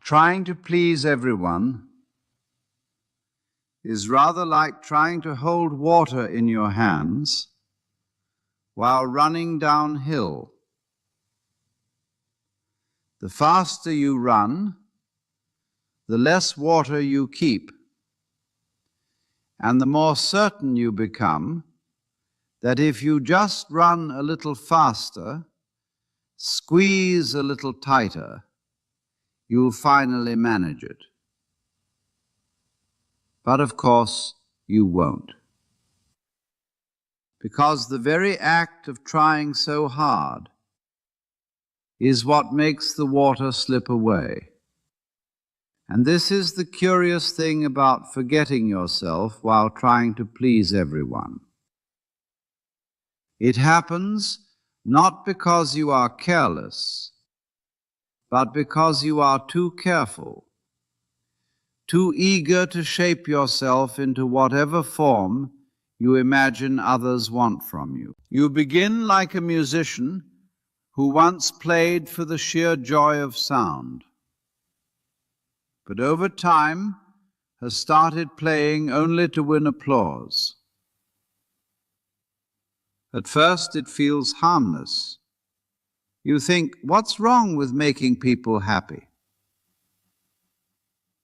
Trying to please everyone is rather like trying to hold water in your hands while running downhill. The faster you run, the less water you keep, and the more certain you become that if you just run a little faster, squeeze a little tighter, you'll finally manage it. But of course, you won't. Because the very act of trying so hard is what makes the water slip away. And this is the curious thing about forgetting yourself while trying to please everyone. It happens not because you are careless, but because you are too careful, too eager to shape yourself into whatever form you imagine others want from you. You begin like a musician who once played for the sheer joy of sound, but over time has started playing only to win applause. At first it feels harmless. You think, what's wrong with making people happy?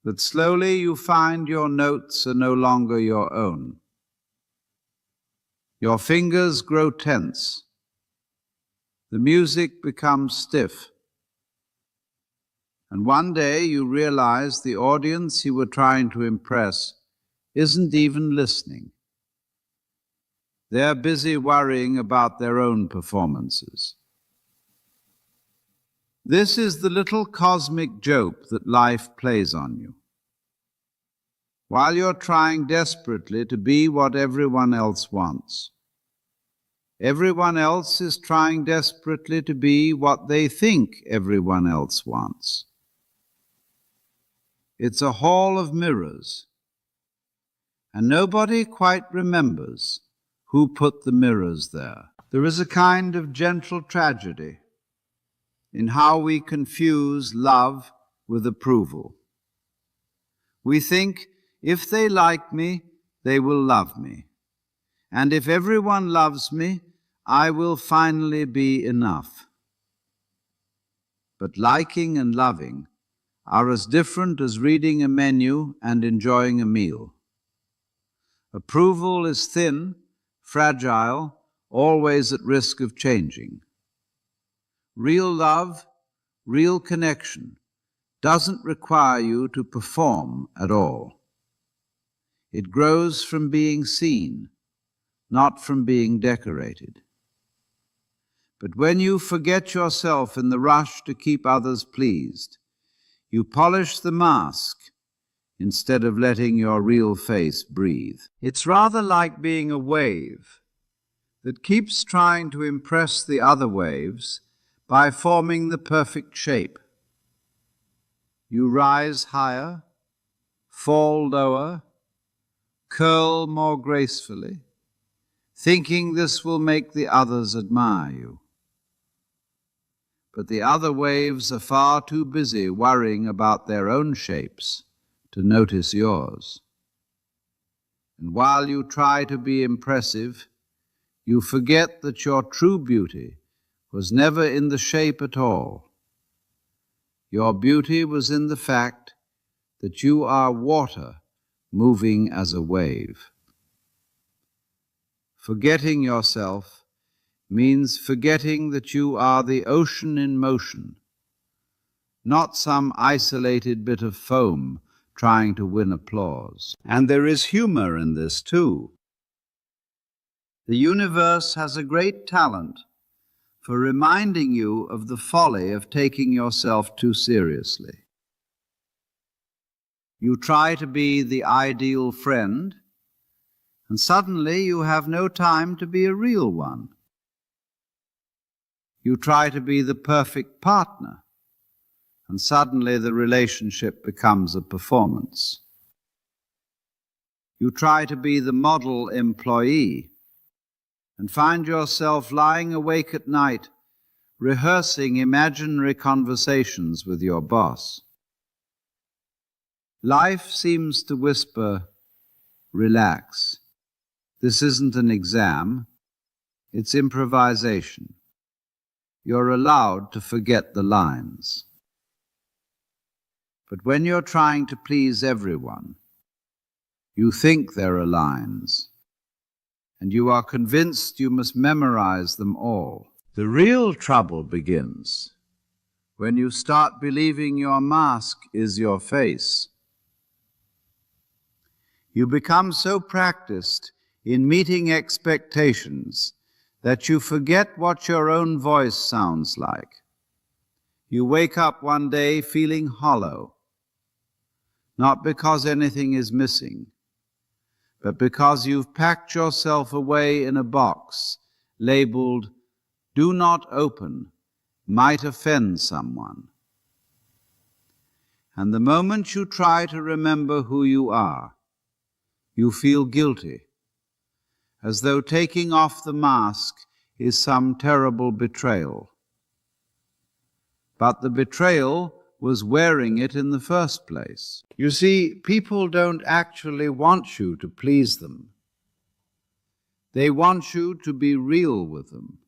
But slowly you find your notes are no longer your own. Your fingers grow tense. The music becomes stiff. And one day you realize the audience you were trying to impress isn't even listening. They're busy worrying about their own performances. This is the little cosmic joke that life plays on you. While you're trying desperately to be what everyone else wants, everyone else is trying desperately to be what they think everyone else wants. It's a hall of mirrors, and nobody quite remembers who put the mirrors there. There is a kind of gentle tragedy in how we confuse love with approval. We think, if they like me, they will love me. And if everyone loves me, I will finally be enough. But liking and loving are as different as reading a menu and enjoying a meal. Approval is thin, fragile, always at risk of changing. Real love, real connection, doesn't require you to perform at all. It grows from being seen, not from being decorated. But when you forget yourself in the rush to keep others pleased, you polish the mask instead of letting your real face breathe. It's rather like being a wave that keeps trying to impress the other waves by forming the perfect shape. You rise higher, fall lower, curl more gracefully, thinking this will make the others admire you. But the other waves are far too busy worrying about their own shapes to notice yours. And while you try to be impressive, you forget that your true beauty was never in the shape at all. Your beauty was in the fact that you are water moving as a wave. Forgetting yourself means forgetting that you are the ocean in motion, not some isolated bit of foam trying to win applause. And there is humor in this too. The universe has a great talent for reminding you of the folly of taking yourself too seriously. You try to be the ideal friend, and suddenly you have no time to be a real one. You try to be the perfect partner, and suddenly the relationship becomes a performance. You try to be the model employee, and find yourself lying awake at night rehearsing imaginary conversations with your boss. Life seems to whisper, relax. This isn't an exam, it's improvisation. You're allowed to forget the lines. But when you're trying to please everyone, you think there are lines, and you are convinced you must memorize them all. The real trouble begins when you start believing your mask is your face. You become so practiced in meeting expectations that you forget what your own voice sounds like. You wake up one day feeling hollow, not because anything is missing, but because you've packed yourself away in a box labeled, "Do not open, might offend someone." And the moment you try to remember who you are, you feel guilty, as though taking off the mask is some terrible betrayal. But the betrayal was wearing it in the first place. You see, people don't actually want you to please them. They want you to be real with them.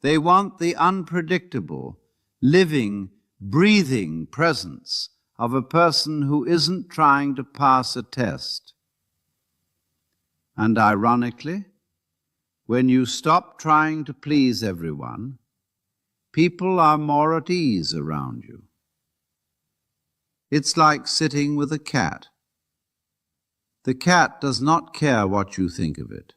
They want the unpredictable, living, breathing presence of a person who isn't trying to pass a test. And ironically, when you stop trying to please everyone, people are more at ease around you. It's like sitting with a cat. The cat does not care what you think of it.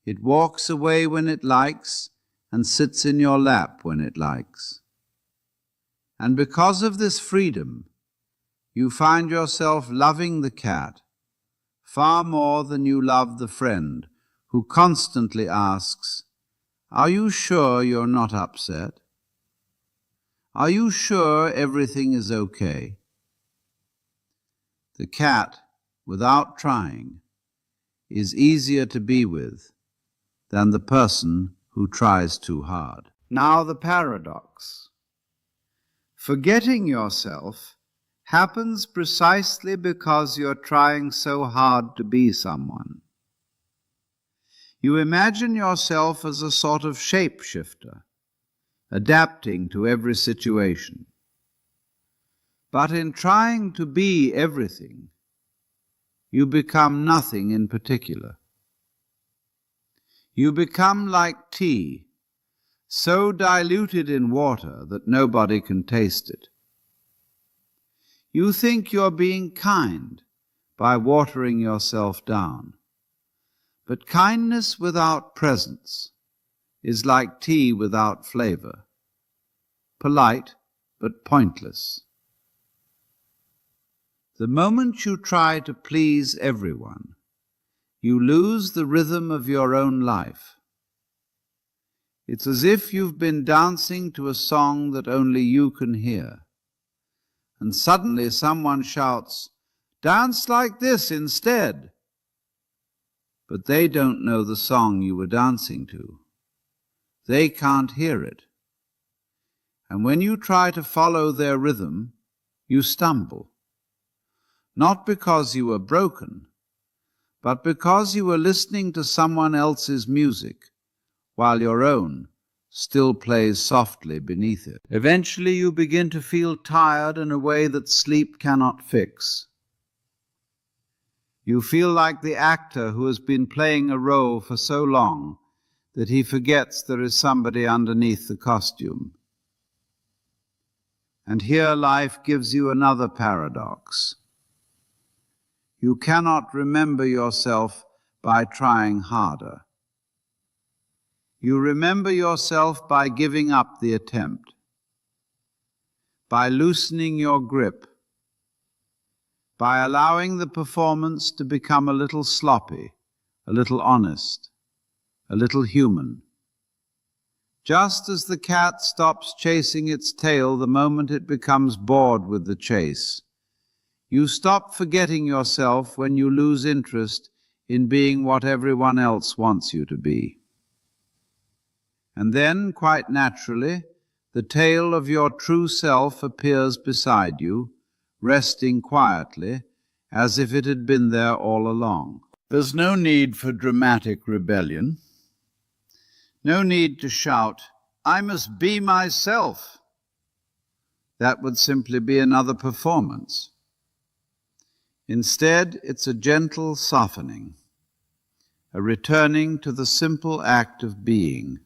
It walks away when it likes and sits in your lap when it likes. And because of this freedom, you find yourself loving the cat far more than you love the friend who constantly asks, "Are you sure you're not upset? Are you sure everything is okay?" The cat, without trying, is easier to be with than the person who tries too hard. Now the paradox. Forgetting yourself happens precisely because you're trying so hard to be someone. You imagine yourself as a sort of shapeshifter, adapting to every situation. But in trying to be everything, you become nothing in particular. You become like tea, so diluted in water that nobody can taste it. You think you're being kind by watering yourself down. But kindness without presence is like tea without flavor, polite but pointless. The moment you try to please everyone, you lose the rhythm of your own life. It's as if you've been dancing to a song that only you can hear, and suddenly someone shouts, "Dance like this instead." But they don't know the song you were dancing to. They can't hear it. And when you try to follow their rhythm, you stumble. Not because you were broken, but because you were listening to someone else's music, while your own still plays softly beneath it. Eventually you begin to feel tired in a way that sleep cannot fix. You feel like the actor who has been playing a role for so long that he forgets there is somebody underneath the costume. And here life gives you another paradox. You cannot remember yourself by trying harder. You remember yourself by giving up the attempt, by loosening your grip, by allowing the performance to become a little sloppy, a little honest, a little human. Just as the cat stops chasing its tail the moment it becomes bored with the chase, you stop forgetting yourself when you lose interest in being what everyone else wants you to be. And then, quite naturally, the tail of your true self appears beside you, resting quietly as if it had been there all along. There's no need for dramatic rebellion, no need to shout, "I must be myself." That would simply be another performance. Instead, it's a gentle softening, a returning to the simple act of being,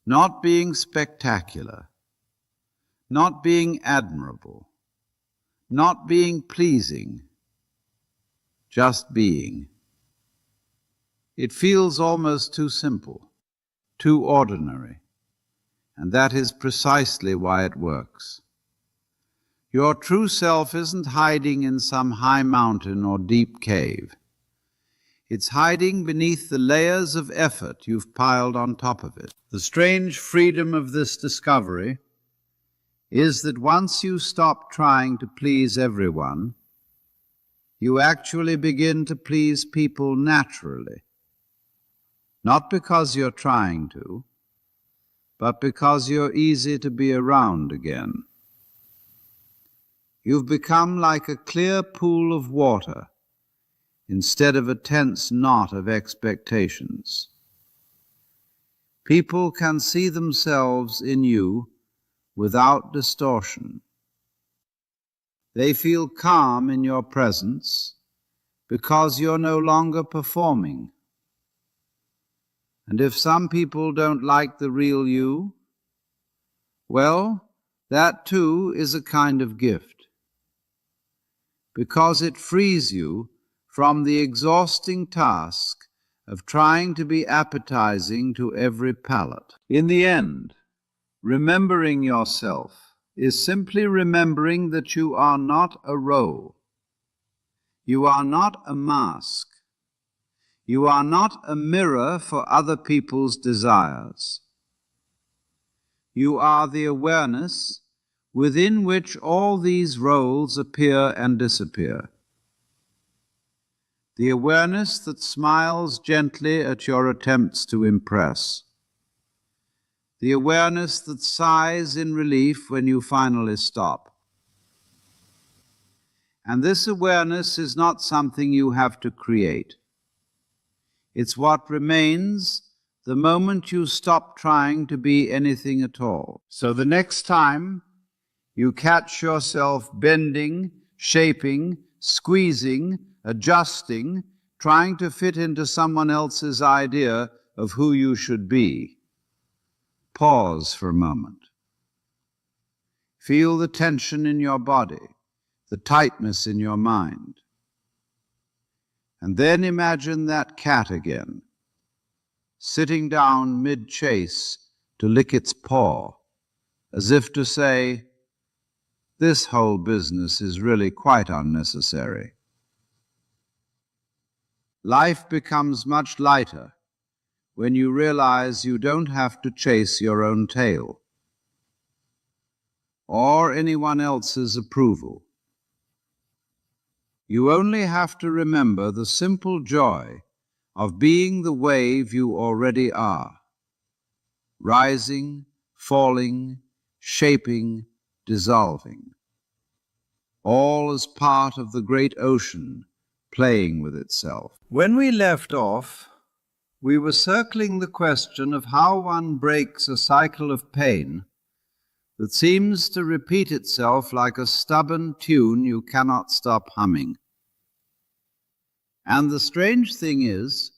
not being spectacular, not being admirable, not being pleasing, just being. It feels almost too simple, too ordinary, and that is precisely why it works. Your true self isn't hiding in some high mountain or deep cave. It's hiding beneath the layers of effort you've piled on top of it. The strange freedom of this discovery is that once you stop trying to please everyone, you actually begin to please people naturally, not because you're trying to, but because you're easy to be around again. You've become like a clear pool of water instead of a tense knot of expectations. People can see themselves in you without distortion. They feel calm in your presence because you're no longer performing. And if some people don't like the real you, well, that too is a kind of gift, because it frees you from the exhausting task of trying to be appetizing to every palate. In the end, remembering yourself is simply remembering that you are not a role. You are not a mask. You are not a mirror for other people's desires. You are the awareness within which all these roles appear and disappear. The awareness that smiles gently at your attempts to impress. The awareness that sighs in relief when you finally stop. And this awareness is not something you have to create. It's what remains the moment you stop trying to be anything at all. So the next time you catch yourself bending, shaping, squeezing, adjusting, trying to fit into someone else's idea of who you should be, pause for a moment. Feel the tension in your body, the tightness in your mind. And then imagine that cat again, sitting down mid-chase to lick its paw, as if to say, "This whole business is really quite unnecessary." Life becomes much lighter when you realize you don't have to chase your own tail or anyone else's approval. You only have to remember the simple joy of being the wave you already are, rising, falling, shaping, dissolving, all as part of the great ocean playing with itself. When we left off, we were circling the question of how one breaks a cycle of pain that seems to repeat itself like a stubborn tune you cannot stop humming. And the strange thing is,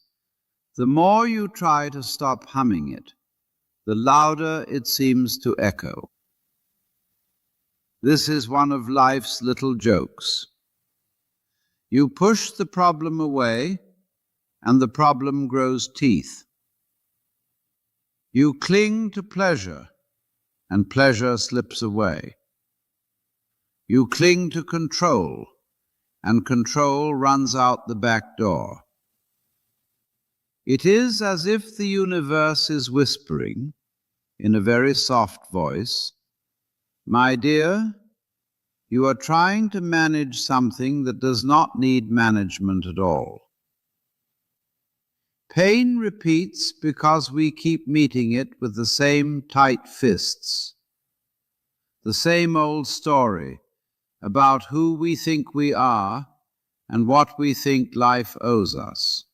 the more you try to stop humming it, the louder it seems to echo. This is one of life's little jokes. You push the problem away, and the problem grows teeth. You cling to pleasure, and pleasure slips away. You cling to control, and control runs out the back door. It is as if the universe is whispering, in a very soft voice, "My dear, you are trying to manage something that does not need management at all." Pain repeats because we keep meeting it with the same tight fists, the same old story about who we think we are and what we think life owes us.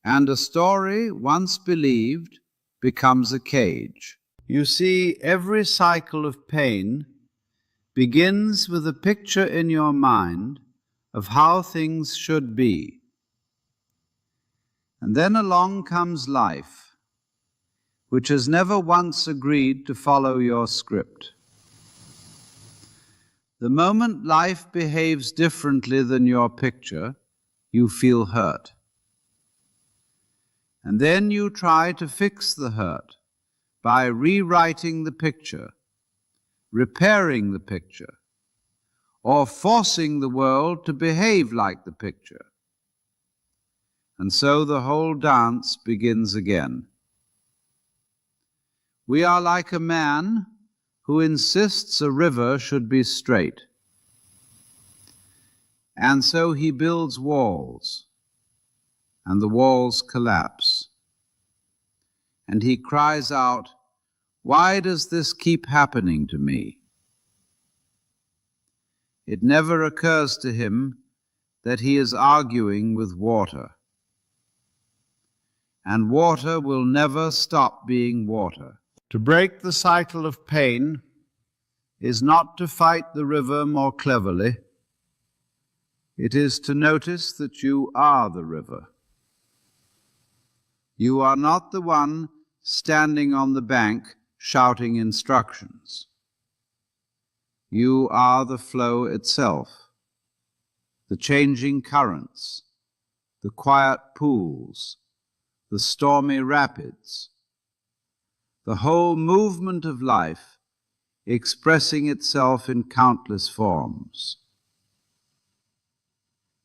And a story once believed becomes a cage. You see, every cycle of pain begins with a picture in your mind of how things should be. And then along comes life, which has never once agreed to follow your script. The moment life behaves differently than your picture, you feel hurt. And then you try to fix the hurt by rewriting the picture, repairing the picture, or forcing the world to behave like the picture. And so the whole dance begins again. We are like a man who insists a river should be straight. And so he builds walls, and the walls collapse. And he cries out, "Why does this keep happening to me?" It never occurs to him that he is arguing with water. And water will never stop being water. To break the cycle of pain is not to fight the river more cleverly. It is to notice that you are the river. You are not the one standing on the bank shouting instructions. You are the flow itself, the changing currents, the quiet pools, the stormy rapids, the whole movement of life expressing itself in countless forms.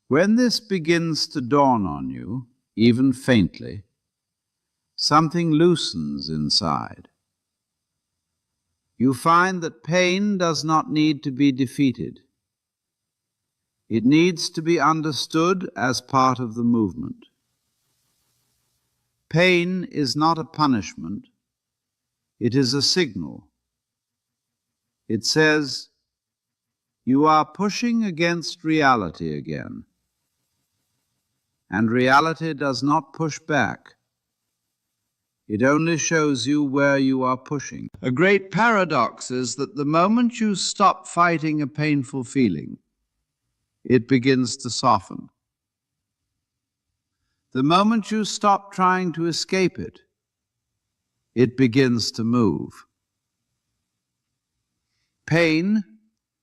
When this begins to dawn on you, even faintly, something loosens inside. You find that pain does not need to be defeated. It needs to be understood as part of the movement. Pain is not a punishment. It is a signal. It says, you are pushing against reality again. And reality does not push back. It only shows you where you are pushing. A great paradox is that the moment you stop fighting a painful feeling, it begins to soften. The moment you stop trying to escape it, it begins to move. Pain,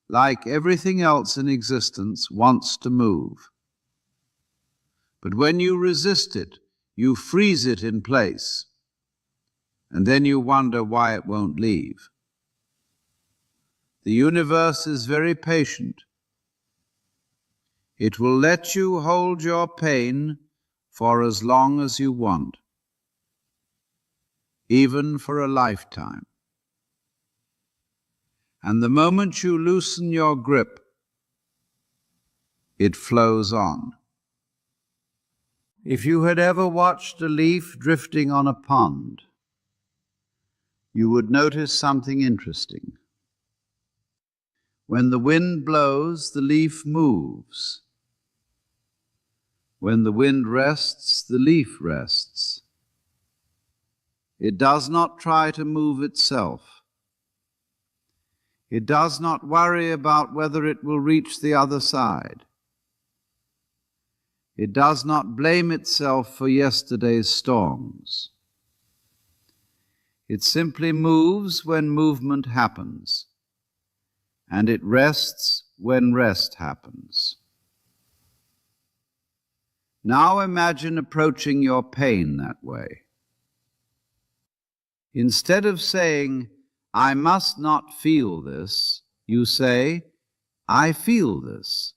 like everything else in existence, wants to move. But when you resist it, you freeze it in place. And then you wonder why it won't leave. The universe is very patient. It will let you hold your pain for as long as you want, even for a lifetime. And the moment you loosen your grip, it flows on. If you had ever watched a leaf drifting on a pond, you would notice something interesting. When the wind blows, the leaf moves. When the wind rests, the leaf rests. It does not try to move itself. It does not worry about whether it will reach the other side. It does not blame itself for yesterday's storms. It simply moves when movement happens, and it rests when rest happens. Now imagine approaching your pain that way. Instead of saying, "I must not feel this," you say, "I feel this."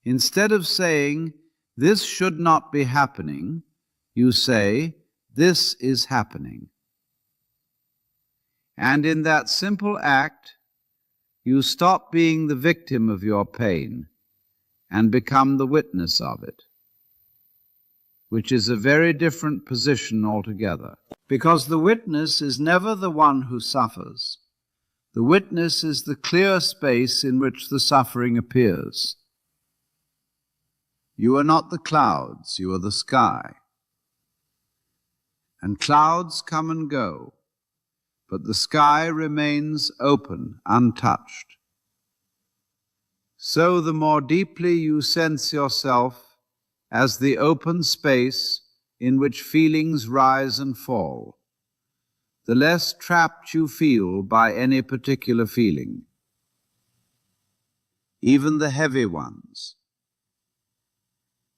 Instead of saying, "This should not be happening," you say, "This is happening." And in that simple act, you stop being the victim of your pain and become the witness of it, which is a very different position altogether. Because the witness is never the one who suffers. The witness is the clear space in which the suffering appears. You are not the clouds, you are the sky. And clouds come and go, but the sky remains open, untouched. So the more deeply you sense yourself as the open space in which feelings rise and fall, the less trapped you feel by any particular feeling, even the heavy ones,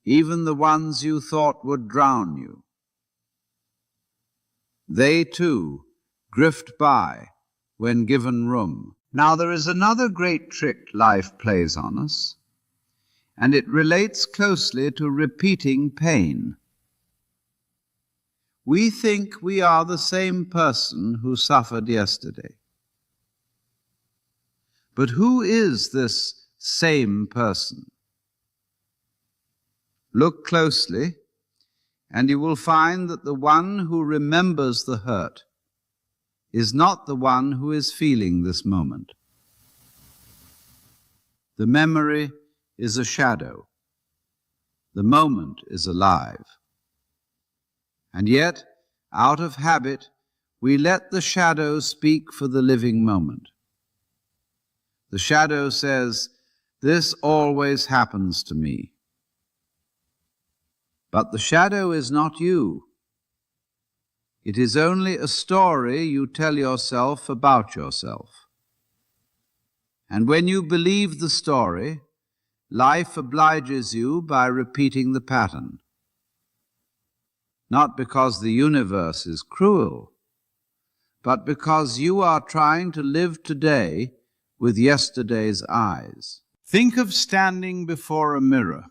even the ones you thought would drown you. They too drift by when given room. Now there is another great trick life plays on us, and it relates closely to repeating pain. We think we are the same person who suffered yesterday. But who is this same person? Look closely, and you will find that the one who remembers the hurt is not the one who is feeling this moment. The memory is a shadow. The moment is alive. And yet, out of habit, we let the shadow speak for the living moment. The shadow says, "This always happens to me." But the shadow is not you. It is only a story you tell yourself about yourself. And when you believe the story, life obliges you by repeating the pattern. Not because the universe is cruel, but because you are trying to live today with yesterday's eyes. Think of standing before a mirror.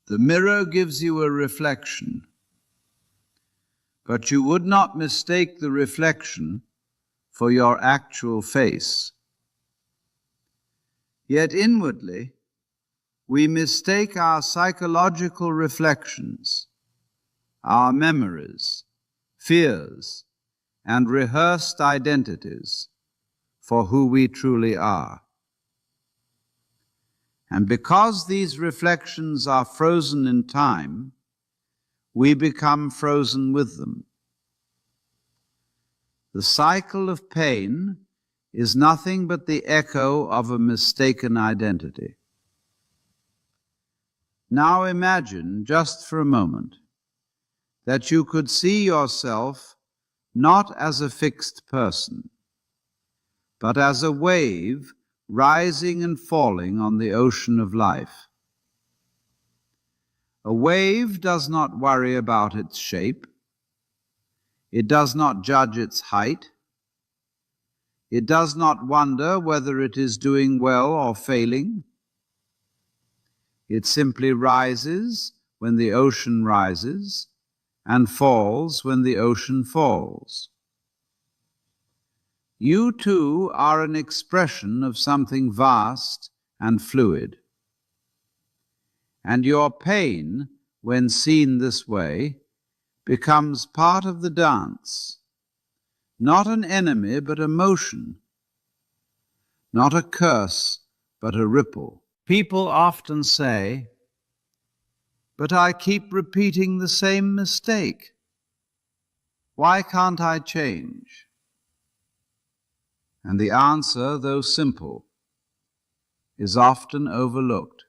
The mirror gives you a reflection, but you would not mistake the reflection for your actual face. Yet inwardly, we mistake our psychological reflections, our memories, fears, and rehearsed identities for who we truly are. And because these reflections are frozen in time, we become frozen with them. The cycle of pain is nothing but the echo of a mistaken identity. Now imagine, just for a moment, that you could see yourself not as a fixed person, but as a wave rising and falling on the ocean of life. A wave does not worry about its shape. It does not judge its height. It does not wonder whether it is doing well or failing. It simply rises when the ocean rises and falls when the ocean falls. You too are an expression of something vast and fluid. And your pain, when seen this way, becomes part of the dance, not an enemy but a motion, not a curse but a ripple. People often say, "But I keep repeating the same mistake. Why can't I change?" And the answer, though simple, is often overlooked.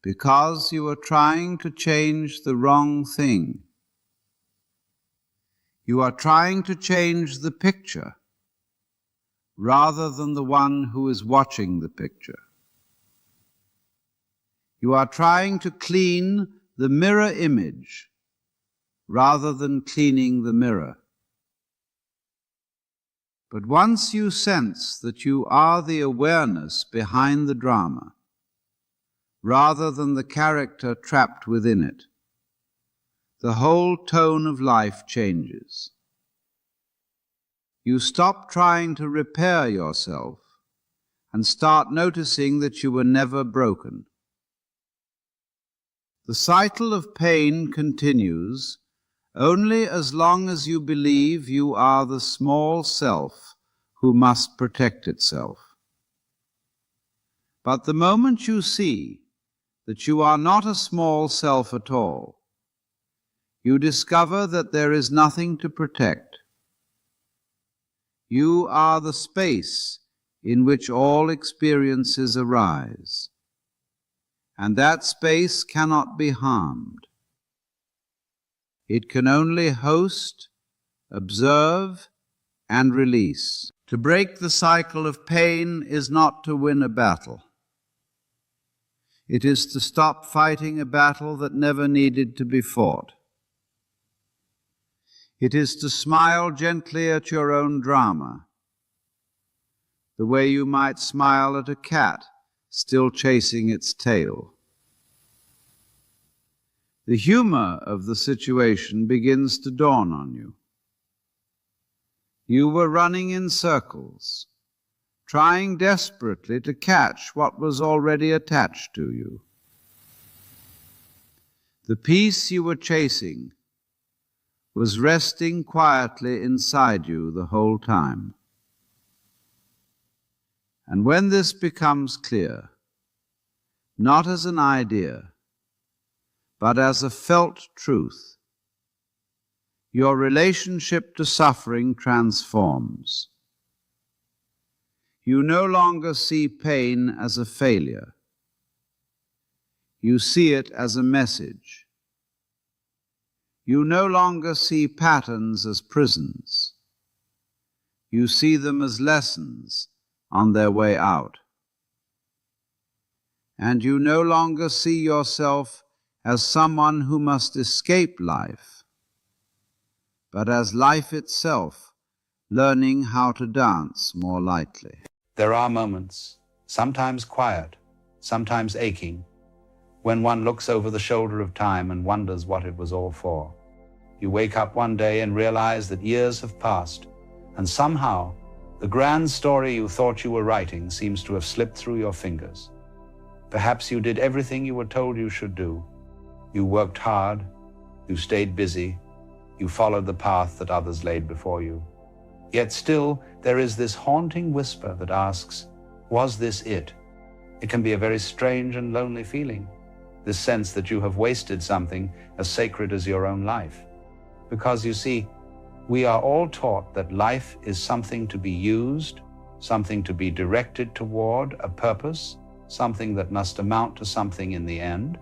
Because you are trying to change the wrong thing. You are trying to change the picture rather than the one who is watching the picture. You are trying to clean the mirror image rather than cleaning the mirror. But once you sense that you are the awareness behind the drama, rather than the character trapped within it, the whole tone of life changes. You stop trying to repair yourself and start noticing that you were never broken. The cycle of pain continues only as long as you believe you are the small self who must protect itself. But the moment you see that you are not a small self at all, you discover that there is nothing to protect. You are the space in which all experiences arise, and that space cannot be harmed. It can only host, observe, and release. To break the cycle of pain is not to win a battle. It is to stop fighting a battle that never needed to be fought. It is to smile gently at your own drama, the way you might smile at a cat still chasing its tail. The humor of the situation begins to dawn on you. You were running in circles, trying desperately to catch what was already attached to you. The peace you were chasing was resting quietly inside you the whole time. And when this becomes clear, not as an idea, but as a felt truth, your relationship to suffering transforms. You no longer see pain as a failure. You see it as a message. You no longer see patterns as prisons. You see them as lessons on their way out. And you no longer see yourself as someone who must escape life, but as life itself, learning how to dance more lightly. There are moments, sometimes quiet, sometimes aching, when one looks over the shoulder of time and wonders what it was all for. You wake up one day and realize that years have passed, and somehow the grand story you thought you were writing seems to have slipped through your fingers. Perhaps you did everything you were told you should do. You worked hard, you stayed busy, you followed the path that others laid before you. Yet still, there is this haunting whisper that asks, was this it? It can be a very strange and lonely feeling, this sense that you have wasted something as sacred as your own life. Because you see, we are all taught that life is something to be used, something to be directed toward a purpose, something that must amount to something in the end.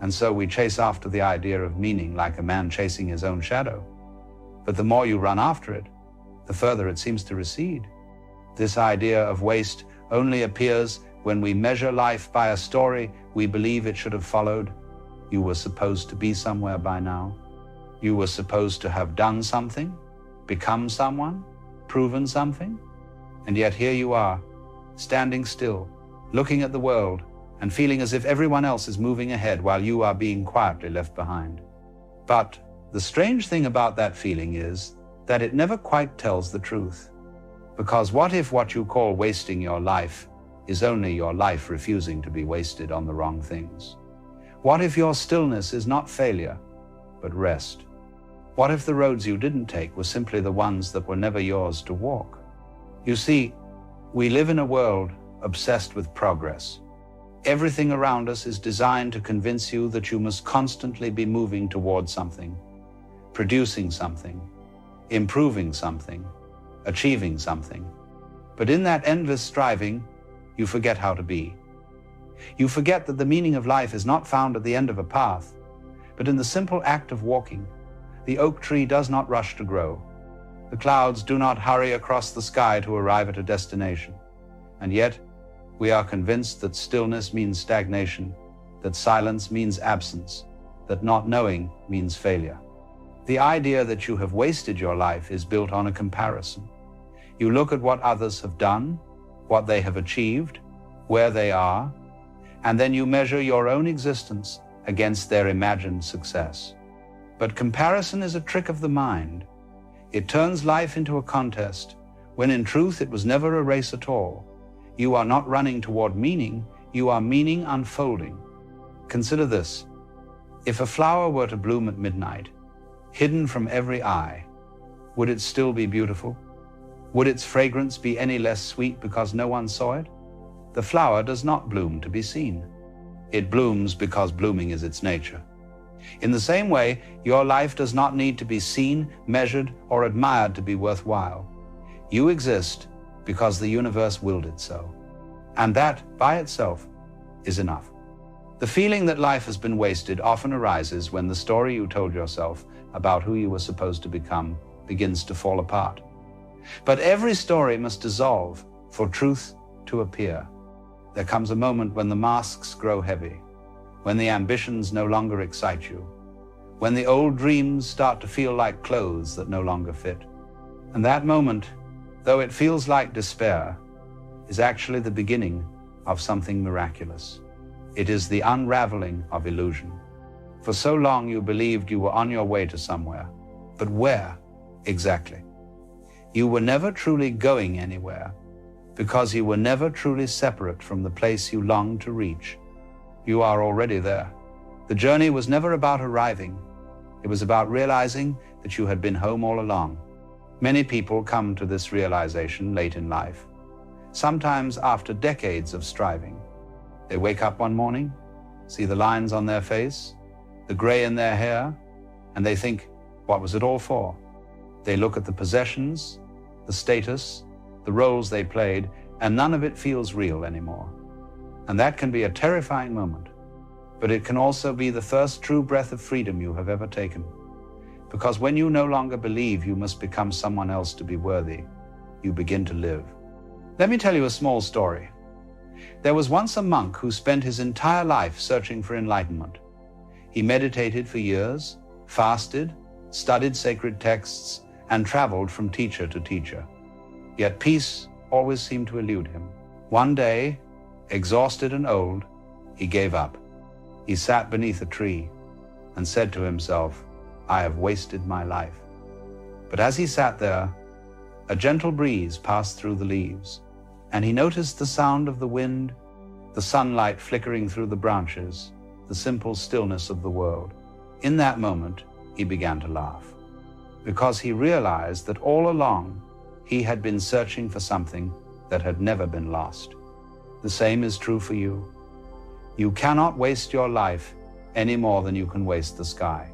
And so we chase after the idea of meaning like a man chasing his own shadow. But the more you run after it, the further it seems to recede. This idea of waste only appears when we measure life by a story we believe it should have followed. You were supposed to be somewhere by now. You were supposed to have done something, become someone, proven something. And yet here you are, standing still, looking at the world, and feeling as if everyone else is moving ahead while you are being quietly left behind. But the strange thing about that feeling is that it never quite tells the truth. Because what if what you call wasting your life is only your life refusing to be wasted on the wrong things? What if your stillness is not failure, but rest? What if the roads you didn't take were simply the ones that were never yours to walk? You see, we live in a world obsessed with progress. Everything around us is designed to convince you that you must constantly be moving towards something, producing something, improving something, achieving something. But in that endless striving, you forget how to be. You forget that the meaning of life is not found at the end of a path, but in the simple act of walking. The oak tree does not rush to grow. The clouds do not hurry across the sky to arrive at a destination. And yet, we are convinced that stillness means stagnation, that silence means absence, that not knowing means failure. The idea that you have wasted your life is built on a comparison. You look at what others have done, what they have achieved, where they are, and then you measure your own existence against their imagined success. But comparison is a trick of the mind. It turns life into a contest, when in truth it was never a race at all. You are not running toward meaning, you are meaning unfolding. Consider this. If a flower were to bloom at midnight, hidden from every eye, would it still be beautiful? Would its fragrance be any less sweet because no one saw it? The flower does not bloom to be seen. It blooms because blooming is its nature. In the same way, your life does not need to be seen, measured, or admired to be worthwhile. You exist because the universe willed it so. And that, by itself, is enough. The feeling that life has been wasted often arises when the story you told yourself about who you were supposed to become begins to fall apart. But every story must dissolve for truth to appear. There comes a moment when the masks grow heavy, when the ambitions no longer excite you, when the old dreams start to feel like clothes that no longer fit. And that moment, though it feels like despair, is actually the beginning of something miraculous. It is the unraveling of illusion. For so long you believed you were on your way to somewhere, but where exactly? You were never truly going anywhere because you were never truly separate from the place you longed to reach. You are already there. The journey was never about arriving. It was about realizing that you had been home all along. Many people come to this realization late in life, sometimes after decades of striving. They wake up one morning, see the lines on their face, the gray in their hair, and they think, what was it all for? They look at the possessions, the status, the roles they played, and none of it feels real anymore. And that can be a terrifying moment, but it can also be the first true breath of freedom you have ever taken. Because when you no longer believe you must become someone else to be worthy, you begin to live. Let me tell you a small story. There was once a monk who spent his entire life searching for enlightenment. He meditated for years, fasted, studied sacred texts, and traveled from teacher to teacher. Yet peace always seemed to elude him. One day, exhausted and old, he gave up. He sat beneath a tree and said to himself, I have wasted my life. But as he sat there, a gentle breeze passed through the leaves, and he noticed the sound of the wind, the sunlight flickering through the branches, the simple stillness of the world. In that moment, he began to laugh, because he realized that all along he had been searching for something that had never been lost. The same is true for you. You cannot waste your life any more than you can waste the sky.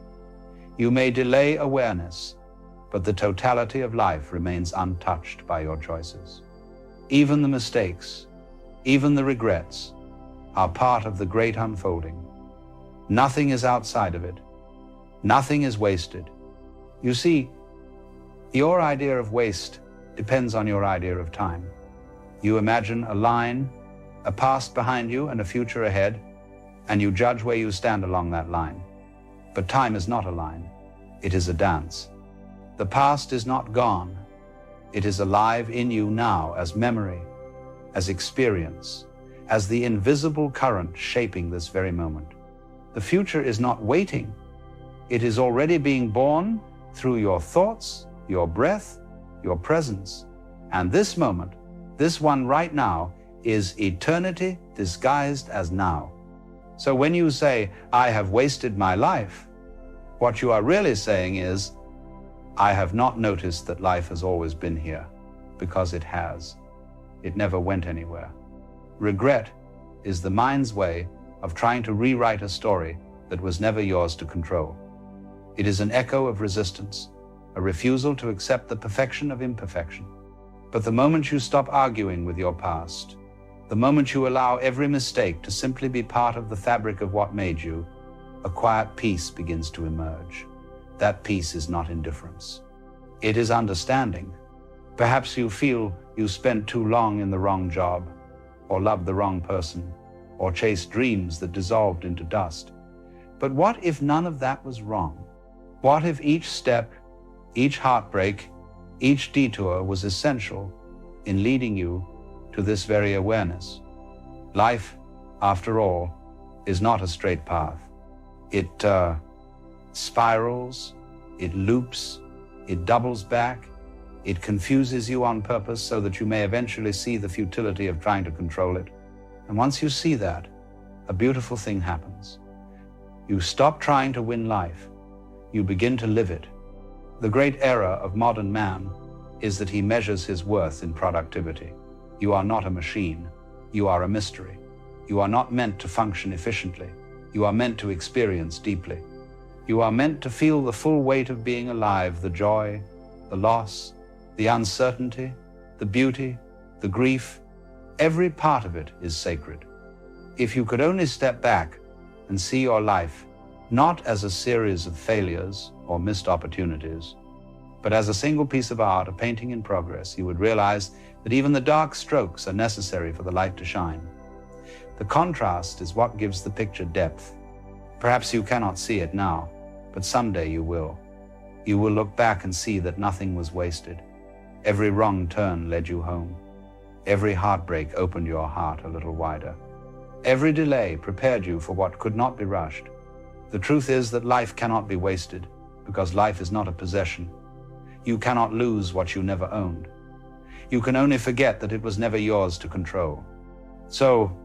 You may delay awareness, but the totality of life remains untouched by your choices. Even the mistakes, even the regrets, are part of the great unfolding. Nothing is outside of it. Nothing is wasted. You see, your idea of waste depends on your idea of time. You imagine a line, a past behind you and a future ahead, and you judge where you stand along that line. But time is not a line. It is a dance. The past is not gone. It is alive in you now as memory, as experience, as the invisible current shaping this very moment. The future is not waiting. It is already being born through your thoughts, your breath, your presence. And this moment, this one right now, is eternity disguised as now. So when you say, I have wasted my life, what you are really saying is, I have not noticed that life has always been here, because it has. It never went anywhere. Regret is the mind's way of trying to rewrite a story that was never yours to control. It is an echo of resistance, a refusal to accept the perfection of imperfection. But the moment you stop arguing with your past, the moment you allow every mistake to simply be part of the fabric of what made you, a quiet peace begins to emerge. That peace is not indifference. It is understanding. Perhaps you feel you spent too long in the wrong job, or loved the wrong person, or chased dreams that dissolved into dust. But what if none of that was wrong? What if each step, each heartbreak, each detour was essential in leading you to this very awareness? Life, after all, is not a straight path. It spirals, it loops, it doubles back, it confuses you on purpose so that you may eventually see the futility of trying to control it. And once you see that, a beautiful thing happens. You stop trying to win life. you begin to live it. The great error of modern man is that he measures his worth in productivity. You are not a machine. You are a mystery. You are not meant to function efficiently. You are meant to experience deeply. You are meant to feel the full weight of being alive, the joy, the loss, the uncertainty, the beauty, the grief. Every part of it is sacred. If you could only step back and see your life not as a series of failures or missed opportunities, but as a single piece of art, a painting in progress, you would realize that even the dark strokes are necessary for the light to shine. The contrast is what gives the picture depth. Perhaps you cannot see it now, but someday you will. You will look back and see that nothing was wasted. Every wrong turn led you home. Every heartbreak opened your heart a little wider. Every delay prepared you for what could not be rushed. The truth is that life cannot be wasted, because life is not a possession. You cannot lose what you never owned. You can only forget that it was never yours to control. So,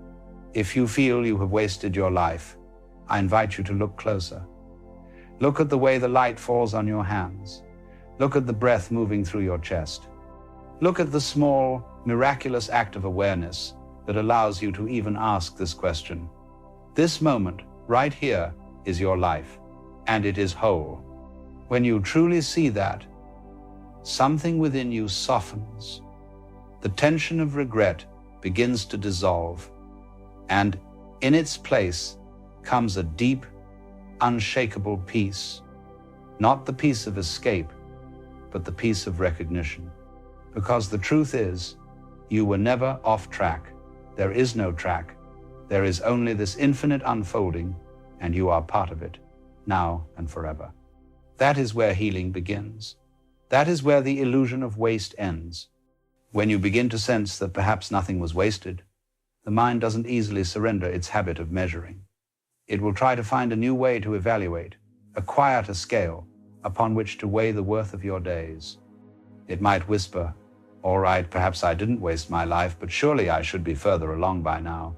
if you feel you have wasted your life, I invite you to look closer. Look at the way the light falls on your hands. Look at the breath moving through your chest. Look at the small, miraculous act of awareness that allows you to even ask this question. This moment, right here, is your life, and it is whole. When you truly see that, something within you softens. The tension of regret begins to dissolve, and in its place comes a deep, unshakable peace. Not the peace of escape, but the peace of recognition. Because the truth is, you were never off track. There is no track. There is only this infinite unfolding, and you are part of it, now and forever. That is where healing begins. That is where the illusion of waste ends. When you begin to sense that perhaps nothing was wasted, the mind doesn't easily surrender its habit of measuring. It will try to find a new way to evaluate, a quieter scale upon which to weigh the worth of your days. It might whisper, "All right, perhaps I didn't waste my life, but surely I should be further along by now."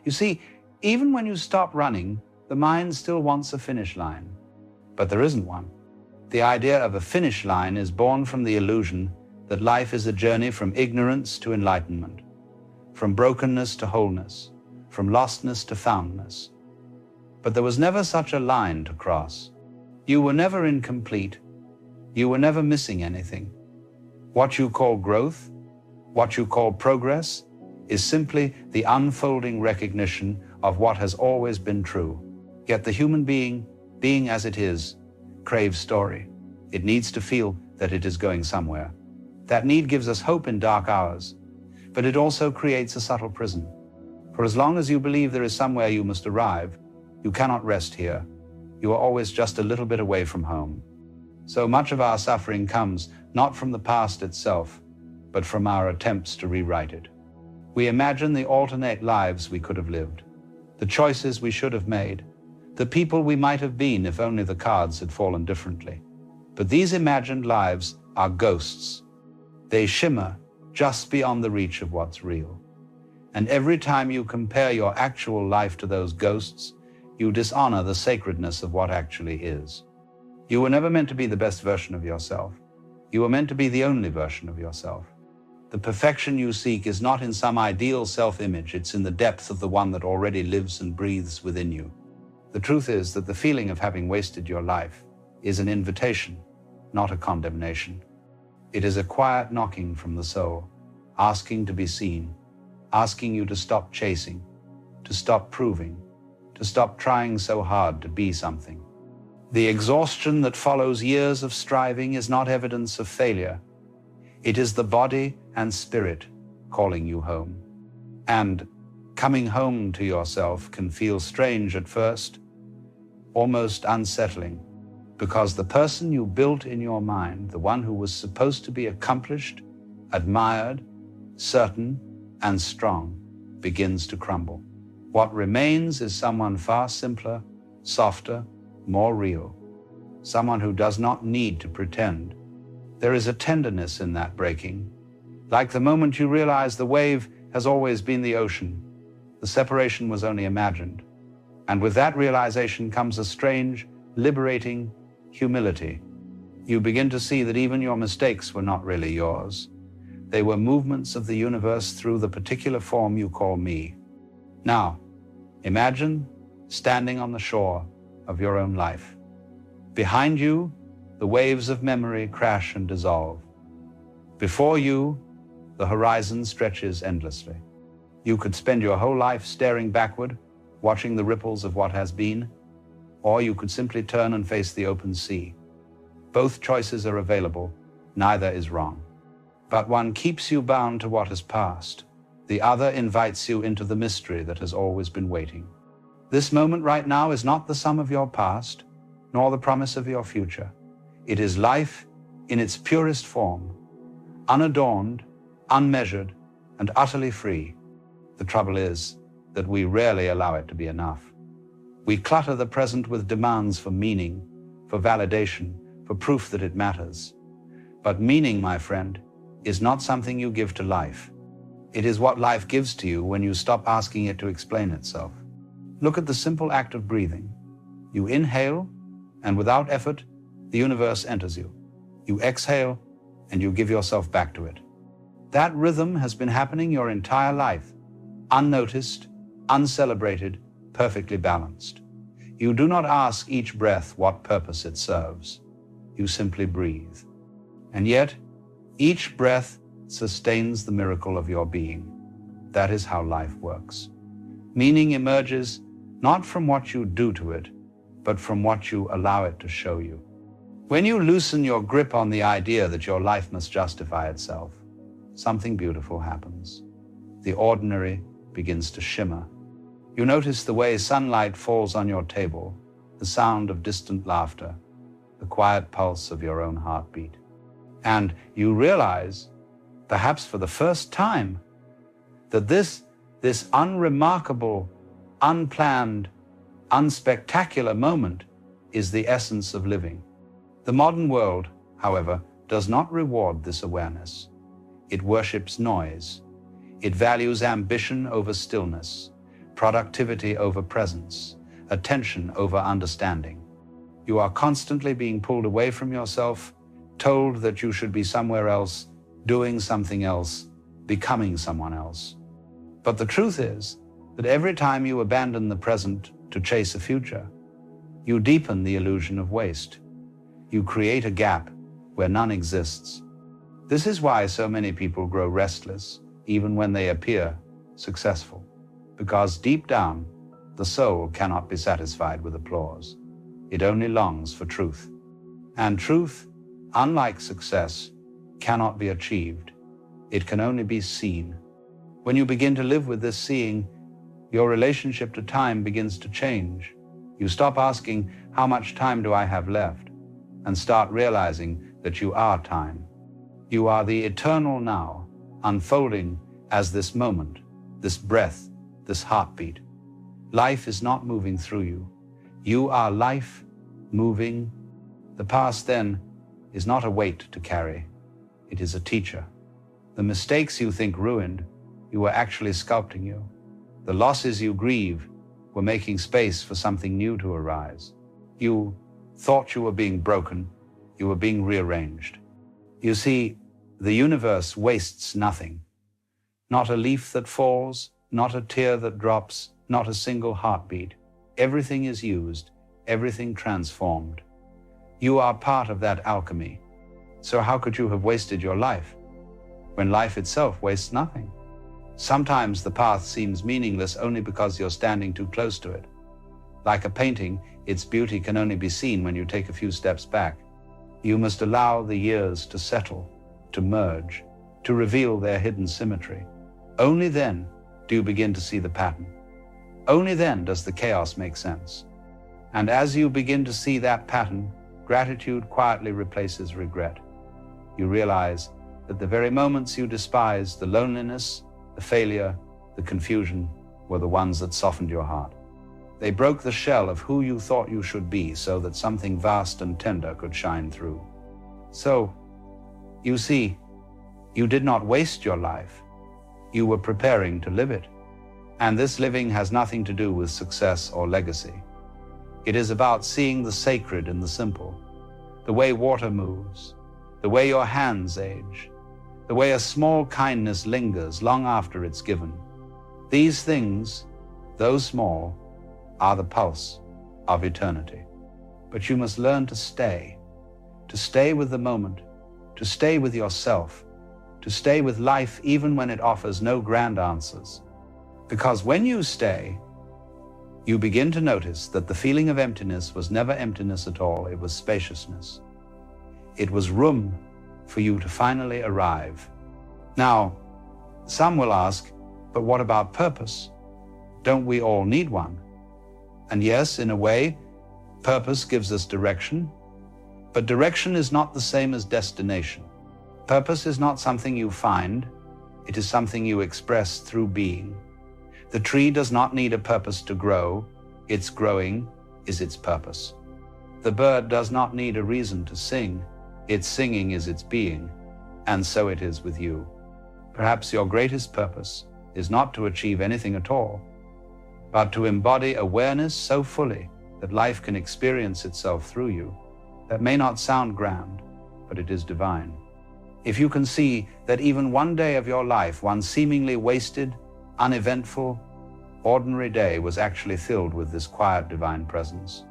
You see, even when you stop running, the mind still wants a finish line. But there isn't one. The idea of a finish line is born from the illusion that life is a journey from ignorance to enlightenment, from brokenness to wholeness, from lostness to foundness. But there was never such a line to cross. You were never incomplete. You were never missing anything. What you call growth, what you call progress, is simply the unfolding recognition of what has always been true. Yet the human being as it is, craves story. It needs to feel that it is going somewhere. That need gives us hope in dark hours, but it also creates a subtle prison. For as long as you believe there is somewhere you must arrive, you cannot rest here. You are always just a little bit away from home. So much of our suffering comes not from the past itself, but from our attempts to rewrite it. We imagine the alternate lives we could have lived, the choices we should have made, the people we might have been if only the cards had fallen differently. But these imagined lives are ghosts. They shimmer just beyond the reach of what's real. And every time you compare your actual life to those ghosts, you dishonor the sacredness of what actually is. You were never meant to be the best version of yourself. You were meant to be the only version of yourself. The perfection you seek is not in some ideal self-image, it's in the depth of the one that already lives and breathes within you. The truth is that the feeling of having wasted your life is an invitation, not a condemnation. It is a quiet knocking from the soul, asking to be seen, asking you to stop chasing, to stop proving, to stop trying so hard to be something. The exhaustion that follows years of striving is not evidence of failure. It is the body and spirit calling you home. And coming home to yourself can feel strange at first, almost unsettling, because the person you built in your mind, the one who was supposed to be accomplished, admired, certain, and strong, begins to crumble. What remains is someone far simpler, softer, more real, someone who does not need to pretend. There is a tenderness in that breaking, like the moment you realize the wave has always been the ocean. The separation was only imagined. And with that realization comes a strange, liberating, humility. You begin to see that even your mistakes were not really yours. They were movements of the universe through the particular form you call me. Now, imagine standing on the shore of your own life. Behind you, the waves of memory crash and dissolve. Before you, the horizon stretches endlessly. You could spend your whole life staring backward, watching the ripples of what has been, or you could simply turn and face the open sea. Both choices are available, neither is wrong. But one keeps you bound to what has passed. The other invites you into the mystery that has always been waiting. This moment right now is not the sum of your past, nor the promise of your future. It is life in its purest form, unadorned, unmeasured, and utterly free. The trouble is that we rarely allow it to be enough. We clutter the present with demands for meaning, for validation, for proof that it matters. But meaning, my friend, is not something you give to life. It is what life gives to you when you stop asking it to explain itself. Look at the simple act of breathing. You inhale, and without effort, the universe enters you. You exhale, and you give yourself back to it. That rhythm has been happening your entire life, unnoticed, uncelebrated, perfectly balanced. You do not ask each breath what purpose it serves. You simply breathe. And yet, each breath sustains the miracle of your being. That is how life works. Meaning emerges not from what you do to it, but from what you allow it to show you. When you loosen your grip on the idea that your life must justify itself, something beautiful happens. The ordinary begins to shimmer. You notice the way sunlight falls on your table, the sound of distant laughter, the quiet pulse of your own heartbeat. And you realize, perhaps for the first time, that this unremarkable, unplanned, unspectacular moment is the essence of living. The modern world, however, does not reward this awareness. It worships noise. It values ambition over stillness, productivity over presence, attention over understanding. You are constantly being pulled away from yourself, told that you should be somewhere else, doing something else, becoming someone else. But the truth is that every time you abandon the present to chase a future, you deepen the illusion of waste. You create a gap where none exists. This is why so many people grow restless, even when they appear successful, because deep down, the soul cannot be satisfied with applause. It only longs for truth. And truth, unlike success, cannot be achieved. It can only be seen. When you begin to live with this seeing, your relationship to time begins to change. You stop asking, how much time do I have left? And start realizing that you are time. You are the eternal now, unfolding as this moment, this breath, this heartbeat. Life is not moving through you. You are life moving. The past, then, is not a weight to carry. It is a teacher. The mistakes you think ruined, you were actually sculpting you. The losses you grieve were making space for something new to arise. You thought you were being broken. You were being rearranged. You see, the universe wastes nothing. Not a leaf that falls, not a tear that drops, not a single heartbeat. Everything is used, everything transformed. You are part of that alchemy. So how could you have wasted your life when life itself wastes nothing? Sometimes the path seems meaningless only because you're standing too close to it. Like a painting, its beauty can only be seen when you take a few steps back. You must allow the years to settle, to merge, to reveal their hidden symmetry. Only then do you begin to see the pattern. Only then does the chaos make sense. And as you begin to see that pattern, gratitude quietly replaces regret. You realize that the very moments you despised, the loneliness, the failure, the confusion, were the ones that softened your heart. They broke the shell of who you thought you should be so that something vast and tender could shine through. So, you see, you did not waste your life. You were preparing to live it. And this living has nothing to do with success or legacy. It is about seeing the sacred in the simple, the way water moves, the way your hands age, the way a small kindness lingers long after it's given. These things, though small, are the pulse of eternity. But you must learn to stay with the moment, to stay with yourself, to stay with life even when it offers no grand answers. Because when you stay, you begin to notice that the feeling of emptiness was never emptiness at all, it was spaciousness. It was room for you to finally arrive. Now, some will ask, but what about purpose? Don't we all need one? And yes, in a way, purpose gives us direction, but direction is not the same as destination. Purpose is not something you find, it is something you express through being. The tree does not need a purpose to grow, its growing is its purpose. The bird does not need a reason to sing, its singing is its being, and so it is with you. Perhaps your greatest purpose is not to achieve anything at all, but to embody awareness so fully that life can experience itself through you. That may not sound grand, but it is divine. If you can see that even one day of your life, one seemingly wasted, uneventful, ordinary day was actually filled with this quiet divine presence,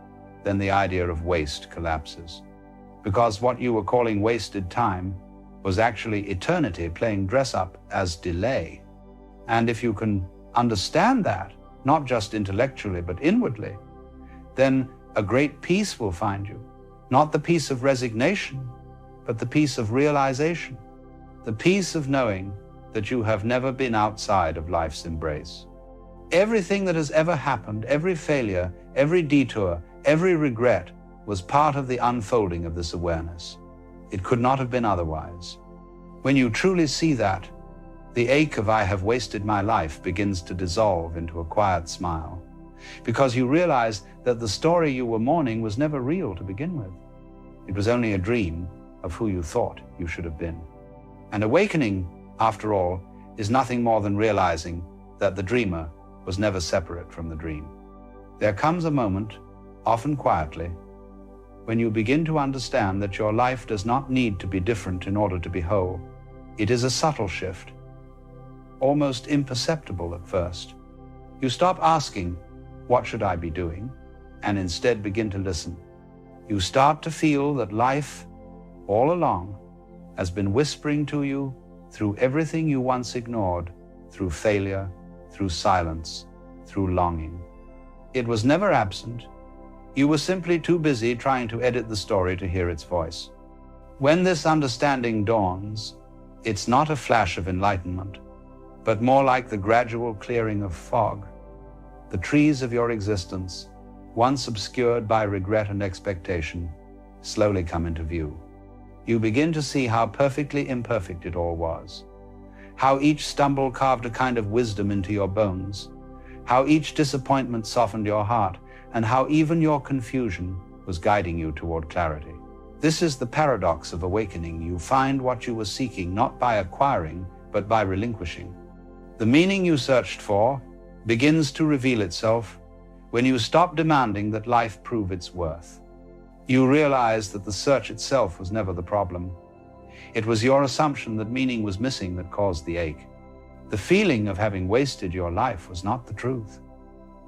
then the idea of waste collapses. Because what you were calling wasted time was actually eternity playing dress up as delay. And if you can understand that, not just intellectually but inwardly, then a great peace will find you. Not the peace of resignation, but the peace of realization. The peace of knowing that you have never been outside of life's embrace. Everything that has ever happened, every failure, every detour, every regret was part of the unfolding of this awareness. It could not have been otherwise. When you truly see that, the ache of I have wasted my life begins to dissolve into a quiet smile, because you realize that the story you were mourning was never real to begin with. It was only a dream of who you thought you should have been. And awakening, after all, is nothing more than realizing that the dreamer was never separate from the dream. There comes a moment, often quietly, when you begin to understand that your life does not need to be different in order to be whole. It is a subtle shift, almost imperceptible at first. You stop asking, what should I be doing? And instead begin to listen. You start to feel that life, all along, has been whispering to you through everything you once ignored, through failure, through silence, through longing. It was never absent. You were simply too busy trying to edit the story to hear its voice. When this understanding dawns, it's not a flash of enlightenment, but more like the gradual clearing of fog. The trees of your existence, once obscured by regret and expectation, slowly come into view. You begin to see how perfectly imperfect it all was, how each stumble carved a kind of wisdom into your bones, how each disappointment softened your heart, and how even your confusion was guiding you toward clarity. This is the paradox of awakening. You find what you were seeking not by acquiring, but by relinquishing. The meaning you searched for begins to reveal itself when you stop demanding that life prove its worth. You realize that the search itself was never the problem. It was your assumption that meaning was missing that caused the ache. The feeling of having wasted your life was not the truth.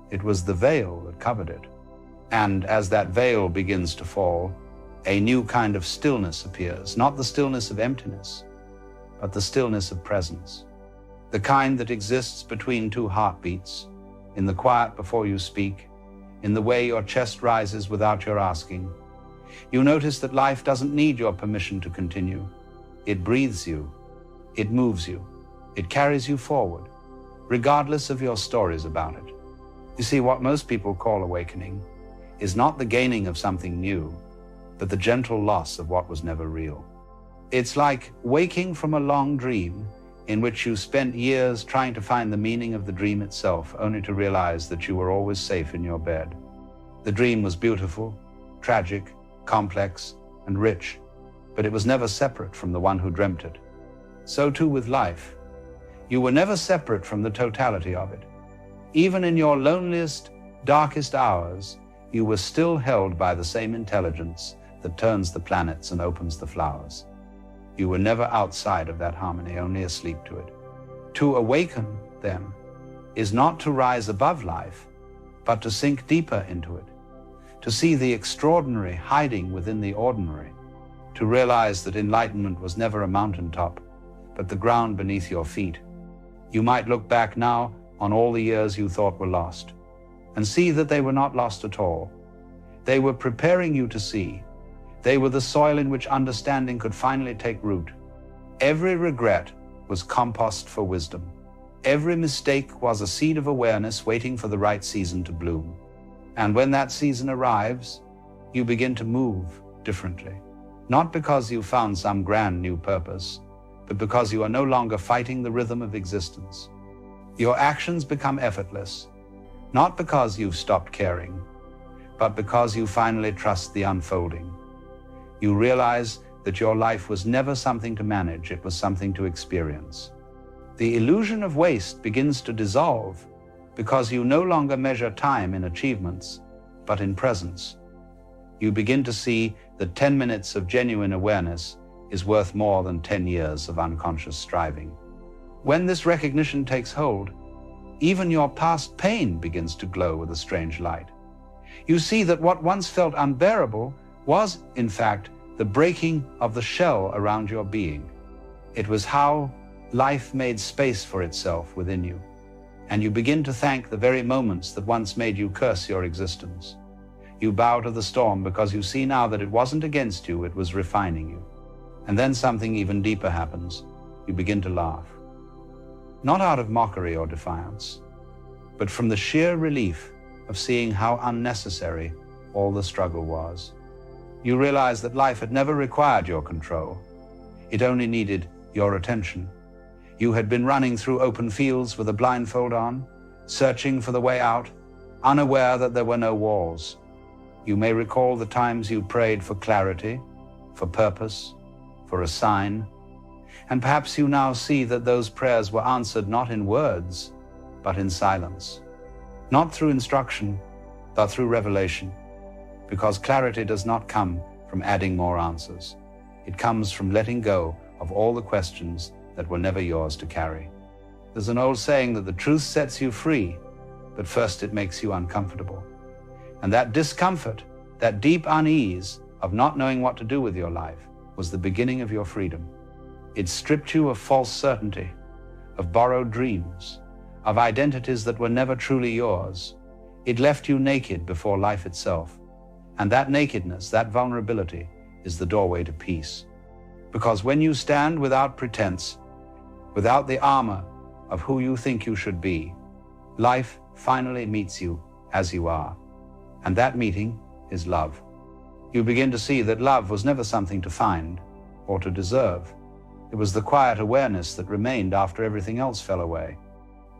It was the veil that covered it. And as that veil begins to fall, a new kind of stillness appears, not the stillness of emptiness, but the stillness of presence. The kind that exists between two heartbeats, in the quiet before you speak, in the way your chest rises without your asking. You notice that life doesn't need your permission to continue. It breathes you, it moves you, it carries you forward, regardless of your stories about it. You see, what most people call awakening is not the gaining of something new, but the gentle loss of what was never real. It's like waking from a long dream in which you spent years trying to find the meaning of the dream itself, only to realize that you were always safe in your bed. The dream was beautiful, tragic, complex, and rich, but it was never separate from the one who dreamt it. So too with life. You were never separate from the totality of it. Even in your loneliest, darkest hours, you were still held by the same intelligence, that turns the planets and opens the flowers. You were never outside of that harmony, only asleep to it. To awaken, then, is not to rise above life, but to sink deeper into it, to see the extraordinary hiding within the ordinary, to realize that enlightenment was never a mountaintop, but the ground beneath your feet. You might look back now on all the years you thought were lost, and see that they were not lost at all. They were preparing you to see. They were the soil in which understanding could finally take root. Every regret was compost for wisdom. Every mistake was a seed of awareness waiting for the right season to bloom. And when that season arrives, you begin to move differently. Not because you found some grand new purpose, but because you are no longer fighting the rhythm of existence. Your actions become effortless, not because you've stopped caring, but because you finally trust the unfolding. You realize that your life was never something to manage, it was something to experience. The illusion of waste begins to dissolve because you no longer measure time in achievements, but in presence. You begin to see that 10 minutes of genuine awareness is worth more than 10 years of unconscious striving. When this recognition takes hold, even your past pain begins to glow with a strange light. You see that what once felt unbearable was, in fact, the breaking of the shell around your being. It was how life made space for itself within you, and you begin to thank the very moments that once made you curse your existence. You bow to the storm because you see now that it wasn't against you, it was refining you. And then something even deeper happens. You begin to laugh. Not out of mockery or defiance, but from the sheer relief of seeing how unnecessary all the struggle was. You realize that life had never required your control. It only needed your attention. You had been running through open fields with a blindfold on, searching for the way out, unaware that there were no walls. You may recall the times you prayed for clarity, for purpose, for a sign, and perhaps you now see that those prayers were answered not in words, but in silence. Not through instruction, but through revelation, because clarity does not come from adding more answers. It comes from letting go of all the questions that were never yours to carry. There's an old saying that the truth sets you free, but first it makes you uncomfortable. And that discomfort, that deep unease of not knowing what to do with your life, was the beginning of your freedom. It stripped you of false certainty, of borrowed dreams, of identities that were never truly yours. It left you naked before life itself. And that nakedness, that vulnerability, is the doorway to peace. Because when you stand without pretense, without the armor of who you think you should be, life finally meets you as you are. And that meeting is love. You begin to see that love was never something to find or to deserve. It was the quiet awareness that remained after everything else fell away.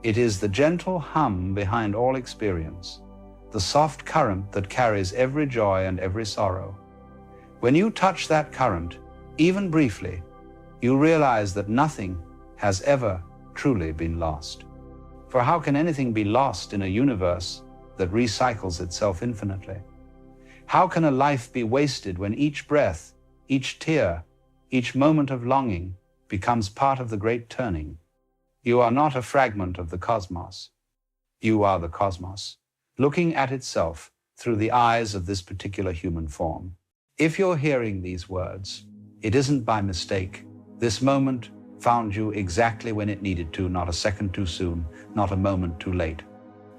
It is the gentle hum behind all experience, the soft current that carries every joy and every sorrow. When you touch that current, even briefly, you realize that nothing has ever truly been lost. For how can anything be lost in a universe that recycles itself infinitely? How can a life be wasted when each breath, each tear, each moment of longing becomes part of the great turning? You are not a fragment of the cosmos. You are the cosmos, looking at itself through the eyes of this particular human form. If you're hearing these words, it isn't by mistake. This moment found you exactly when it needed to, not a second too soon, not a moment too late.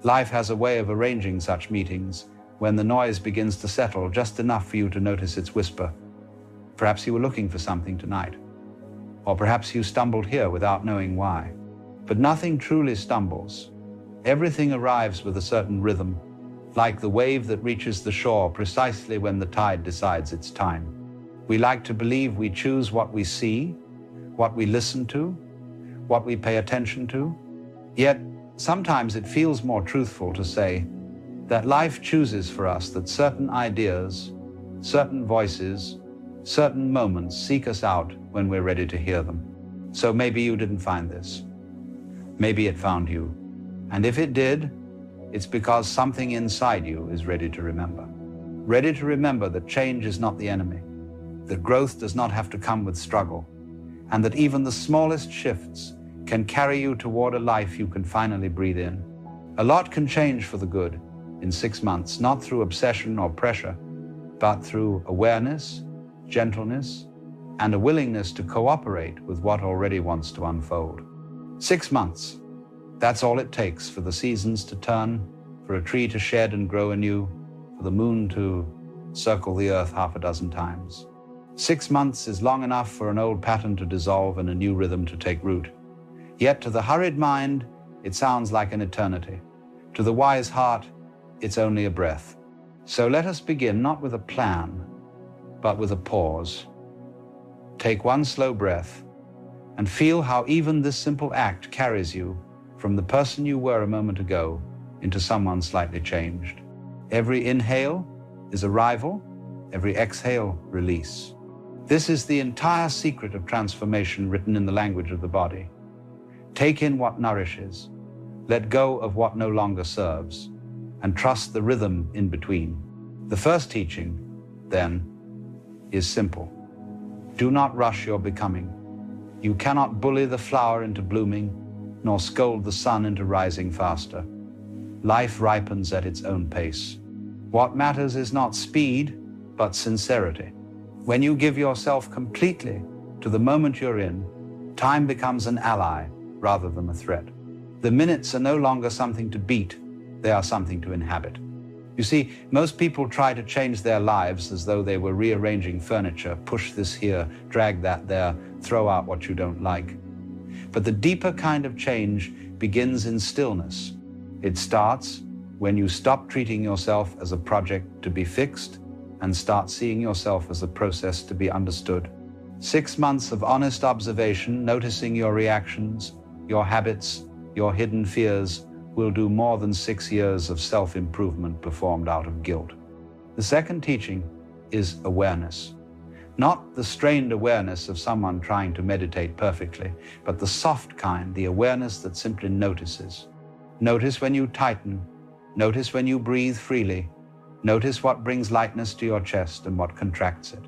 Life has a way of arranging such meetings when the noise begins to settle just enough for you to notice its whisper. Perhaps you were looking for something tonight, or perhaps you stumbled here without knowing why. But nothing truly stumbles. Everything arrives with a certain rhythm, like the wave that reaches the shore precisely when the tide decides it's time. We like to believe we choose what we see, what we listen to, what we pay attention to. Yet, sometimes it feels more truthful to say that life chooses for us that certain ideas, certain voices, certain moments seek us out when we're ready to hear them. So maybe you didn't find this. Maybe it found you. And if it did, it's because something inside you is ready to remember. ready to remember that change is not the enemy, that growth does not have to come with struggle, and that even the smallest shifts can carry you toward a life you can finally breathe in. A lot can change for the good in 6 months, not through obsession or pressure, but through awareness, gentleness, and a willingness to cooperate with what already wants to unfold. 6 months, that's all it takes for the seasons to turn, for a tree to shed and grow anew, for the moon to circle the earth half a dozen times. 6 months is long enough for an old pattern to dissolve and a new rhythm to take root. Yet to the hurried mind, it sounds like an eternity. To the wise heart, it's only a breath. So let us begin not with a plan, but with a pause. Take one slow breath and feel how even this simple act carries you from the person you were a moment ago into someone slightly changed. Every inhale is arrival, every exhale, release. This is the entire secret of transformation written in the language of the body. Take in what nourishes, let go of what no longer serves, and trust the rhythm in between. The first teaching, then, is simple. Do not rush your becoming. You cannot bully the flower into blooming, nor scold the sun into rising faster. Life ripens at its own pace. What matters is not speed, but sincerity. When you give yourself completely to the moment you're in, time becomes an ally rather than a threat. The minutes are no longer something to beat, they are something to inhabit. You see, most people try to change their lives as though they were rearranging furniture, push this here, drag that there, throw out what you don't like. But the deeper kind of change begins in stillness. It starts when you stop treating yourself as a project to be fixed and start seeing yourself as a process to be understood. 6 months of honest observation, noticing your reactions, your habits, your hidden fears, will do more than 6 years of self-improvement performed out of guilt. The second teaching is awareness. Not the strained awareness of someone trying to meditate perfectly, but the soft kind, the awareness that simply notices. Notice when you tighten, notice when you breathe freely, notice what brings lightness to your chest and what contracts it.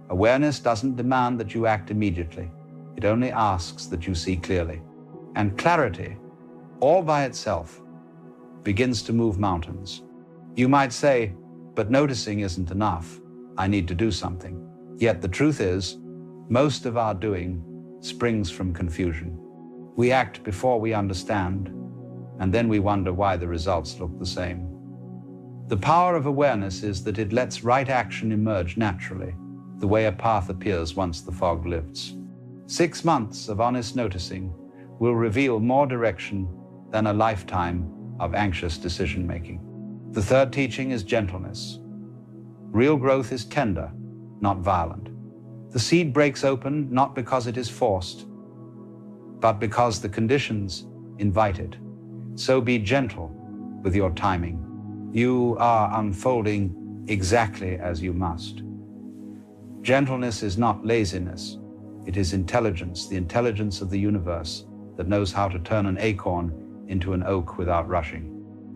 Awareness doesn't demand that you act immediately. It only asks that you see clearly. And clarity, all by itself, begins to move mountains. You might say, but noticing isn't enough. I need to do something. Yet the truth is, most of our doing springs from confusion. We act before we understand, and then we wonder why the results look the same. The power of awareness is that it lets right action emerge naturally, the way a path appears once the fog lifts. 6 months of honest noticing will reveal more direction than a lifetime of anxious decision-making. The third teaching is gentleness. Real growth is tender, not violent. The seed breaks open not because it is forced, but because the conditions invite it. So be gentle with your timing. You are unfolding exactly as you must. Gentleness is not laziness. It is intelligence, the intelligence of the universe that knows how to turn an acorn into an oak without rushing.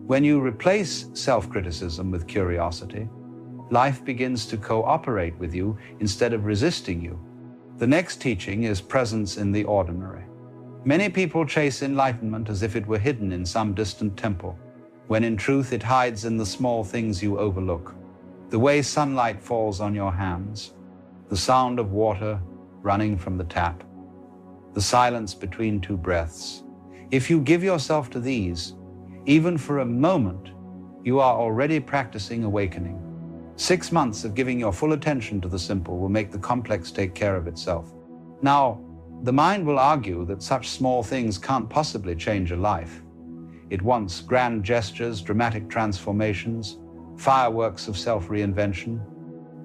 When you replace self-criticism with curiosity, life begins to cooperate with you instead of resisting you. The next teaching is presence in the ordinary. Many people chase enlightenment as if it were hidden in some distant temple, when in truth it hides in the small things you overlook. The way sunlight falls on your hands, the sound of water running from the tap, the silence between two breaths. If you give yourself to these, even for a moment, you are already practicing awakening. 6 months of giving your full attention to the simple will make the complex take care of itself. Now, the mind will argue that such small things can't possibly change a life. It wants grand gestures, dramatic transformations, fireworks of self-reinvention.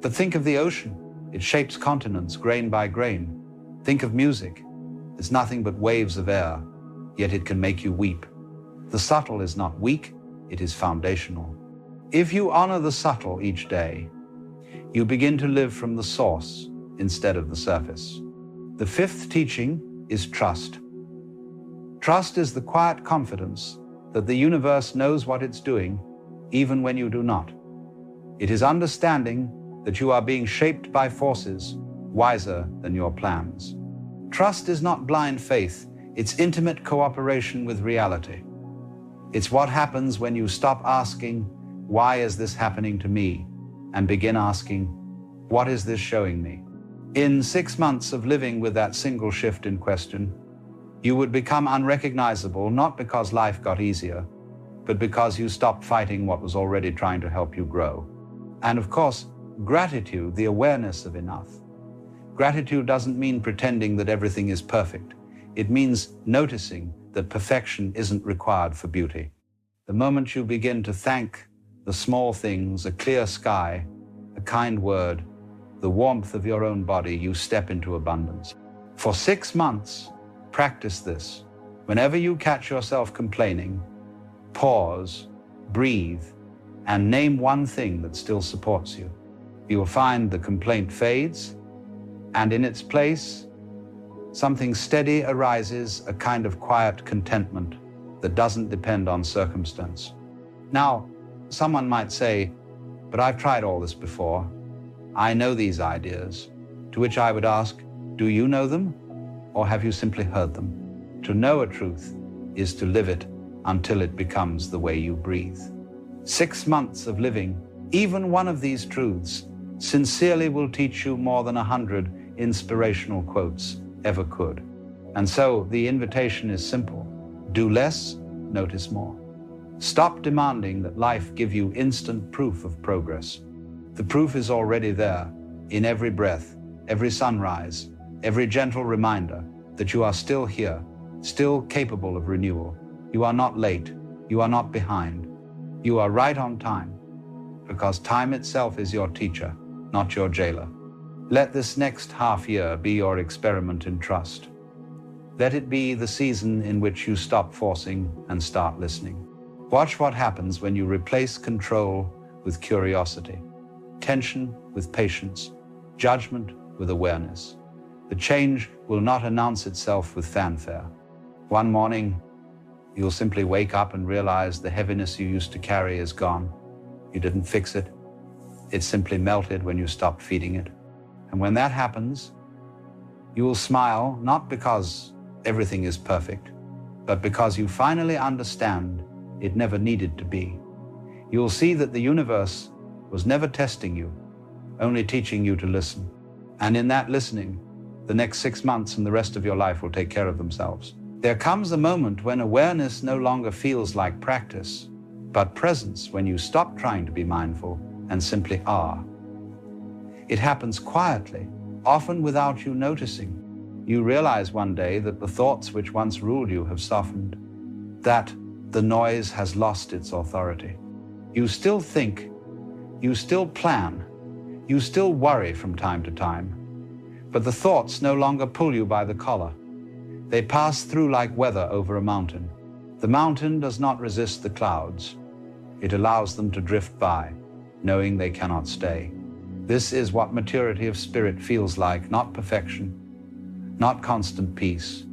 But think of the ocean. It shapes continents grain by grain. Think of music. It's nothing but waves of air, yet it can make you weep. The subtle is not weak, it is foundational. If you honor the subtle each day, you begin to live from the source instead of the surface. The fifth teaching is trust. Trust is the quiet confidence that the universe knows what it's doing, even when you do not. It is understanding that you are being shaped by forces wiser than your plans. Trust is not blind faith, it's intimate cooperation with reality. It's what happens when you stop asking, why is this happening to me? And begin asking, what is this showing me? In 6 months of living with that single shift in question, you would become unrecognizable, not because life got easier, but because you stopped fighting what was already trying to help you grow. And of course, gratitude, the awareness of enough. Gratitude doesn't mean pretending that everything is perfect. It means noticing that perfection isn't required for beauty. The moment you begin to thank the small things, a clear sky, a kind word, the warmth of your own body, you step into abundance. For 6 months, practice this. Whenever you catch yourself complaining, pause, breathe, and name one thing that still supports you. You will find the complaint fades, and in its place, something steady arises, a kind of quiet contentment that doesn't depend on circumstance. Now, someone might say, but I've tried all this before. I know these ideas. To which I would ask, do you know them, or have you simply heard them? To know a truth is to live it until it becomes the way you breathe. 6 months of living, even one of these truths, sincerely will teach you more than 100 inspirational quotes ever could. And so the invitation is simple. Do less, notice more. Stop demanding that life give you instant proof of progress. The proof is already there, in every breath, every sunrise, every gentle reminder that you are still here, still capable of renewal. You are not late, you are not behind. You are right on time, because time itself is your teacher, not your jailer. Let this next half year be your experiment in trust. Let it be the season in which you stop forcing and start listening. Watch what happens when you replace control with curiosity, tension with patience, judgment with awareness. The change will not announce itself with fanfare. One morning, you'll simply wake up and realize the heaviness you used to carry is gone. You didn't fix it. It simply melted when you stopped feeding it. And when that happens, you will smile, not because everything is perfect, but because you finally understand it never needed to be. You will see that the universe was never testing you, only teaching you to listen. And in that listening, the next 6 months and the rest of your life will take care of themselves. There comes a moment when awareness no longer feels like practice, but presence, when you stop trying to be mindful and simply are. It happens quietly, often without you noticing. You realize one day that the thoughts which once ruled you have softened, that the noise has lost its authority. You still think, you still plan, you still worry from time to time, but the thoughts no longer pull you by the collar. They pass through like weather over a mountain. The mountain does not resist the clouds. It allows them to drift by, knowing they cannot stay. This is what maturity of spirit feels like, not perfection, not constant peace,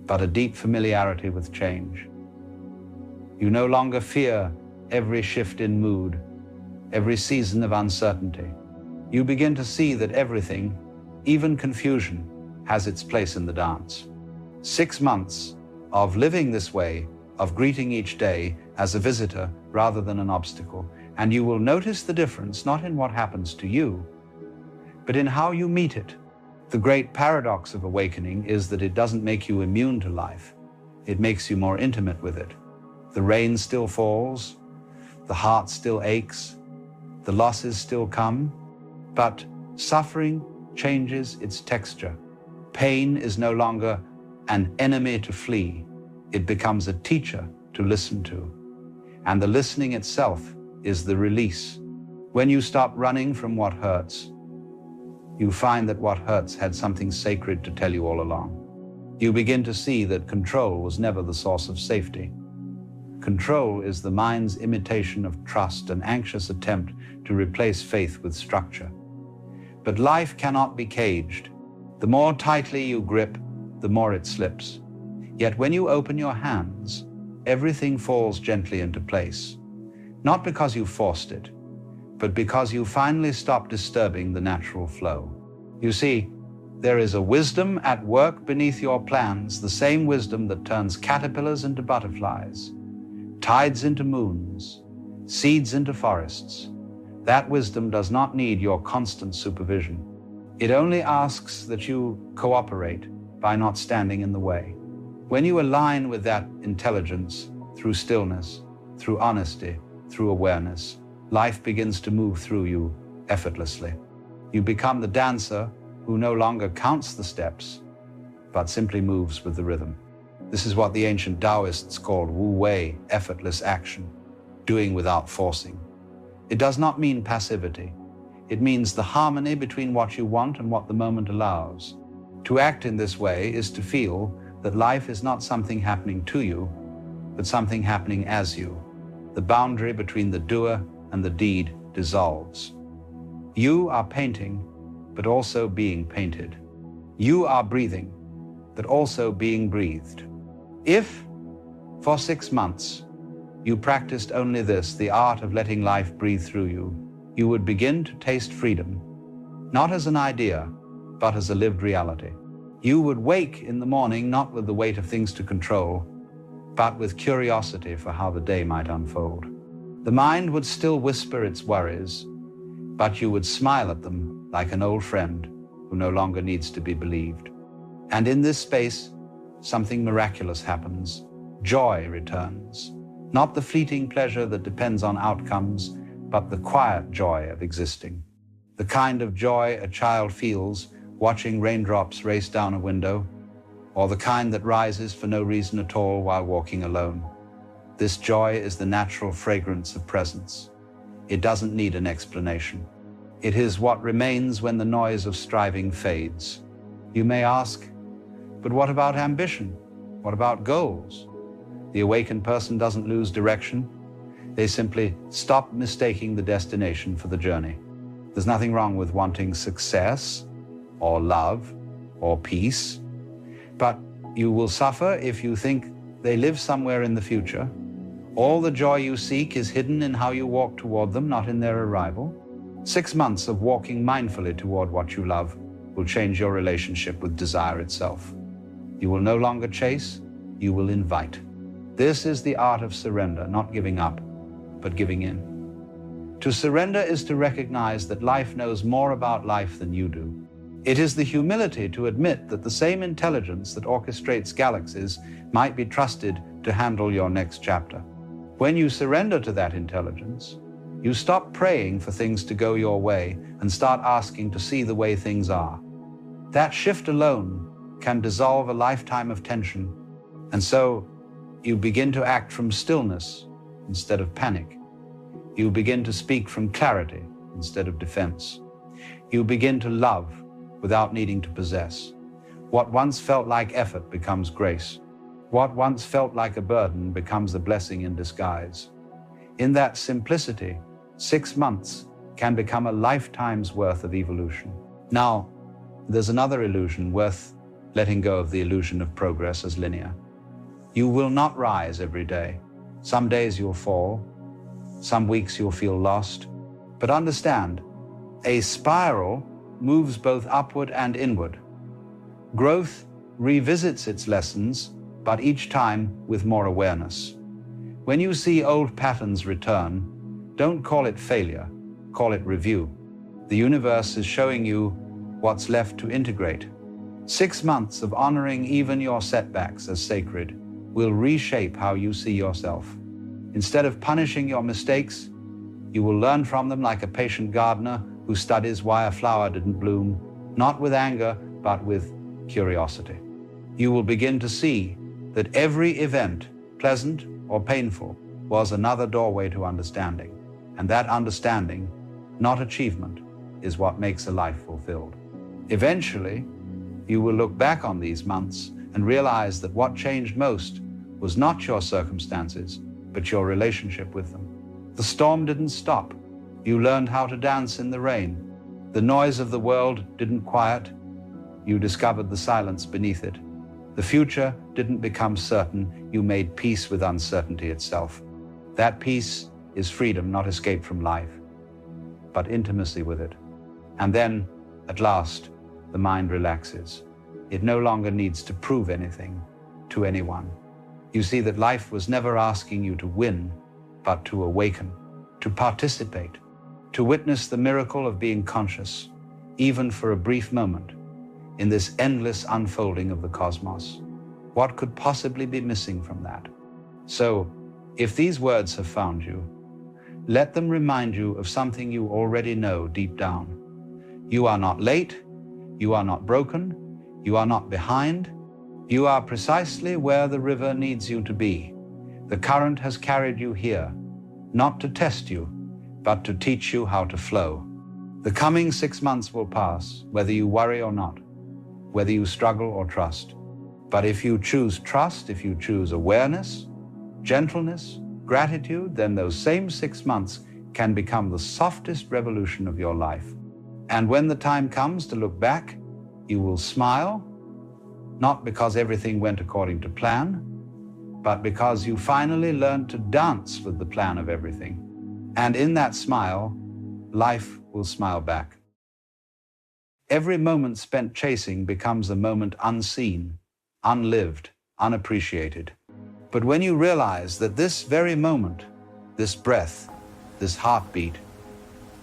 but a deep familiarity with change. You no longer fear every shift in mood, every season of uncertainty. You begin to see that everything, even confusion, has its place in the dance. 6 months of living this way, of greeting each day as a visitor rather than an obstacle, and you will notice the difference not in what happens to you, but in how you meet it. The great paradox of awakening is that it doesn't make you immune to life. It makes you more intimate with it. The rain still falls, the heart still aches, the losses still come, but suffering changes its texture. Pain is no longer an enemy to flee. It becomes a teacher to listen to. And the listening itself is the release. When you stop running from what hurts, you find that what hurts had something sacred to tell you all along. You begin to see that control was never the source of safety. Control is the mind's imitation of trust, an anxious attempt to replace faith with structure. But life cannot be caged. The more tightly you grip, the more it slips. Yet when you open your hands, everything falls gently into place. Not because you forced it, but because you finally stop disturbing the natural flow. You see, there is a wisdom at work beneath your plans, the same wisdom that turns caterpillars into butterflies, tides into moons, seeds into forests. That wisdom does not need your constant supervision. It only asks that you cooperate by not standing in the way. When you align with that intelligence through stillness, through honesty, through awareness, life begins to move through you effortlessly. You become the dancer who no longer counts the steps, but simply moves with the rhythm. This is what the ancient Taoists called Wu Wei, effortless action, doing without forcing. It does not mean passivity. It means the harmony between what you want and what the moment allows. To act in this way is to feel that life is not something happening to you, but something happening as you. The boundary between the doer and the deed dissolves. You are painting, but also being painted. You are breathing, but also being breathed. If, for 6 months, you practiced only this, the art of letting life breathe through you, you would begin to taste freedom, not as an idea, but as a lived reality. You would wake in the morning not with the weight of things to control, but with curiosity for how the day might unfold. The mind would still whisper its worries, but you would smile at them like an old friend who no longer needs to be believed. And in this space, something miraculous happens. Joy returns. Not the fleeting pleasure that depends on outcomes, but the quiet joy of existing. The kind of joy a child feels watching raindrops race down a window, or the kind that rises for no reason at all while walking alone. This joy is the natural fragrance of presence. It doesn't need an explanation. It is what remains when the noise of striving fades. You may ask, but what about ambition? What about goals? The awakened person doesn't lose direction. They simply stop mistaking the destination for the journey. There's nothing wrong with wanting success, or love, or peace, but you will suffer if you think they live somewhere in the future. All the joy you seek is hidden in how you walk toward them, not in their arrival. 6 months of walking mindfully toward what you love will change your relationship with desire itself. You will no longer chase, you will invite. This is the art of surrender, not giving up, but giving in. To surrender is to recognize that life knows more about life than you do. It is the humility to admit that the same intelligence that orchestrates galaxies might be trusted to handle your next chapter. When you surrender to that intelligence, you stop praying for things to go your way and start asking to see the way things are. That shift alone can dissolve a lifetime of tension, and so you begin to act from stillness instead of panic. You begin to speak from clarity instead of defense. You begin to love without needing to possess. What once felt like effort becomes grace. What once felt like a burden becomes a blessing in disguise. In that simplicity, 6 months can become a lifetime's worth of evolution. Now, there's another illusion worth letting go of, the illusion of progress as linear. You will not rise every day. Some days you'll fall. Some weeks you'll feel lost. But understand, a spiral moves both upward and inward. Growth revisits its lessons, but each time with more awareness. When you see old patterns return, don't call it failure, call it review. The universe is showing you what's left to integrate. 6 months of honoring even your setbacks as sacred will reshape how you see yourself. Instead of punishing your mistakes, you will learn from them like a patient gardener who studies why a flower didn't bloom, not with anger, but with curiosity. You will begin to see that every event, pleasant or painful, was another doorway to understanding. And that understanding, not achievement, is what makes a life fulfilled. Eventually, you will look back on these months and realize that what changed most was not your circumstances, but your relationship with them. The storm didn't stop. You learned how to dance in the rain. The noise of the world didn't quiet. You discovered the silence beneath it. The future didn't become certain. You made peace with uncertainty itself. That peace is freedom, not escape from life. but intimacy with it. And then, at last, the mind relaxes. It no longer needs to prove anything to anyone. You see that life was never asking you to win, but to awaken, to participate, to witness the miracle of being conscious, even for a brief moment, in this endless unfolding of the cosmos. What could possibly be missing from that? So, if these words have found you, let them remind you of something you already know deep down. You are not late, you are not broken, you are not behind, you are precisely where the river needs you to be. The current has carried you here, not to test you, but to teach you how to flow. The coming 6 months will pass, whether you worry or not, whether you struggle or trust. But if you choose trust, if you choose awareness, gentleness, gratitude, then those same 6 months can become the softest revolution of your life. And when the time comes to look back, you will smile, not because everything went according to plan, but because you finally learned to dance with the plan of everything. And in that smile, life will smile back. Every moment spent chasing becomes a moment unseen, unlived, unappreciated. But when you realize that this very moment, this breath, this heartbeat,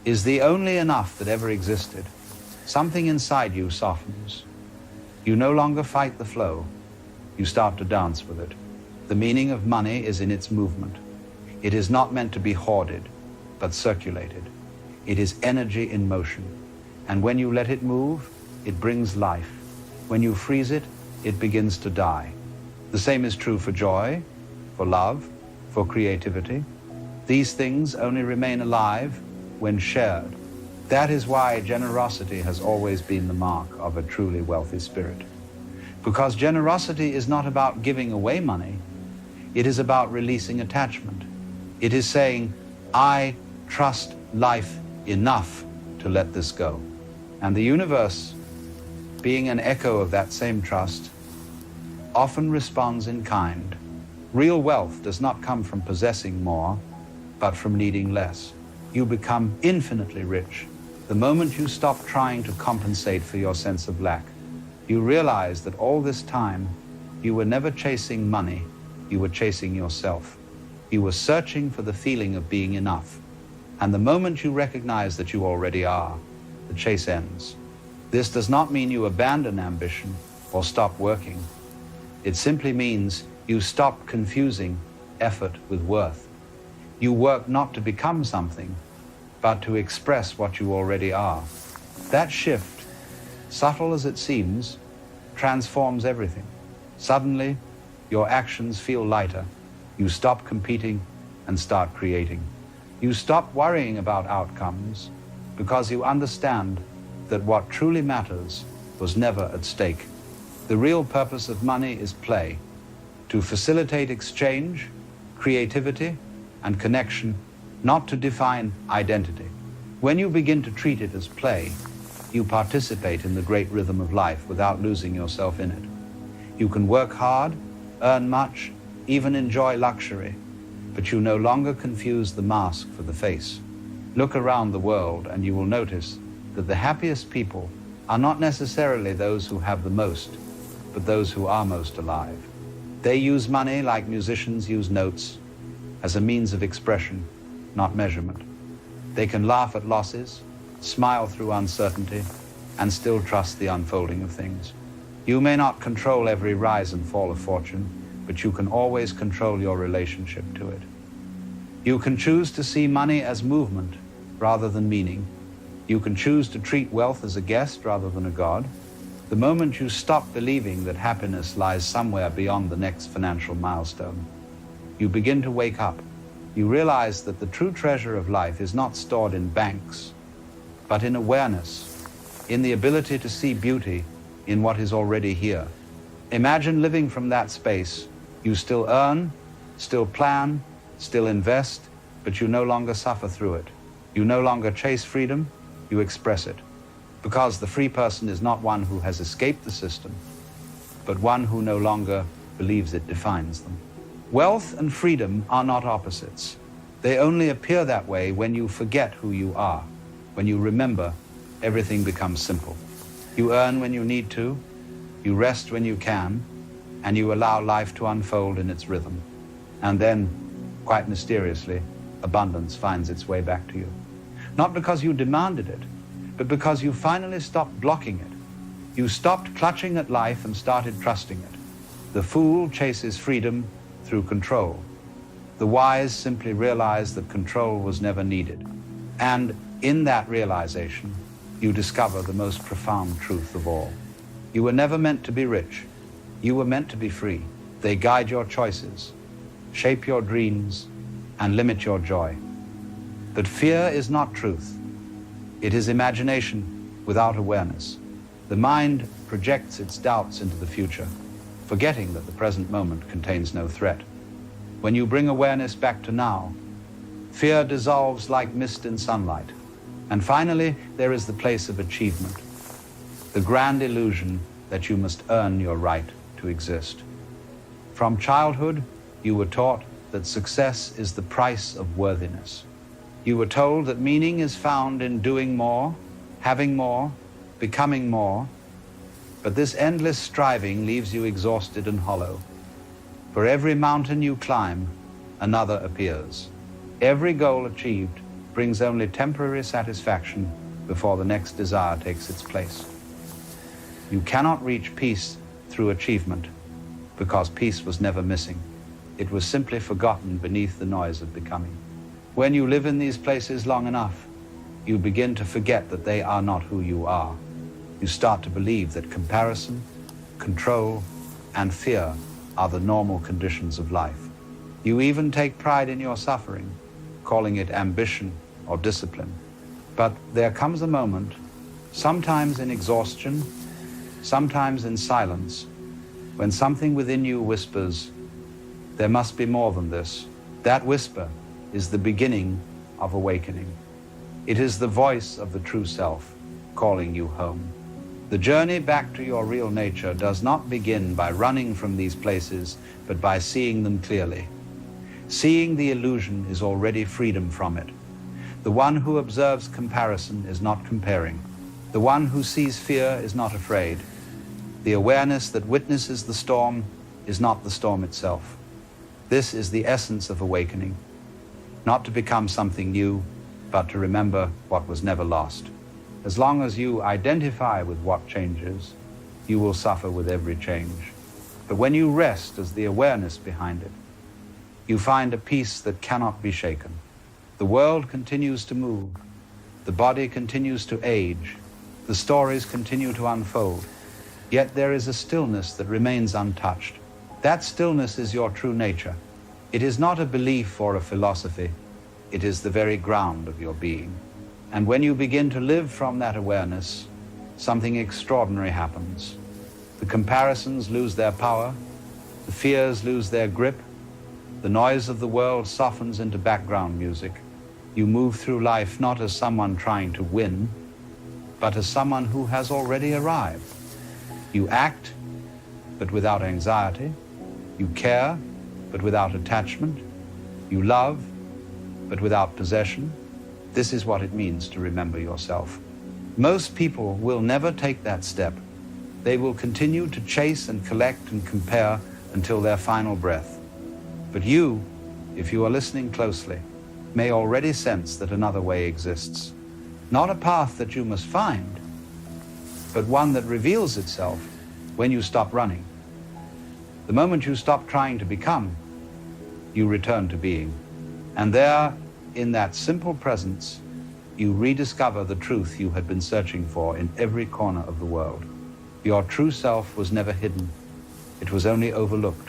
is the only enough that ever existed, something inside you softens. You no longer fight the flow. You start to dance with it. The meaning of money is in its movement. It is not meant to be hoarded, but circulated. It is energy in motion. And when you let it move, it brings life. When you freeze it, it begins to die. The same is true for joy, for love, for creativity. These things only remain alive when shared. That is why generosity has always been the mark of a truly wealthy spirit. Because generosity is not about giving away money. It is about releasing attachment. It is saying, I trust life enough to let this go. And the universe, being an echo of that same trust, often responds in kind. Real wealth does not come from possessing more, but from needing less. You become infinitely rich the moment you stop trying to compensate for your sense of lack. You realize that all this time, you were never chasing money, you were chasing yourself. You were searching for the feeling of being enough. And the moment you recognize that you already are, the chase ends. This does not mean you abandon ambition or stop working. It simply means you stop confusing effort with worth. You work not to become something, but to express what you already are. That shift, subtle as it seems, transforms everything. Suddenly, your actions feel lighter. You stop competing and start creating. You stop worrying about outcomes because you understand that what truly matters was never at stake. The real purpose of money is play, to facilitate exchange, creativity, and connection, not to define identity. When you begin to treat it as play, you participate in the great rhythm of life without losing yourself in it. You can work hard, earn much, even enjoy luxury, but you no longer confuse the mask for the face. Look around the world and you will notice that the happiest people are not necessarily those who have the most, but those who are most alive. They use money like musicians use notes, as a means of expression, not measurement. They can laugh at losses, smile through uncertainty, and still trust the unfolding of things. You may not control every rise and fall of fortune, but you can always control your relationship to it. You can choose to see money as movement rather than meaning. You can choose to treat wealth as a guest rather than a god. The moment you stop believing that happiness lies somewhere beyond the next financial milestone, you begin to wake up. You realize that the true treasure of life is not stored in banks, but in awareness, in the ability to see beauty in what is already here. Imagine living from that space. You still earn, still plan, still invest, but you no longer suffer through it. You no longer chase freedom, you express it. Because the free person is not one who has escaped the system, but one who no longer believes it defines them. Wealth and freedom are not opposites. They only appear that way when you forget who you are. When you remember, everything becomes simple. You earn when you need to, you rest when you can, and you allow life to unfold in its rhythm. And then, quite mysteriously, abundance finds its way back to you. Not because you demanded it, but because you finally stopped blocking it. You stopped clutching at life and started trusting it. The fool chases freedom through control. The wise simply realize that control was never needed. And in that realization, you discover the most profound truth of all. You were never meant to be rich. You were meant to be free. They guide your choices, shape your dreams, and limit your joy. But fear is not truth. It is imagination without awareness. The mind projects its doubts into the future, forgetting that the present moment contains no threat. When you bring awareness back to now, fear dissolves like mist in sunlight. And finally, there is the place of achievement, the grand illusion that you must earn your right to exist. From childhood, you were taught that success is the price of worthiness. You were told that meaning is found in doing more, having more, becoming more, but this endless striving leaves you exhausted and hollow. For every mountain you climb, another appears. Every goal achieved brings only temporary satisfaction before the next desire takes its place. You cannot reach peace through achievement because peace was never missing. It was simply forgotten beneath the noise of becoming. When you live in these places long enough, you begin to forget that they are not who you are. You start to believe that comparison, control, and fear are the normal conditions of life. You even take pride in your suffering, calling it ambition or discipline. But there comes a moment, sometimes in exhaustion, sometimes in silence, when something within you whispers, there must be more than this. That whisper is the beginning of awakening. It is the voice of the true self calling you home. The journey back to your real nature does not begin by running from these places, but by seeing them clearly. Seeing the illusion is already freedom from it. The one who observes comparison is not comparing. The one who sees fear is not afraid. The awareness that witnesses the storm is not the storm itself. This is the essence of awakening. Not to become something new, but to remember what was never lost. As long as you identify with what changes, you will suffer with every change. But when you rest as the awareness behind it, you find a peace that cannot be shaken. The world continues to move. The body continues to age. The stories continue to unfold. Yet there is a stillness that remains untouched. That stillness is your true nature. It is not a belief or a philosophy. It is the very ground of your being. And when you begin to live from that awareness, something extraordinary happens. The comparisons lose their power. The fears lose their grip. The noise of the world softens into background music. You move through life not as someone trying to win, but as someone who has already arrived. You act, but without anxiety. You care, but without attachment. You love, but without possession. This is what it means to remember yourself. Most people will never take that step. They will continue to chase and collect and compare until their final breath. But you, if you are listening closely, may already sense that another way exists. Not a path that you must find, but one that reveals itself when you stop running. The moment you stop trying to become, you return to being. And there, in that simple presence, you rediscover the truth you had been searching for in every corner of the world. Your true self was never hidden. It was only overlooked.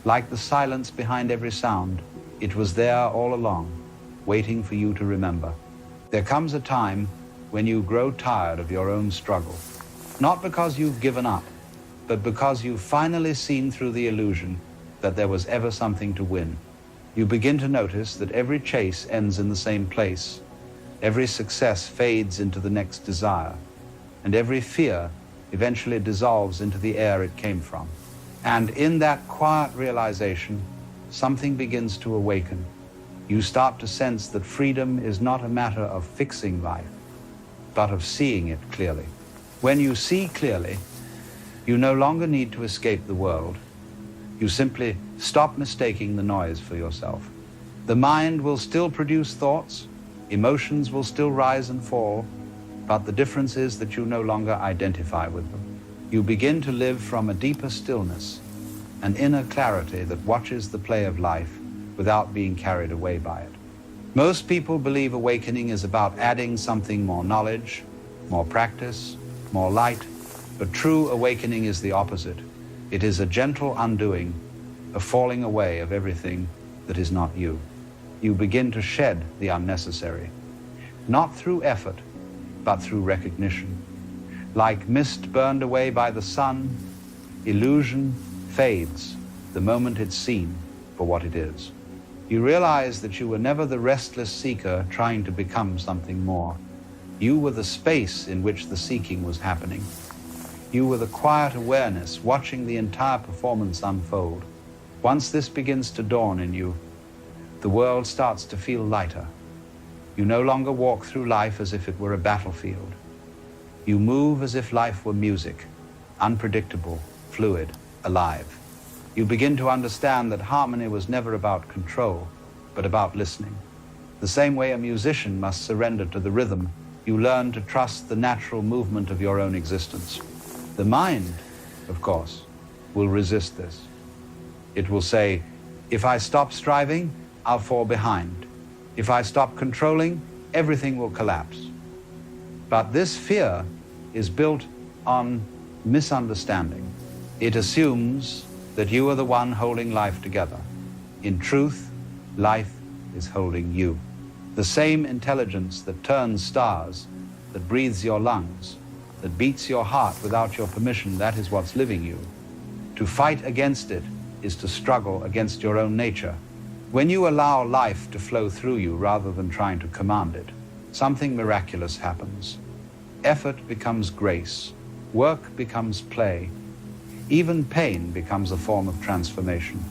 Like the silence behind every sound, it was there all along, waiting for you to remember. There comes a time when you grow tired of your own struggle, not because you've given up, but because you've finally seen through the illusion that there was ever something to win. You begin to notice that every chase ends in the same place, every success fades into the next desire, and every fear eventually dissolves into the air it came from. And in that quiet realization, something begins to awaken. You start to sense that freedom is not a matter of fixing life, but of seeing it clearly. When you see clearly, you no longer need to escape the world. You simply stop mistaking the noise for yourself. The mind will still produce thoughts, emotions will still rise and fall, but the difference is that you no longer identify with them. You begin to live from a deeper stillness, an inner clarity that watches the play of life without being carried away by it. Most people believe awakening is about adding something more knowledge, more practice, more light, but true awakening is the opposite. It is a gentle undoing, a falling away of everything that is not you. You begin to shed the unnecessary, not through effort, but through recognition. Like mist burned away by the sun, illusion fades the moment it's seen for what it is. You realize that you were never the restless seeker trying to become something more. You were the space in which the seeking was happening. You were the quiet awareness watching the entire performance unfold. Once this begins to dawn in you, the world starts to feel lighter. You no longer walk through life as if it were a battlefield. You move as if life were music, unpredictable, fluid, alive. You begin to understand that harmony was never about control, but about listening. The same way a musician must surrender to the rhythm, you learn to trust the natural movement of your own existence. The mind, of course, will resist this. It will say, if I stop striving, I'll fall behind. If I stop controlling, everything will collapse. But this fear is built on misunderstanding. It assumes that you are the one holding life together. In truth, life is holding you. The same intelligence that turns stars, that breathes your lungs, that beats your heart without your permission, that is what's living you. To fight against it is to struggle against your own nature. When you allow life to flow through you rather than trying to command it, something miraculous happens. Effort becomes grace. Work becomes play. Even pain becomes a form of transformation.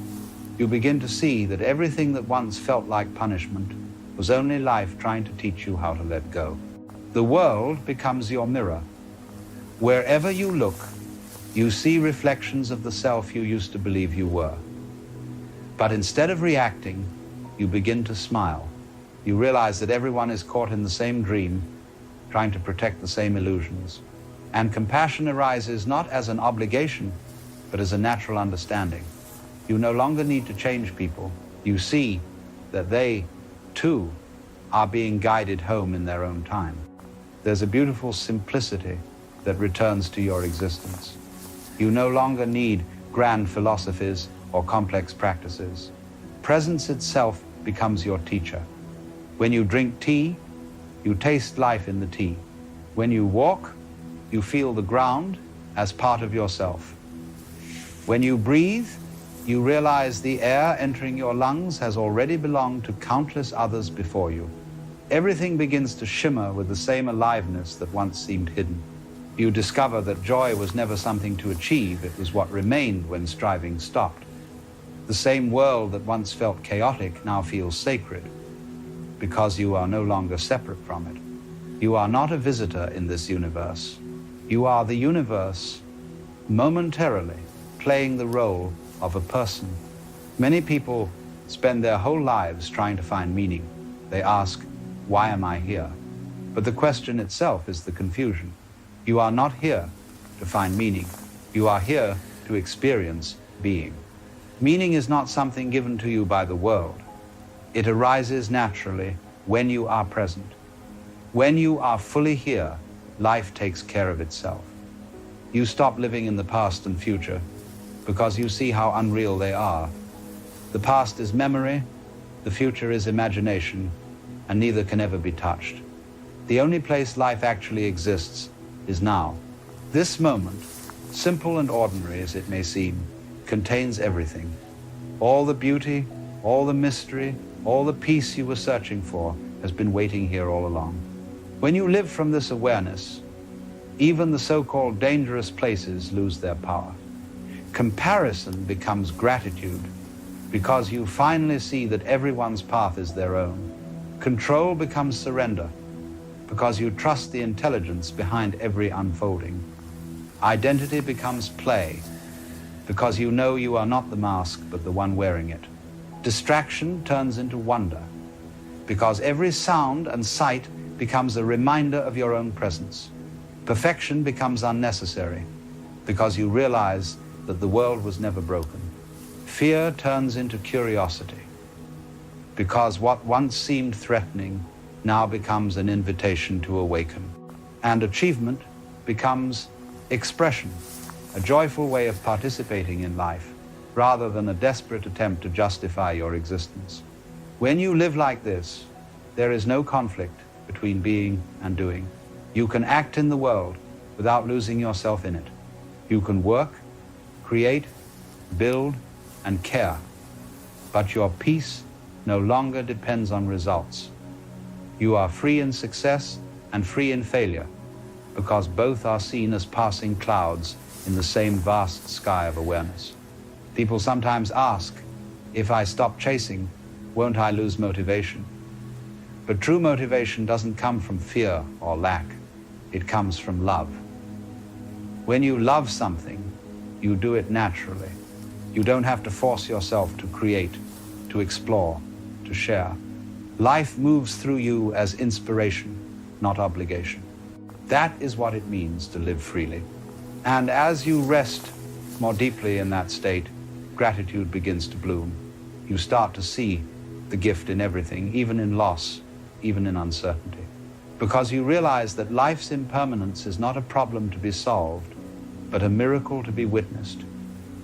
You begin to see that everything that once felt like punishment was only life trying to teach you how to let go. The world becomes your mirror. Wherever you look, you see reflections of the self you used to believe you were. But instead of reacting, you begin to smile. You realize that everyone is caught in the same dream, trying to protect the same illusions. And compassion arises not as an obligation, but as a natural understanding. You no longer need to change people. You see that they, too, are being guided home in their own time. There's a beautiful simplicity that returns to your existence. You no longer need grand philosophies or complex practices. Presence itself becomes your teacher. When you drink tea, you taste life in the tea. When you walk, you feel the ground as part of yourself. When you breathe, you realize the air entering your lungs has already belonged to countless others before you. Everything begins to shimmer with the same aliveness that once seemed hidden. You discover that joy was never something to achieve, it was what remained when striving stopped. The same world that once felt chaotic now feels sacred, because you are no longer separate from it. You are not a visitor in this universe. You are the universe momentarily playing the role of a person. Many people spend their whole lives trying to find meaning. They ask, why am I here? But the question itself is the confusion. You are not here to find meaning. You are here to experience being. Meaning is not something given to you by the world. It arises naturally when you are present. When you are fully here, life takes care of itself. You stop living in the past and future because you see how unreal they are. The past is memory, the future is imagination, and neither can ever be touched. The only place life actually exists is now. This moment, simple and ordinary as it may seem, contains everything. All the beauty, all the mystery, all the peace you were searching for has been waiting here all along. When you live from this awareness, even the so-called dangerous places lose their power. Comparison becomes gratitude because you finally see that everyone's path is their own. Control becomes surrender because you trust the intelligence behind every unfolding. Identity becomes play, because you know you are not the mask, but the one wearing it. Distraction turns into wonder, because every sound and sight becomes a reminder of your own presence. Perfection becomes unnecessary, because you realize that the world was never broken. Fear turns into curiosity, because what once seemed threatening now becomes an invitation to awaken. And achievement becomes expression, a joyful way of participating in life, rather than a desperate attempt to justify your existence. When you live like this, there is no conflict between being and doing. You can act in the world without losing yourself in it. You can work, create, build, and care, but your peace no longer depends on results. You are free in success and free in failure, because both are seen as passing clouds in the same vast sky of awareness. People sometimes ask, if I stop chasing, won't I lose motivation? But true motivation doesn't come from fear or lack. It comes from love. When you love something, you do it naturally. You don't have to force yourself to create, to explore, to share. Life moves through you as inspiration, not obligation. That is what it means to live freely. And as you rest more deeply in that state, gratitude begins to bloom. You start to see the gift in everything, even in loss, even in uncertainty. Because you realize that life's impermanence is not a problem to be solved, but a miracle to be witnessed.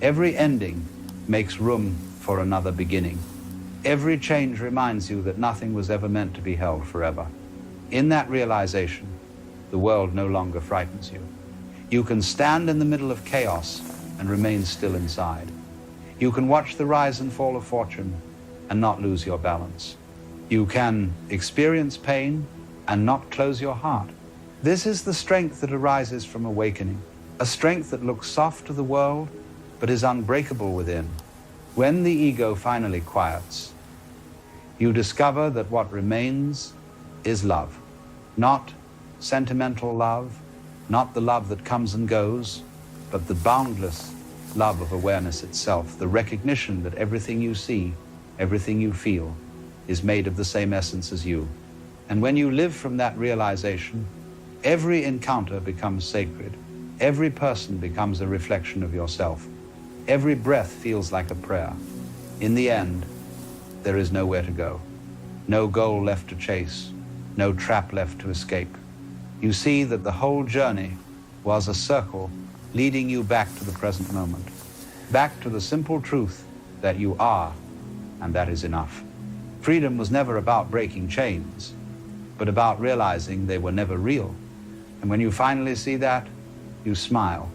Every ending makes room for another beginning. Every change reminds you that nothing was ever meant to be held forever. In that realization, the world no longer frightens you. You can stand in the middle of chaos and remain still inside. You can watch the rise and fall of fortune and not lose your balance. You can experience pain and not close your heart. This is the strength that arises from awakening, a strength that looks soft to the world but is unbreakable within. When the ego finally quiets, you discover that what remains is love. Not sentimental love, not the love that comes and goes, but the boundless love of awareness itself, the recognition that everything you see, everything you feel, is made of the same essence as you. And when you live from that realization, every encounter becomes sacred. Every person becomes a reflection of yourself. Every breath feels like a prayer. In the end, there is nowhere to go. No goal left to chase. No trap left to escape. You see that the whole journey was a circle leading you back to the present moment. Back to the simple truth that you are, and that is enough. Freedom was never about breaking chains, but about realizing they were never real. And when you finally see that, you smile.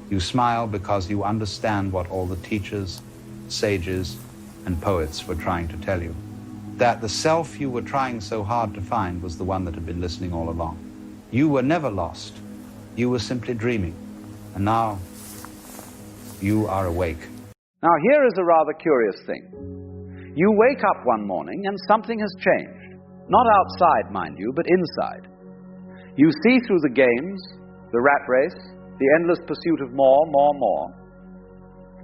You smile because you understand what all the teachers, sages, and poets were trying to tell you. That the self you were trying so hard to find was the one that had been listening all along. You were never lost. You were simply dreaming. And now, you are awake. Now here is a rather curious thing. You wake up one morning and something has changed. Not outside, mind you, but inside. You see through the games, the rat race, the endless pursuit of more.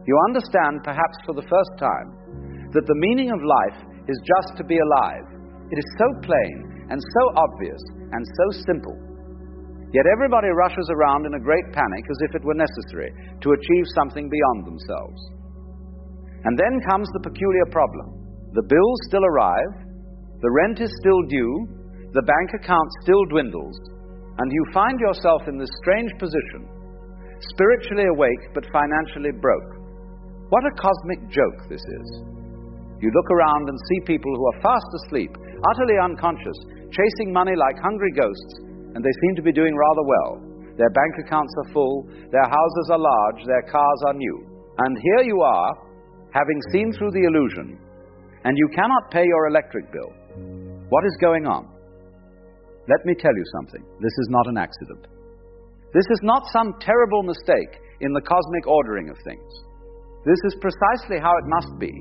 You understand, perhaps for the first time, that the meaning of life is just to be alive. It is so plain and so obvious and so simple. Yet everybody rushes around in a great panic as if it were necessary to achieve something beyond themselves. And then comes the peculiar problem. The bills still arrive, the rent is still due, the bank account still dwindles, and you find yourself in this strange position, spiritually awake but financially broke. What a cosmic joke this is. You look around and see people who are fast asleep, utterly unconscious, chasing money like hungry ghosts, and they seem to be doing rather well. Their bank accounts are full, their houses are large, their cars are new. And here you are, having seen through the illusion, and you cannot pay your electric bill. What is going on? Let me tell you something. This is not an accident. This is not some terrible mistake in the cosmic ordering of things. This is precisely how it must be,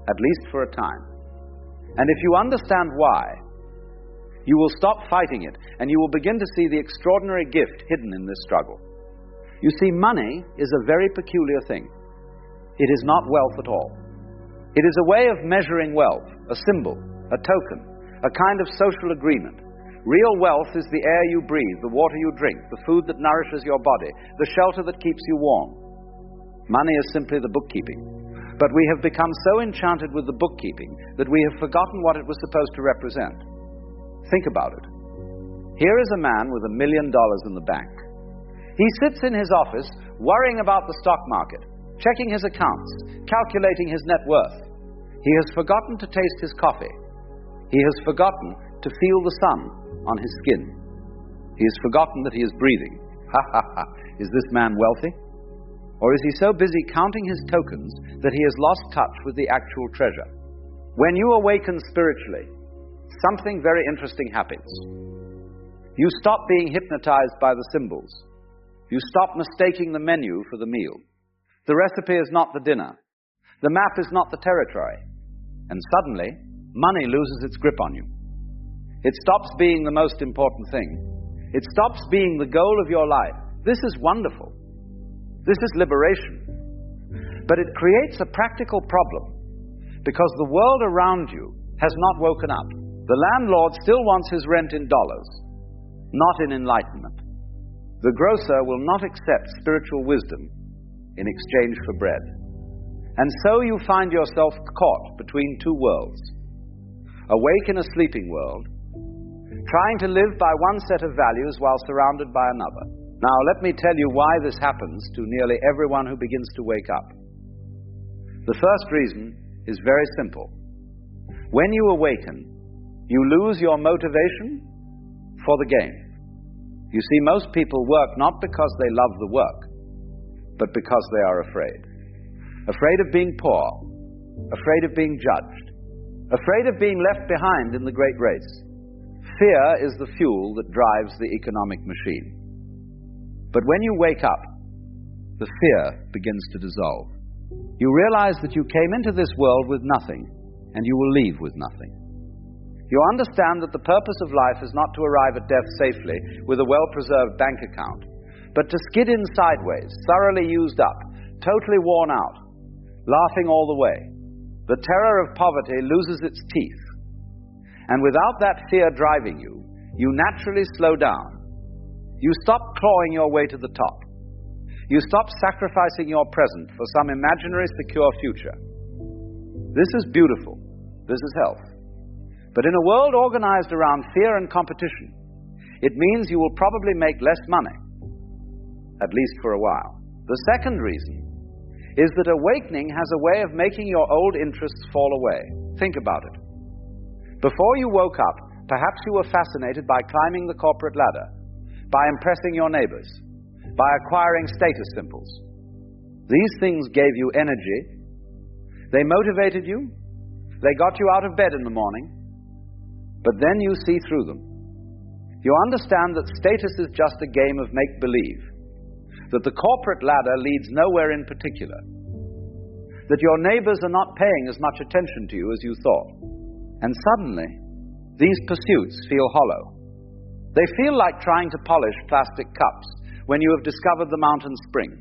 at least for a time. And if you understand why, You will stop fighting it, and you will begin to see the extraordinary gift hidden in this struggle. You see, money is a very peculiar thing. It is not wealth at all. It is a way of measuring wealth, a symbol, a token, a kind of social agreement. Real wealth is the air you breathe, the water you drink, the food that nourishes your body, the shelter that keeps you warm. Money is simply the bookkeeping. But we have become so enchanted with the bookkeeping that we have forgotten what it was supposed to represent. Think about it. Here is a man with $1 million in the bank. He sits in his office worrying about the stock market, checking his accounts, calculating his net worth. He has forgotten to taste his coffee. He has forgotten to feel the sun on his skin. He has forgotten that he is breathing. Ha ha ha. Is this man wealthy? Or is he so busy counting his tokens that he has lost touch with the actual treasure? When you awaken spiritually, something very interesting happens. You stop being hypnotized by the symbols. You stop mistaking the menu for the meal. The recipe is not the dinner. The map is not the territory. And suddenly, money loses its grip on you. It stops being the most important thing. It stops being the goal of your life. This is wonderful. This is liberation. But it creates a practical problem because the world around you has not woken up. The landlord still wants his rent in dollars, not in enlightenment. The grocer will not accept spiritual wisdom in exchange for bread. And so you find yourself caught between two worlds. Awake in a sleeping world, trying to live by one set of values while surrounded by another. Now, let me tell you why this happens to nearly everyone who begins to wake up. The first reason is very simple. When you awaken, you lose your motivation for the game. You see, most people work not because they love the work, but because they are afraid. Afraid of being poor, afraid of being judged, afraid of being left behind in the great race. Fear is the fuel that drives the economic machine. But when you wake up, the fear begins to dissolve. You realize that you came into this world with nothing, and you will leave with nothing. You understand that the purpose of life is not to arrive at death safely with a well-preserved bank account, but to skid in sideways, thoroughly used up, totally worn out, laughing all the way. The terror of poverty loses its teeth. And without that fear driving you, you naturally slow down. You stop clawing your way to the top. You stop sacrificing your present for some imaginary secure future. This is beautiful. This is health. But in a world organized around fear and competition, it means you will probably make less money, at least for a while. The second reason is that awakening has a way of making your old interests fall away. Think about it. Before you woke up, perhaps you were fascinated by climbing the corporate ladder, by impressing your neighbors, by acquiring status symbols. These things gave you energy. They motivated you. They got you out of bed in the morning. But then you see through them. You understand that status is just a game of make-believe, that the corporate ladder leads nowhere in particular, that your neighbors are not paying as much attention to you as you thought. And suddenly, these pursuits feel hollow. They feel like trying to polish plastic cups when you have discovered the mountain spring.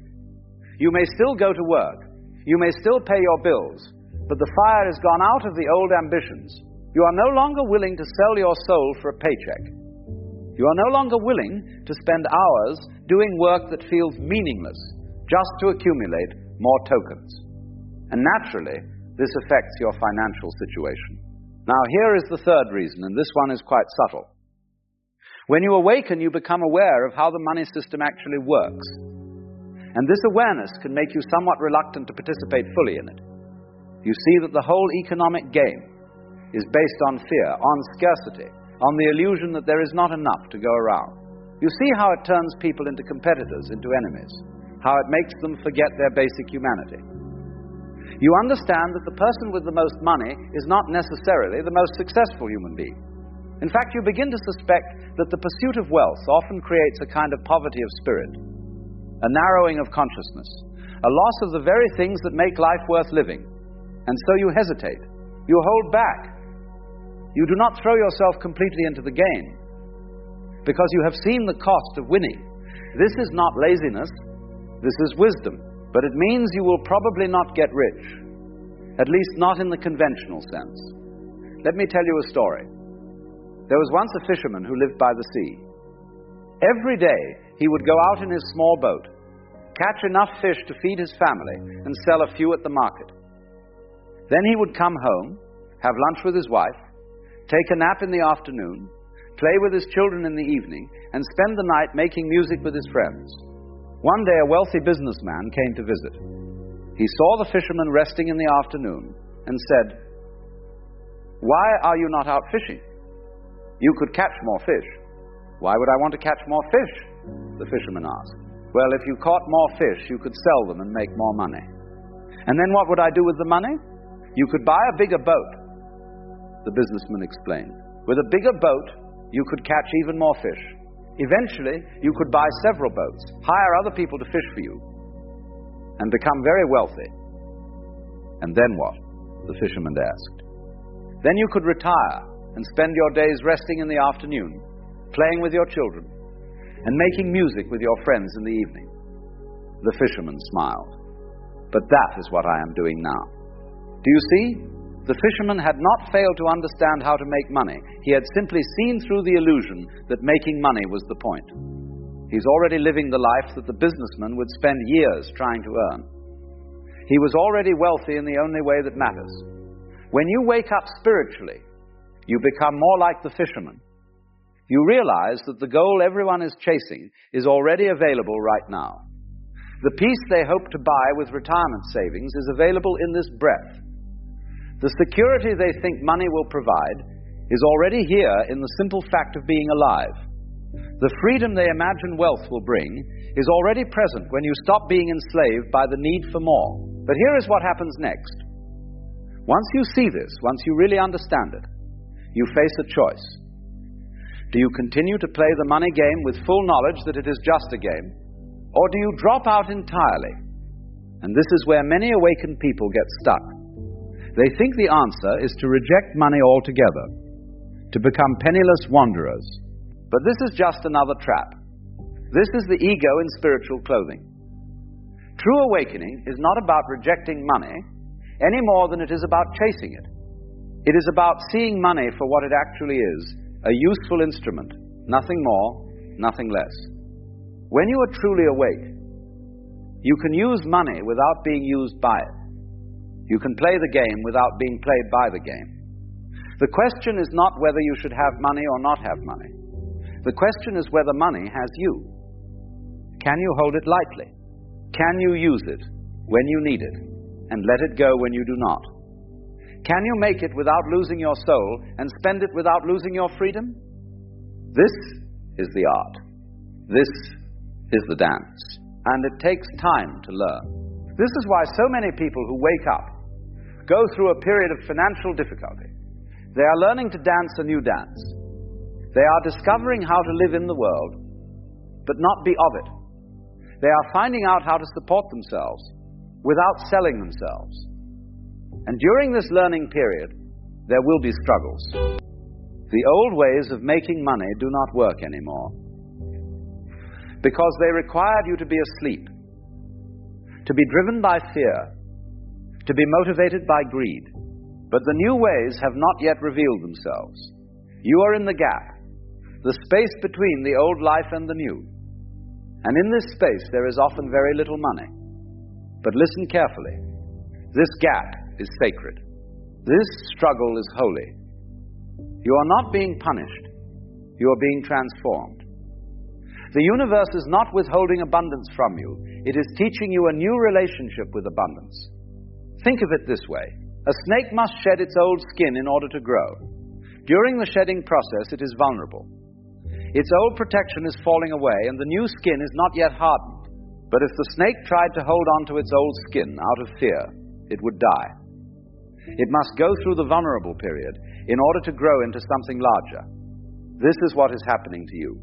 You may still go to work. You may still pay your bills, but the fire has gone out of the old ambitions. You are no longer willing to sell your soul for a paycheck. You are no longer willing to spend hours doing work that feels meaningless just to accumulate more tokens. And naturally, this affects your financial situation. Now, here is the third reason, and this one is quite subtle. When you awaken, you become aware of how the money system actually works. And this awareness can make you somewhat reluctant to participate fully in it. You see that the whole economic game is based on fear, on scarcity, on the illusion that there is not enough to go around. You see how it turns people into competitors, into enemies, how it makes them forget their basic humanity. You understand that the person with the most money is not necessarily the most successful human being. In fact, you begin to suspect that the pursuit of wealth often creates a kind of poverty of spirit, a narrowing of consciousness, a loss of the very things that make life worth living. And so you hesitate. You hold back. You do not throw yourself completely into the game, because you have seen the cost of winning. This is not laziness, this is wisdom, but it means you will probably not get rich, at least not in the conventional sense. Let me tell you a story. There was once a fisherman who lived by the sea. Every day he would go out in his small boat, catch enough fish to feed his family, and sell a few at the market. Then he would come home, have lunch with his wife, take a nap in the afternoon, play with his children in the evening, and spend the night making music with his friends. One day a wealthy businessman came to visit. He saw the fisherman resting in the afternoon and said, "Why are you not out fishing? You could catch more fish." "Why would I want to catch more fish?" the fisherman asked. "Well, if you caught more fish, you could sell them and make more money. And then what would I do with the money? You could buy a bigger boat," the businessman explained. "With a bigger boat, you could catch even more fish. Eventually, you could buy several boats, hire other people to fish for you, and become very wealthy." "And then what?" the fisherman asked. "Then you could retire and spend your days resting in the afternoon, playing with your children, and making music with your friends in the evening." The fisherman smiled. "But that is what I am doing now." Do you see? The fisherman had not failed to understand how to make money. He had simply seen through the illusion that making money was the point. He's already living the life that the businessman would spend years trying to earn. He was already wealthy in the only way that matters. When you wake up spiritually, you become more like the fisherman. You realize that the goal everyone is chasing is already available right now. The peace they hope to buy with retirement savings is available in this breath. The security they think money will provide is already here in the simple fact of being alive. The freedom they imagine wealth will bring is already present when you stop being enslaved by the need for more. But here is what happens next. Once you see this, once you really understand it, you face a choice. Do you continue to play the money game with full knowledge that it is just a game? Or do you drop out entirely? And this is where many awakened people get stuck. They think the answer is to reject money altogether, to become penniless wanderers. But this is just another trap. This is the ego in spiritual clothing. True awakening is not about rejecting money any more than it is about chasing it. It is about seeing money for what it actually is, a useful instrument, nothing more, nothing less. When you are truly awake, you can use money without being used by it. You can play the game without being played by the game. The question is not whether you should have money or not have money. The question is whether money has you. Can you hold it lightly? Can you use it when you need it and let it go when you do not? Can you make it without losing your soul and spend it without losing your freedom? This is the art. This is the dance. And it takes time to learn. This is why so many people who wake up go through a period of financial difficulty. They are learning to dance a new dance. They are discovering how to live in the world, but not be of it. They are finding out how to support themselves without selling themselves. And during this learning period, there will be struggles. The old ways of making money do not work anymore, because they required you to be asleep, to be driven by fear, to be motivated by greed. But the new ways have not yet revealed themselves. You are in the gap, the space between the old life and the new. And in this space there is often very little money. But listen carefully. This gap is sacred. This struggle is holy. You are not being punished. You are being transformed. The universe is not withholding abundance from you. It is teaching you a new relationship with abundance. Think of it this way. A snake must shed its old skin in order to grow. During the shedding process, it is vulnerable. Its old protection is falling away, and the new skin is not yet hardened. But if the snake tried to hold on to its old skin out of fear, it would die. It must go through the vulnerable period in order to grow into something larger. This is what is happening to you.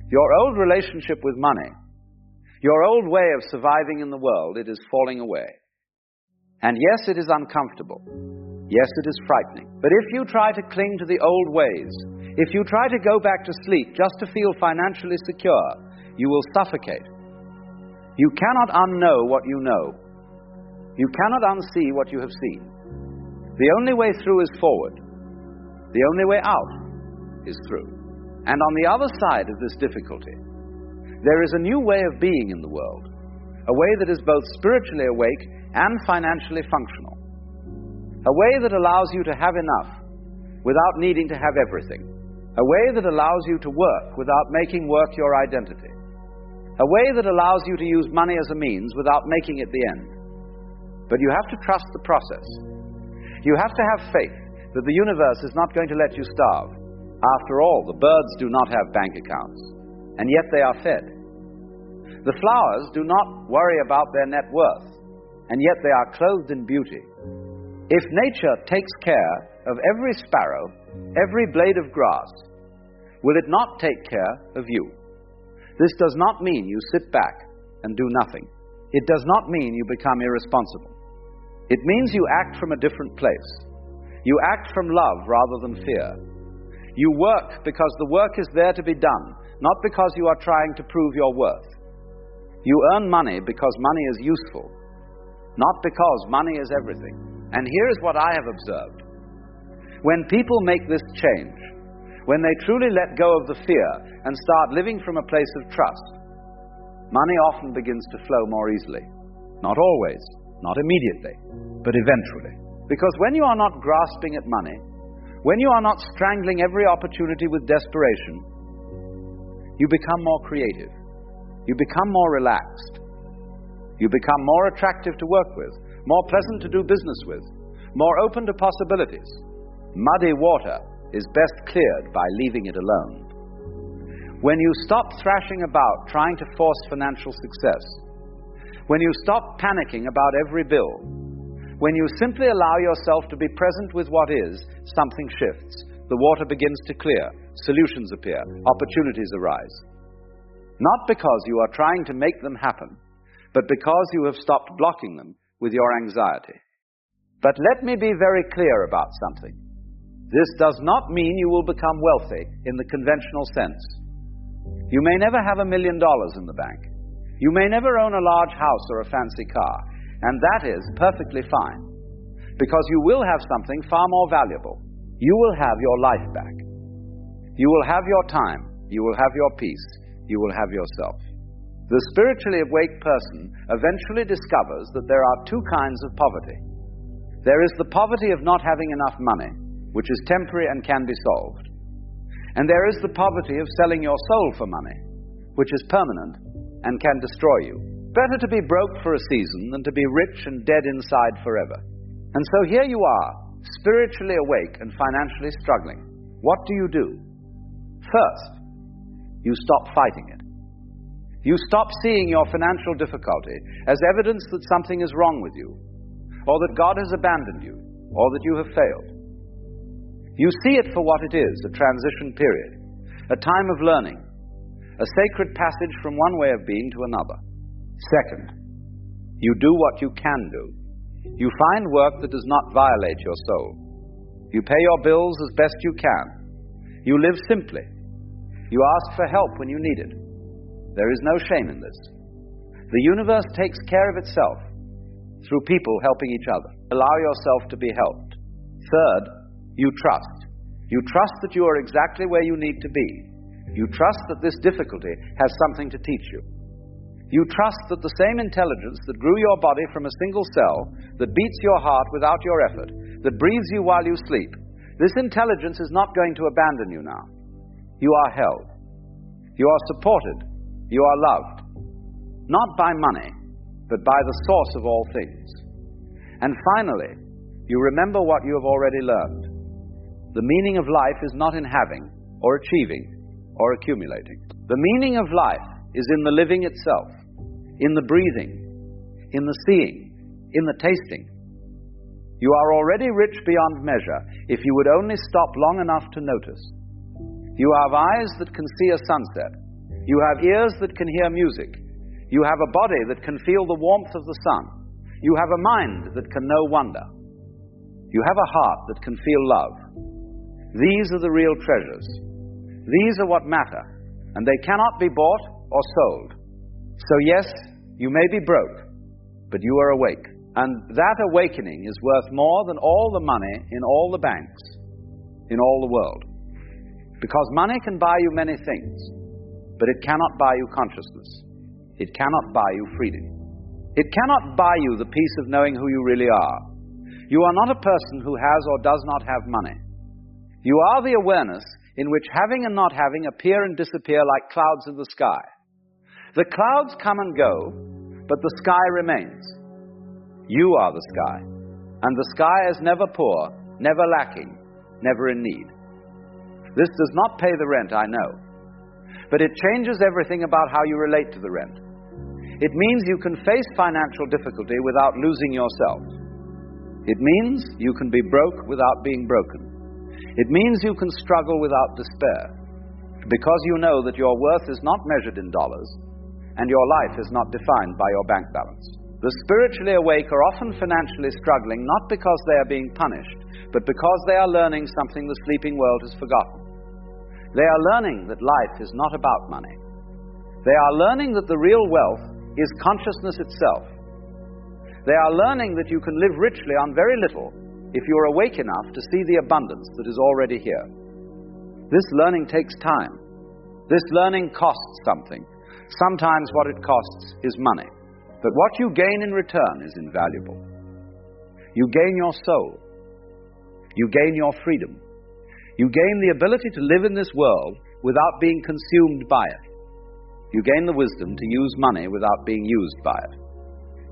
Your old relationship with money, your old way of surviving in the world, it is falling away. And yes, it is uncomfortable. Yes, it is frightening. But if you try to cling to the old ways, if you try to go back to sleep just to feel financially secure, you will suffocate. You cannot unknow what you know. You cannot unsee what you have seen. The only way through is forward. The only way out is through. And on the other side of this difficulty, there is a new way of being in the world, a way that is both spiritually awake and financially functional, a way that allows you to have enough without needing to have everything, a way that allows you to work without making work your identity, a way that allows you to use money as a means without making it the end. But you have to trust the process. You have to have faith that the universe is not going to let you starve. After all, the birds do not have bank accounts, and yet they are fed. The flowers do not worry about their net worth, and yet they are clothed in beauty. If nature takes care of every sparrow, every blade of grass, will it not take care of you? This does not mean you sit back and do nothing. It does not mean you become irresponsible. It means you act from a different place. You act from love rather than fear. You work because the work is there to be done, not because you are trying to prove your worth. You earn money because money is useful, not because money is everything. And here is what I have observed. When people make this change, when they truly let go of the fear and start living from a place of trust, money often begins to flow more easily. Not always, not immediately, but eventually. Because when you are not grasping at money, when you are not strangling every opportunity with desperation, you become more creative. You become more relaxed. You become more attractive to work with, more pleasant to do business with, more open to possibilities. Muddy water is best cleared by leaving it alone. When you stop thrashing about trying to force financial success, when you stop panicking about every bill, when you simply allow yourself to be present with what is, something shifts. The water begins to clear, solutions appear, opportunities arise. Not because you are trying to make them happen, but because you have stopped blocking them with your anxiety. But let me be very clear about something. This does not mean you will become wealthy in the conventional sense. You may never have $1 million in the bank. You may never own a large house or a fancy car, and that is perfectly fine, because you will have something far more valuable. You will have your life back. You will have your time. You will have your peace. You will have yourself. The spiritually awake person eventually discovers that there are two kinds of poverty. There is the poverty of not having enough money, which is temporary and can be solved. And there is the poverty of selling your soul for money, which is permanent and can destroy you. Better to be broke for a season than to be rich and dead inside forever. And so here you are, spiritually awake and financially struggling. What do? First, you stop fighting it. You stop seeing your financial difficulty as evidence that something is wrong with you, or that God has abandoned you, or that you have failed. You see it for what it is, a transition period, a time of learning, a sacred passage from one way of being to another. Second, you do what you can do. You find work that does not violate your soul. You pay your bills as best you can. You live simply. You ask for help when you need it. There is no shame in this. The universe takes care of itself through people helping each other. Allow yourself to be helped. Third, you trust. You trust that you are exactly where you need to be. You trust that this difficulty has something to teach you. You trust that the same intelligence that grew your body from a single cell, that beats your heart without your effort, that breathes you while you sleep, this intelligence is not going to abandon you now. You are held. You are supported. You are loved. Not by money, but by the source of all things. And finally, you remember what you have already learned. The meaning of life is not in having, or achieving, or accumulating. The meaning of life is in the living itself, in the breathing, in the seeing, in the tasting. You are already rich beyond measure if you would only stop long enough to notice. You have eyes that can see a sunset. You have ears that can hear music. You have a body that can feel the warmth of the sun. You have a mind that can know wonder. You have a heart that can feel love. These are the real treasures. These are what matter, and they cannot be bought or sold. So yes, you may be broke, but you are awake. And that awakening is worth more than all the money in all the banks, in all the world. Because money can buy you many things, but it cannot buy you consciousness. It cannot buy you freedom. It cannot buy you the peace of knowing who you really are. You are not a person who has or does not have money. You are the awareness in which having and not having appear and disappear like clouds in the sky. The clouds come and go, but the sky remains. You are the sky, and the sky is never poor, never lacking, never in need. This does not pay the rent, I know, but it changes everything about how you relate to the rent. It means you can face financial difficulty without losing yourself. It means you can be broke without being broken. It means you can struggle without despair, because you know that your worth is not measured in dollars, and your life is not defined by your bank balance. The spiritually awake are often financially struggling not because they are being punished, but because they are learning something the sleeping world has forgotten. They are learning that life is not about money. They are learning that the real wealth is consciousness itself. They are learning that you can live richly on very little if you are awake enough to see the abundance that is already here. This learning takes time. This learning costs something. Sometimes what it costs is money. But what you gain in return is invaluable. You gain your soul. You gain your freedom. You gain the ability to live in this world without being consumed by it. You gain the wisdom to use money without being used by it.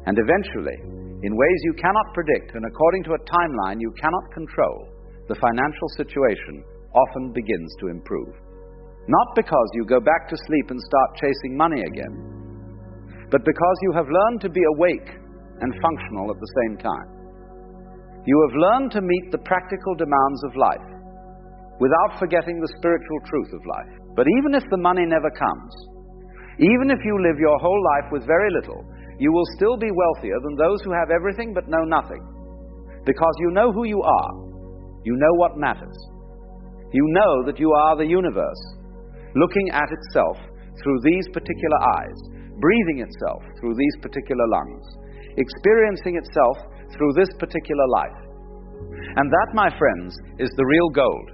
And eventually, in ways you cannot predict and according to a timeline you cannot control, the financial situation often begins to improve. Not because you go back to sleep and start chasing money again, but because you have learned to be awake and functional at the same time. You have learned to meet the practical demands of life without forgetting the spiritual truth of life. But even if the money never comes, even if you live your whole life with very little, you will still be wealthier than those who have everything but know nothing. Because you know who you are. You know what matters. You know that you are the universe, looking at itself through these particular eyes, breathing itself through these particular lungs, experiencing itself through this particular life. And that, my friends, is the real gold.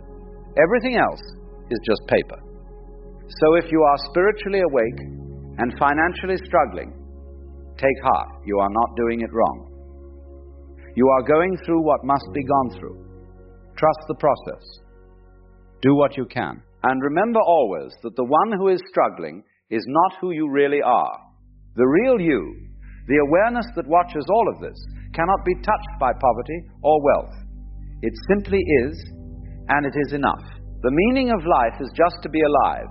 Everything else is just paper. So if you are spiritually awake and financially struggling, take heart, you are not doing it wrong. You are going through what must be gone through. Trust the process. Do what you can. And remember always that the one who is struggling is not who you really are. The real you, the awareness that watches all of this, cannot be touched by poverty or wealth. It simply is, and it is enough. The meaning of life is just to be alive.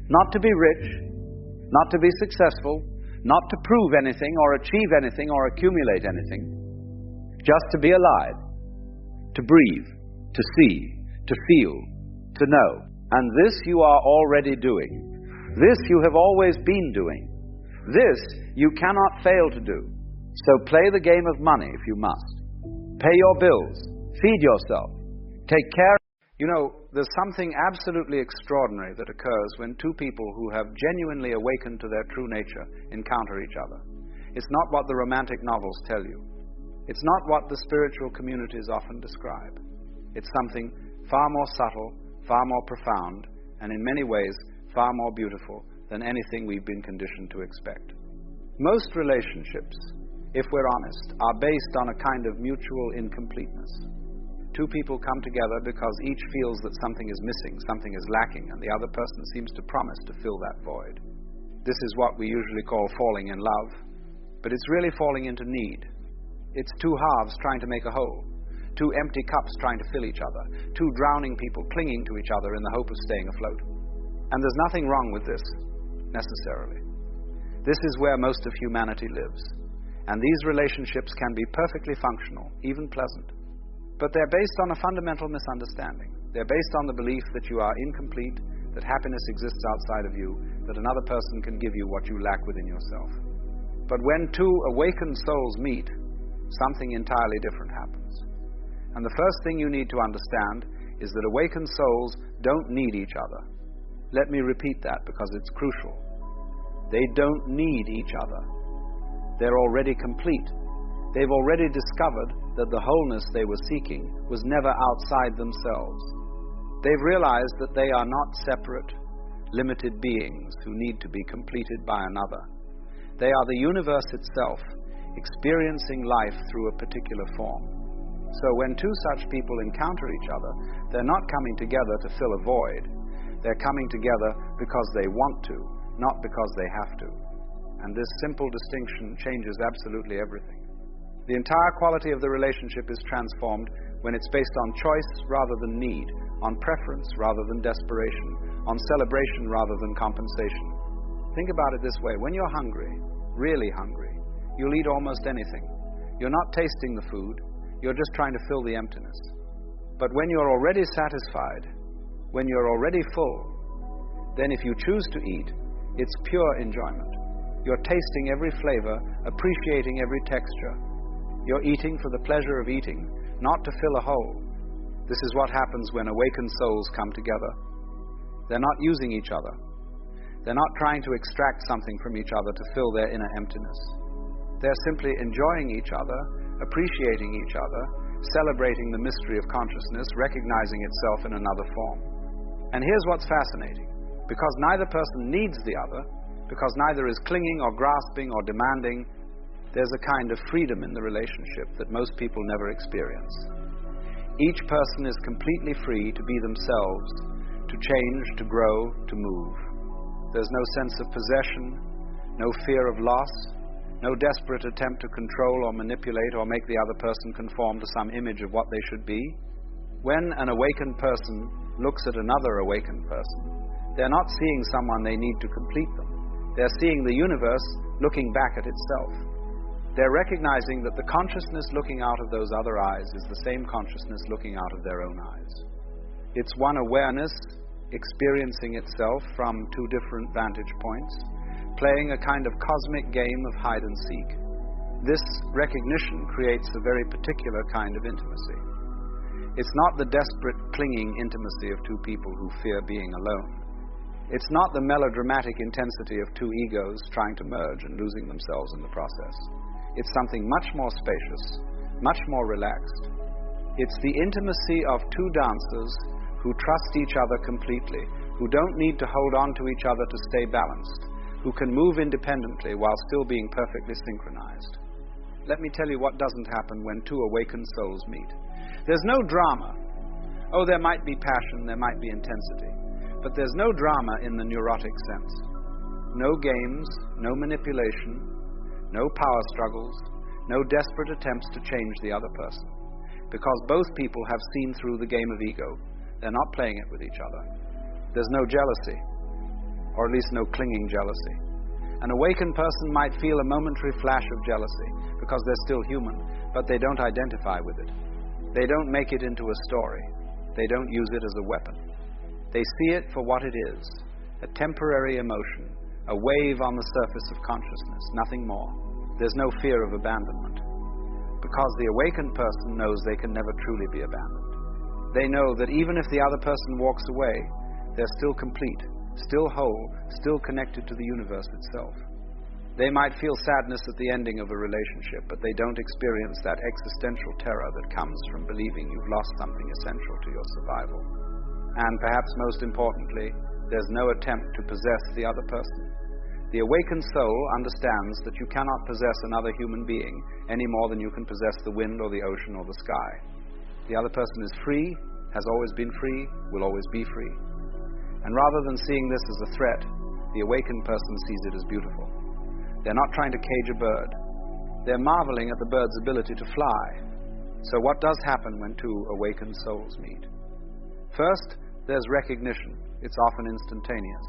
Not to be rich, not to be successful, not to prove anything or achieve anything or accumulate anything. Just to be alive, to breathe, to see, to feel, to know. And this you are already doing. This you have always been doing. This you cannot fail to do. So play the game of money if you must. Pay your bills, feed yourself, take care. You know, there's something absolutely extraordinary that occurs when two people who have genuinely awakened to their true nature encounter each other. It's not what the romantic novels tell you. It's not what the spiritual communities often describe. It's something far more subtle, far more profound, and in many ways far more beautiful than anything we've been conditioned to expect. Most relationships, if we're honest, are based on a kind of mutual incompleteness. Two people come together because each feels that something is missing, something is lacking, and the other person seems to promise to fill that void. This is what we usually call falling in love, but it's really falling into need. It's two halves trying to make a whole, two empty cups trying to fill each other, two drowning people clinging to each other in the hope of staying afloat. And there's nothing wrong with this, necessarily. This is where most of humanity lives, and these relationships can be perfectly functional, even pleasant. But they're based on a fundamental misunderstanding. They're based on the belief that you are incomplete, that happiness exists outside of you, that another person can give you what you lack within yourself. But when two awakened souls meet, something entirely different happens. And the first thing you need to understand is that awakened souls don't need each other. Let me repeat that because it's crucial. They don't need each other. They're already complete. They've already discovered that the wholeness they were seeking was never outside themselves. They've realized that they are not separate, limited beings who need to be completed by another. They are the universe itself, experiencing life through a particular form. So when two such people encounter each other, they're not coming together to fill a void. They're coming together because they want to, not because they have to. And this simple distinction changes absolutely everything. The entire quality of the relationship is transformed when it's based on choice rather than need, on preference rather than desperation, on celebration rather than compensation. Think about it this way. When you're hungry, really hungry, you'll eat almost anything. You're not tasting the food, you're just trying to fill the emptiness. But when you're already satisfied, when you're already full, then if you choose to eat, it's pure enjoyment. You're tasting every flavor, appreciating every texture. You're eating for the pleasure of eating, not to fill a hole. This is what happens when awakened souls come together. They're not using each other. They're not trying to extract something from each other to fill their inner emptiness. They're simply enjoying each other, appreciating each other, celebrating the mystery of consciousness, recognizing itself in another form. And here's what's fascinating. Because neither person needs the other, because neither is clinging or grasping or demanding, there's a kind of freedom in the relationship that most people never experience. Each person is completely free to be themselves, to change, to grow, to move. There's no sense of possession, no fear of loss, no desperate attempt to control or manipulate or make the other person conform to some image of what they should be. When an awakened person looks at another awakened person, they're not seeing someone they need to complete them. They're seeing the universe looking back at itself. They're recognizing that the consciousness looking out of those other eyes is the same consciousness looking out of their own eyes. It's one awareness experiencing itself from two different vantage points, playing a kind of cosmic game of hide and seek. This recognition creates a very particular kind of intimacy. It's not the desperate, clinging intimacy of two people who fear being alone. It's not the melodramatic intensity of two egos trying to merge and losing themselves in the process. It's something much more spacious, much more relaxed. It's the intimacy of two dancers who trust each other completely, who don't need to hold on to each other to stay balanced, who can move independently while still being perfectly synchronized. Let me tell you what doesn't happen when two awakened souls meet. There's no drama. Oh, there might be passion, there might be intensity, but there's no drama in the neurotic sense. No games, no manipulation, no power struggles, no desperate attempts to change the other person. Because both people have seen through the game of ego. They're not playing it with each other. There's no jealousy, or at least no clinging jealousy. An awakened person might feel a momentary flash of jealousy because they're still human, but they don't identify with it. They don't make it into a story. They don't use it as a weapon. They see it for what it is, a temporary emotion, a wave on the surface of consciousness, nothing more. There's no fear of abandonment, because the awakened person knows they can never truly be abandoned. They know that even if the other person walks away, they're still complete, still whole, still connected to the universe itself. They might feel sadness at the ending of a relationship, but they don't experience that existential terror that comes from believing you've lost something essential to your survival. And perhaps most importantly, there's no attempt to possess the other person. The awakened soul understands that you cannot possess another human being any more than you can possess the wind or the ocean or the sky. The other person is free, has always been free, will always be free. And rather than seeing this as a threat, the awakened person sees it as beautiful. They're not trying to cage a bird. They're marveling at the bird's ability to fly. So what does happen when two awakened souls meet? First, there's recognition. It's often instantaneous.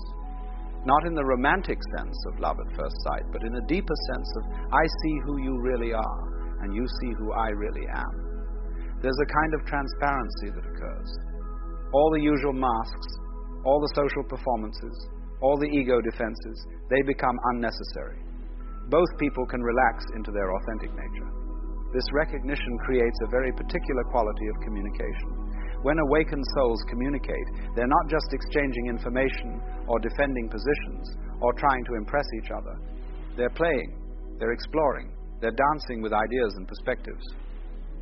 Not in the romantic sense of love at first sight, but in a deeper sense of, I see who you really are, and you see who I really am. There's a kind of transparency that occurs. All the usual masks, all the social performances, all the ego defenses, they become unnecessary. Both people can relax into their authentic nature. This recognition creates a very particular quality of communication. When awakened souls communicate, they're not just exchanging information or defending positions or trying to impress each other. They're playing, they're exploring, they're dancing with ideas and perspectives.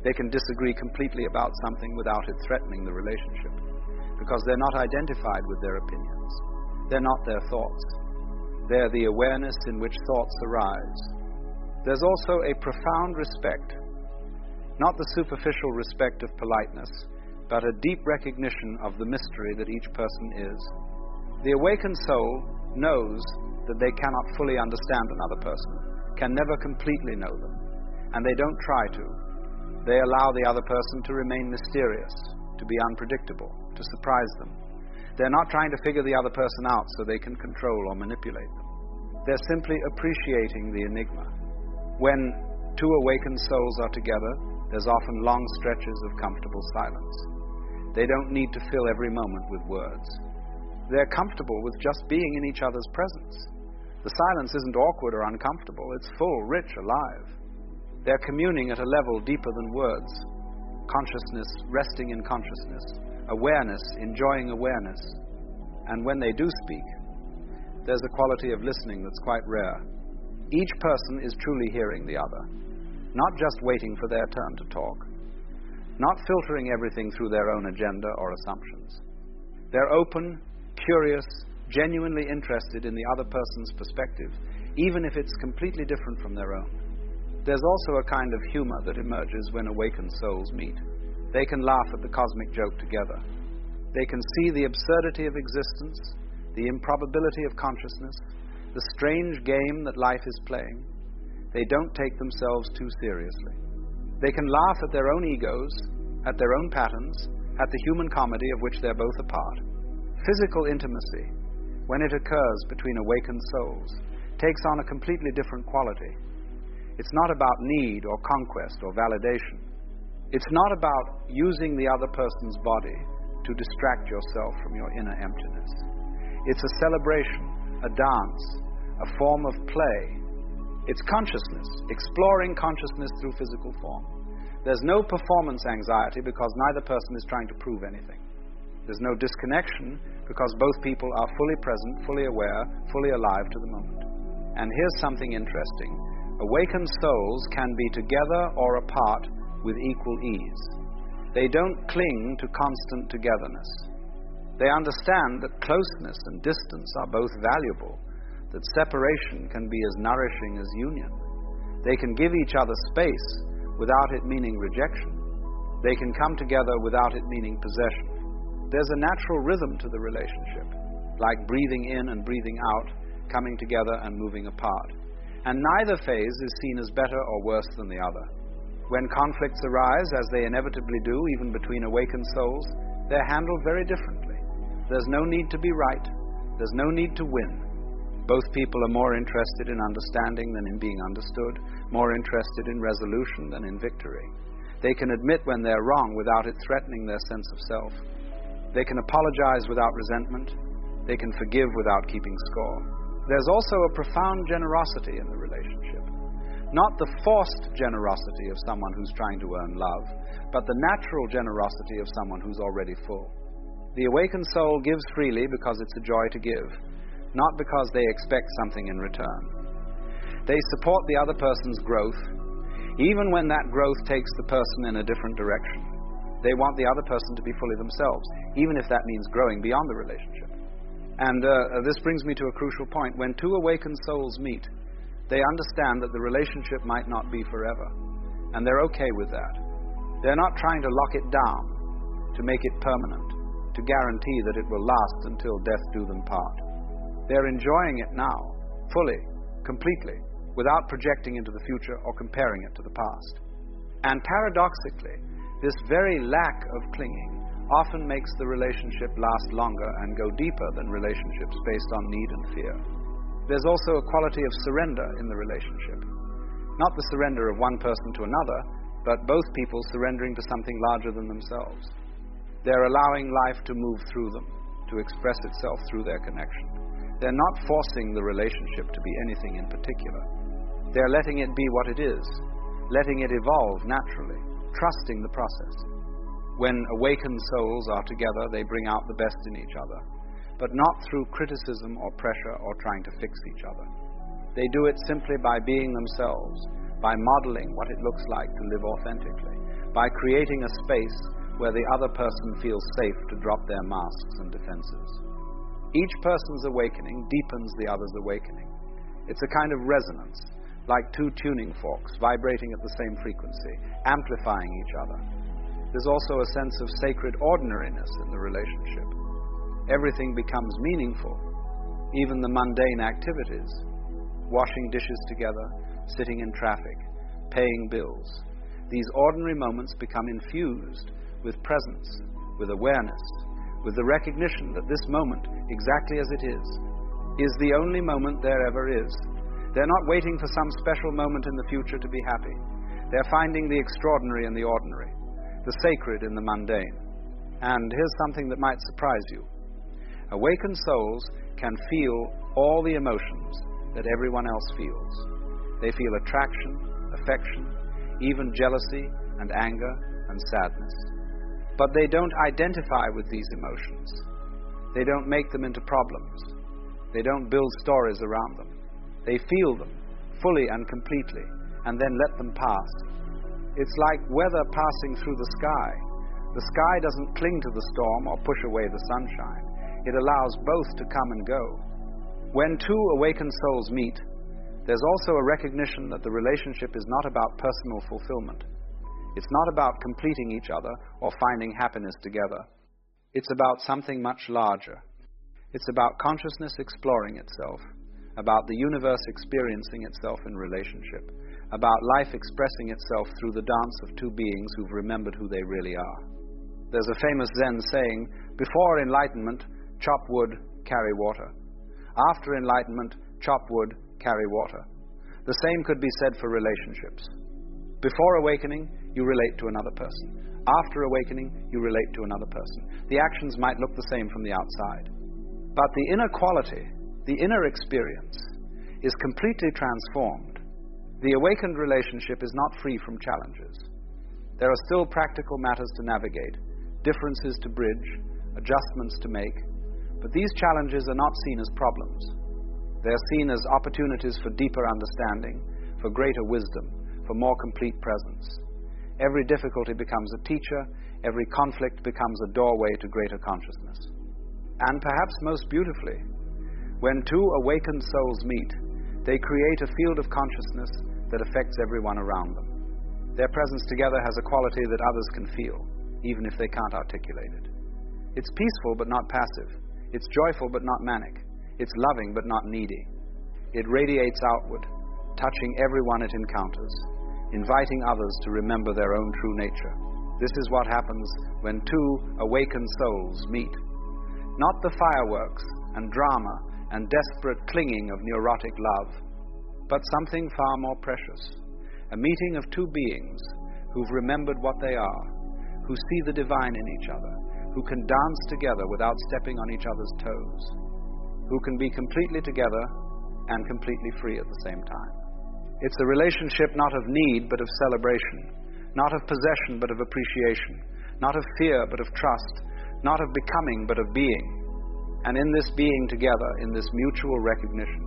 They can disagree completely about something without it threatening the relationship, because they're not identified with their opinions. They're not their thoughts. They're the awareness in which thoughts arise. There's also a profound respect, not the superficial respect of politeness, but a deep recognition of the mystery that each person is. The awakened soul knows that they cannot fully understand another person, can never completely know them, and they don't try to. They allow the other person to remain mysterious, to be unpredictable, to surprise them. They're not trying to figure the other person out so they can control or manipulate them. They're simply appreciating the enigma. When two awakened souls are together, there's often long stretches of comfortable silence. They don't need to fill every moment with words. They're comfortable with just being in each other's presence. The silence isn't awkward or uncomfortable. It's full, rich, alive. They're communing at a level deeper than words. Consciousness resting in consciousness. Awareness enjoying awareness. And when they do speak, there's a quality of listening that's quite rare. Each person is truly hearing the other, not just waiting for their turn to talk, not filtering everything through their own agenda or assumptions. They're open, curious, genuinely interested in the other person's perspective, even if it's completely different from their own. There's also a kind of humor that emerges when awakened souls meet. They can laugh at the cosmic joke together. They can see the absurdity of existence, the improbability of consciousness, the strange game that life is playing. They don't take themselves too seriously. They can laugh at their own egos, at their own patterns, at the human comedy of which they're both a part. Physical intimacy, when it occurs between awakened souls, takes on a completely different quality. It's not about need or conquest or validation. It's not about using the other person's body to distract yourself from your inner emptiness. It's a celebration, a dance, a form of play. It's consciousness, exploring consciousness through physical form. There's no performance anxiety because neither person is trying to prove anything. There's no disconnection because both people are fully present, fully aware, fully alive to the moment. And here's something interesting. Awakened souls can be together or apart with equal ease. They don't cling to constant togetherness. They understand that closeness and distance are both valuable, that separation can be as nourishing as union. They can give each other space without it meaning rejection. They can come together without it meaning possession. There's a natural rhythm to the relationship, like breathing in and breathing out, coming together and moving apart. And neither phase is seen as better or worse than the other. When conflicts arise, as they inevitably do, even between awakened souls, they're handled very differently. There's no need to be right. There's no need to win. Both people are more interested in understanding than in being understood, more interested in resolution than in victory. They can admit when they're wrong without it threatening their sense of self. They can apologize without resentment. They can forgive without keeping score. There's also a profound generosity in the relationship. Not the forced generosity of someone who's trying to earn love, but the natural generosity of someone who's already full. The awakened soul gives freely because it's a joy to give, not because they expect something in return. They support the other person's growth, even when that growth takes the person in a different direction. They want the other person to be fully themselves, even if that means growing beyond the relationship. And this brings me to a crucial point. When two awakened souls meet, they understand that the relationship might not be forever, and they're okay with that. They're not trying to lock it down, to make it permanent, to guarantee that it will last until death do them part. They're enjoying it now, fully, completely, without projecting into the future or comparing it to the past. And paradoxically, this very lack of clinging often makes the relationship last longer and go deeper than relationships based on need and fear. There's also a quality of surrender in the relationship. Not the surrender of one person to another, but both people surrendering to something larger than themselves. They're allowing life to move through them, to express itself through their connection. They're not forcing the relationship to be anything in particular. They're letting it be what it is, letting it evolve naturally, trusting the process. When awakened souls are together, they bring out the best in each other, but not through criticism or pressure or trying to fix each other. They do it simply by being themselves, by modeling what it looks like to live authentically, by creating a space where the other person feels safe to drop their masks and defenses. Each person's awakening deepens the other's awakening. It's a kind of resonance, like two tuning forks vibrating at the same frequency, amplifying each other. There's also a sense of sacred ordinariness in the relationship. Everything becomes meaningful, even the mundane activities. Washing dishes together, sitting in traffic, paying bills. These ordinary moments become infused with presence, with awareness, with the recognition that this moment, exactly as it is the only moment there ever is. They're not waiting for some special moment in the future to be happy. They're finding the extraordinary in the ordinary, the sacred in the mundane. And here's something that might surprise you. Awakened souls can feel all the emotions that everyone else feels. They feel attraction, affection, even jealousy and anger and sadness. But they don't identify with these emotions. They don't make them into problems. They don't build stories around them. They feel them fully and completely and then let them pass. It's like weather passing through the sky. The sky doesn't cling to the storm or push away the sunshine. It allows both to come and go. When two awakened souls meet, there's also a recognition that the relationship is not about personal fulfillment. It's not about completing each other or finding happiness together. It's about something much larger. It's about consciousness exploring itself, about the universe experiencing itself in relationship, about life expressing itself through the dance of two beings who've remembered who they really are. There's a famous Zen saying, before enlightenment, chop wood, carry water. After enlightenment, chop wood, carry water. The same could be said for relationships. Before awakening, you relate to another person. After awakening, you relate to another person. The actions might look the same from the outside. But the inner quality, the inner experience, is completely transformed. The awakened relationship is not free from challenges. There are still practical matters to navigate, differences to bridge, adjustments to make, but these challenges are not seen as problems. They're seen as opportunities for deeper understanding, for greater wisdom, for more complete presence. Every difficulty becomes a teacher, every conflict becomes a doorway to greater consciousness. And perhaps most beautifully, when two awakened souls meet, they create a field of consciousness that affects everyone around them. Their presence together has a quality that others can feel, even if they can't articulate it. It's peaceful but not passive. It's joyful but not manic. It's loving but not needy. It radiates outward, touching everyone it encounters, inviting others to remember their own true nature. This is what happens when two awakened souls meet. Not the fireworks and drama and desperate clinging of neurotic love, but something far more precious. A meeting of two beings who've remembered what they are, who see the divine in each other, who can dance together without stepping on each other's toes, who can be completely together and completely free at the same time. It's a relationship not of need but of celebration, not of possession but of appreciation, not of fear but of trust, not of becoming but of being. And in this being together, in this mutual recognition,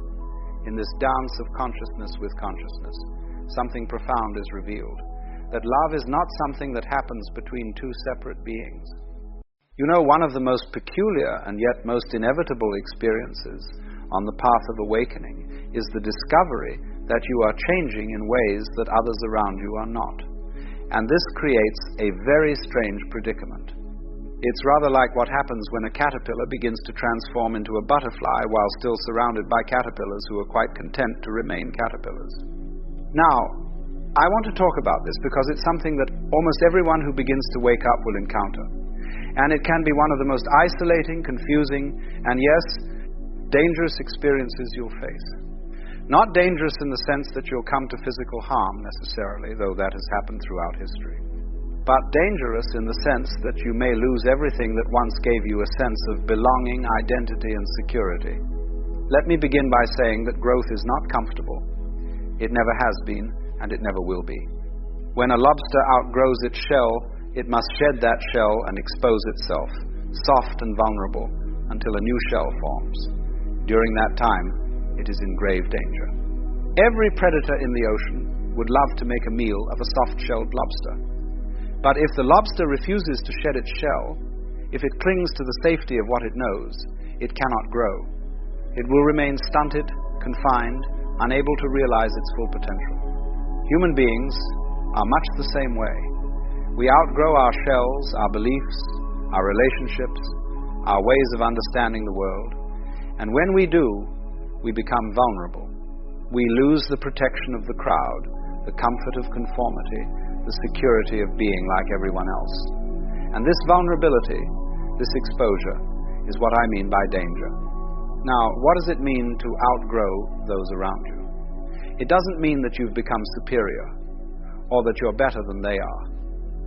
in this dance of consciousness with consciousness, something profound is revealed. That love is not something that happens between two separate beings. You know, one of the most peculiar and yet most inevitable experiences on the path of awakening is the discovery that you are changing in ways that others around you are not. And this creates a very strange predicament. It's rather like what happens when a caterpillar begins to transform into a butterfly while still surrounded by caterpillars who are quite content to remain caterpillars. Now, I want to talk about this because it's something that almost everyone who begins to wake up will encounter. And it can be one of the most isolating, confusing, and yes, dangerous experiences you'll face. Not dangerous in the sense that you'll come to physical harm necessarily, though that has happened throughout history. But dangerous in the sense that you may lose everything that once gave you a sense of belonging, identity, and security. Let me begin by saying that growth is not comfortable. It never has been, and it never will be. When a lobster outgrows its shell, it must shed that shell and expose itself, soft and vulnerable, until a new shell forms. During that time, it is in grave danger. Every predator in the ocean would love to make a meal of a soft-shelled lobster. But if the lobster refuses to shed its shell, if it clings to the safety of what it knows, it cannot grow. It will remain stunted, confined, unable to realize its full potential. Human beings are much the same way. We outgrow our shells, our beliefs, our relationships, our ways of understanding the world, and when we do, we become vulnerable. We lose the protection of the crowd, the comfort of conformity, the security of being like everyone else. And this vulnerability, this exposure, is what I mean by danger. Now, what does it mean to outgrow those around you? It doesn't mean that you've become superior, or that you're better than they are.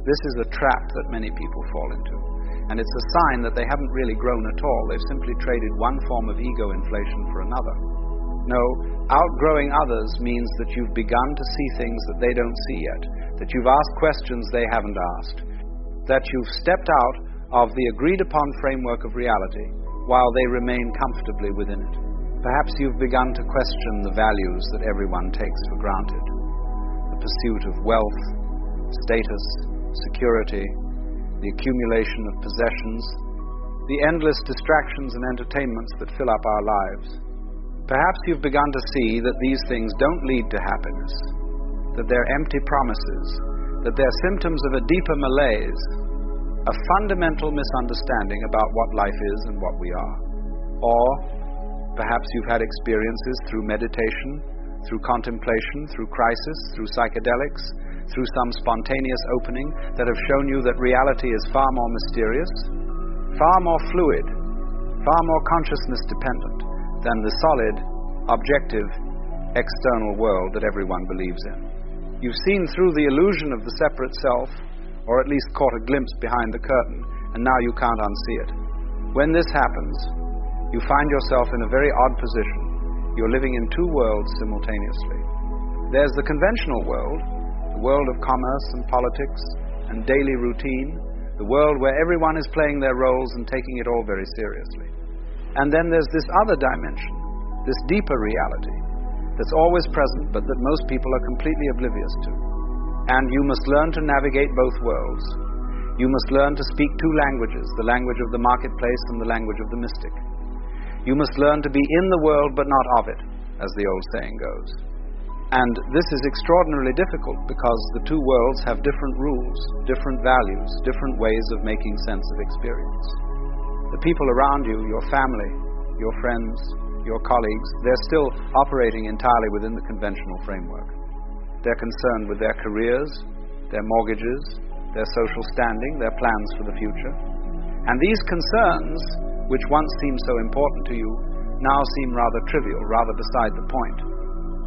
This is a trap that many people fall into, and it's a sign that they haven't really grown at all. They've simply traded one form of ego inflation for another. No, outgrowing others means that you've begun to see things that they don't see yet, that you've asked questions they haven't asked, that you've stepped out of the agreed-upon framework of reality while they remain comfortably within it. Perhaps you've begun to question the values that everyone takes for granted. The pursuit of wealth, status, security, the accumulation of possessions, the endless distractions and entertainments that fill up our lives. Perhaps you've begun to see that these things don't lead to happiness, that they're empty promises, that they're symptoms of a deeper malaise, a fundamental misunderstanding about what life is and what we are. Or perhaps you've had experiences through meditation, through contemplation, through crisis, through psychedelics, through some spontaneous opening that have shown you that reality is far more mysterious, far more fluid, far more consciousness dependent than the solid, objective, external world that everyone believes in. You've seen through the illusion of the separate self, or at least caught a glimpse behind the curtain, and now you can't unsee it. When this happens, you find yourself in a very odd position. You're living in two worlds simultaneously. There's the conventional world, the world of commerce and politics and daily routine, the world where everyone is playing their roles and taking it all very seriously. And then there's this other dimension, this deeper reality, that's always present but that most people are completely oblivious to. And you must learn to navigate both worlds. You must learn to speak two languages, the language of the marketplace and the language of the mystic. You must learn to be in the world but not of it, as the old saying goes. And this is extraordinarily difficult because the two worlds have different rules, different values, different ways of making sense of experience. The people around you, your family, your friends, your colleagues, they're still operating entirely within the conventional framework. They're concerned with their careers, their mortgages, their social standing, their plans for the future. And these concerns, which once seemed so important to you, now seem rather trivial, rather beside the point.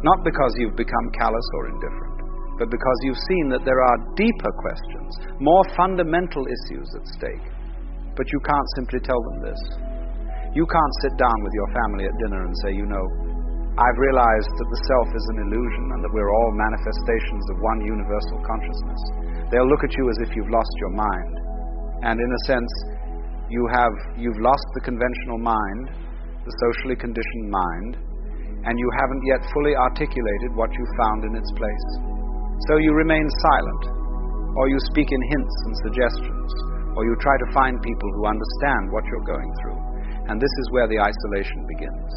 Not because you've become callous or indifferent, but because you've seen that there are deeper questions, more fundamental issues at stake. But you can't simply tell them this. You can't sit down with your family at dinner and say, you know, I've realized that the self is an illusion and that we're all manifestations of one universal consciousness. They'll look at you as if you've lost your mind. And in a sense, you've lost the conventional mind, the socially conditioned mind, and you haven't yet fully articulated what you found in its place. So you remain silent, or you speak in hints and suggestions, or you try to find people who understand what you're going through. And this is where the isolation begins.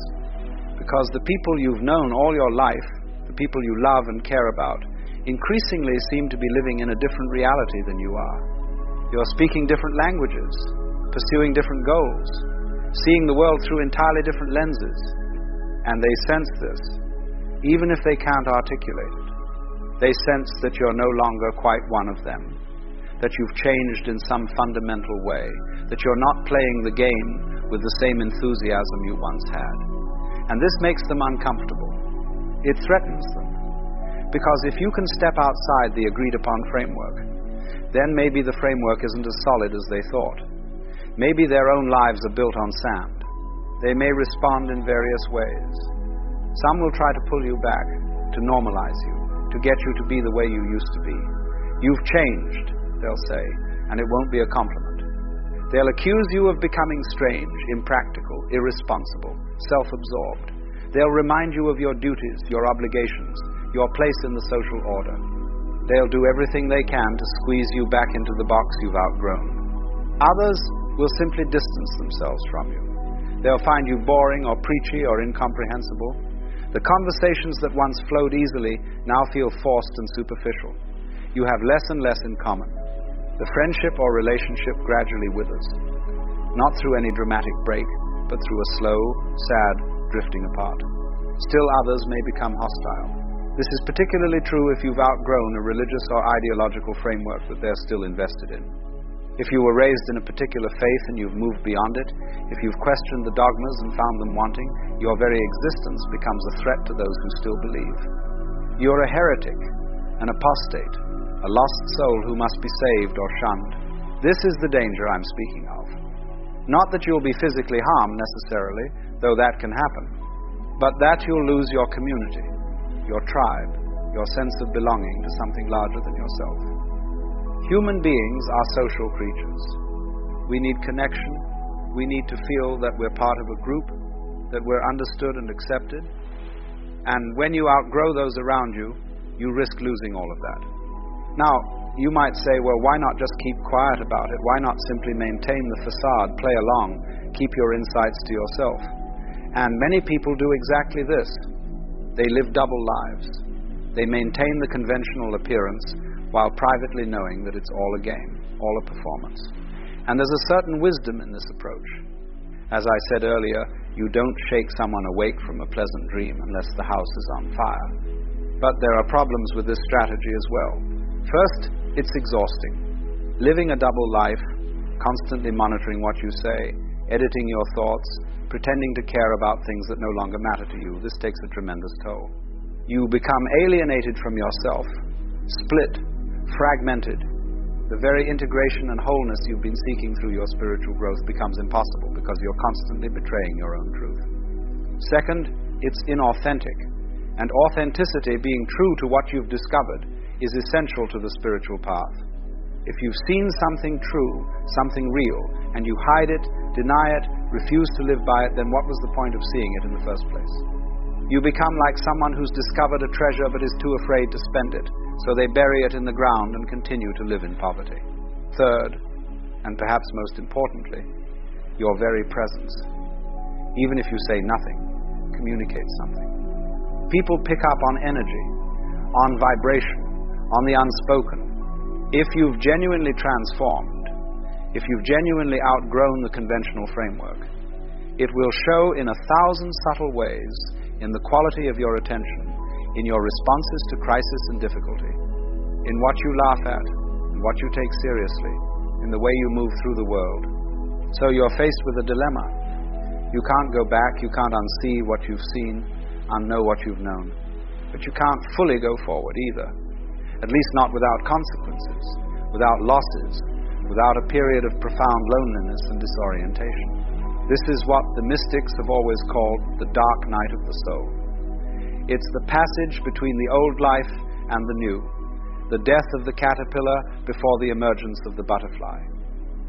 Because the people you've known all your life, the people you love and care about, increasingly seem to be living in a different reality than you are. You're speaking different languages, pursuing different goals, seeing the world through entirely different lenses. And they sense this, even if they can't articulate it. They sense that you're no longer quite one of them, that you've changed in some fundamental way, that you're not playing the game with the same enthusiasm you once had. And this makes them uncomfortable. It threatens them. Because if you can step outside the agreed-upon framework, then maybe the framework isn't as solid as they thought. Maybe their own lives are built on sand. They may respond in various ways. Some will try to pull you back, to normalize you, to get you to be the way you used to be. You've changed, they'll say, and it won't be a compliment. They'll accuse you of becoming strange, impractical, irresponsible, self-absorbed. They'll remind you of your duties, your obligations, your place in the social order. They'll do everything they can to squeeze you back into the box you've outgrown. Others will simply distance themselves from you. They'll find you boring or preachy or incomprehensible. The conversations that once flowed easily now feel forced and superficial. You have less and less in common. The friendship or relationship gradually withers, not through any dramatic break, but through a slow, sad drifting apart. Still others may become hostile. This is particularly true if you've outgrown a religious or ideological framework that they're still invested in. If you were raised in a particular faith and you've moved beyond it, if you've questioned the dogmas and found them wanting, your very existence becomes a threat to those who still believe. You're a heretic, an apostate, a lost soul who must be saved or shunned. This is the danger I'm speaking of. Not that you'll be physically harmed necessarily, though that can happen, but that you'll lose your community, your tribe, your sense of belonging to something larger than yourself. Human beings are social creatures. We need connection. We need to feel that we're part of a group, that we're understood and accepted. And when you outgrow those around you, you risk losing all of that. Now, you might say, well, why not just keep quiet about it? Why not simply maintain the facade, play along, keep your insights to yourself? And many people do exactly this. They live double lives. They maintain the conventional appearance while privately knowing that it's all a game, all a performance. And there's a certain wisdom in this approach. As I said earlier, you don't shake someone awake from a pleasant dream unless the house is on fire. But there are problems with this strategy as well. First, it's exhausting. Living a double life, constantly monitoring what you say, editing your thoughts, pretending to care about things that no longer matter to you, this takes a tremendous toll. You become alienated from yourself, split, fragmented. The very integration and wholeness you've been seeking through your spiritual growth becomes impossible because you're constantly betraying your own truth. Second, it's inauthentic. And authenticity, being true to what you've discovered, is essential to the spiritual path. If you've seen something true, something real, and you hide it, deny it, refuse to live by it, then what was the point of seeing it in the first place? You become like someone who's discovered a treasure but is too afraid to spend it, so they bury it in the ground and continue to live in poverty. Third, and perhaps most importantly, your very presence. Even if you say nothing, communicate something. People pick up on energy, on vibration, on the unspoken. If you've genuinely transformed, if you've genuinely outgrown the conventional framework, it will show in 1,000 subtle ways in the quality of your attention, in your responses to crisis and difficulty, in what you laugh at, in what you take seriously, in the way you move through the world. So you're faced with a dilemma. You can't go back, you can't unsee what you've seen, unknow what you've known. But you can't fully go forward either. At least not without consequences, without losses, without a period of profound loneliness and disorientation. This is what the mystics have always called the dark night of the soul. It's the passage between the old life and the new, the death of the caterpillar before the emergence of the butterfly.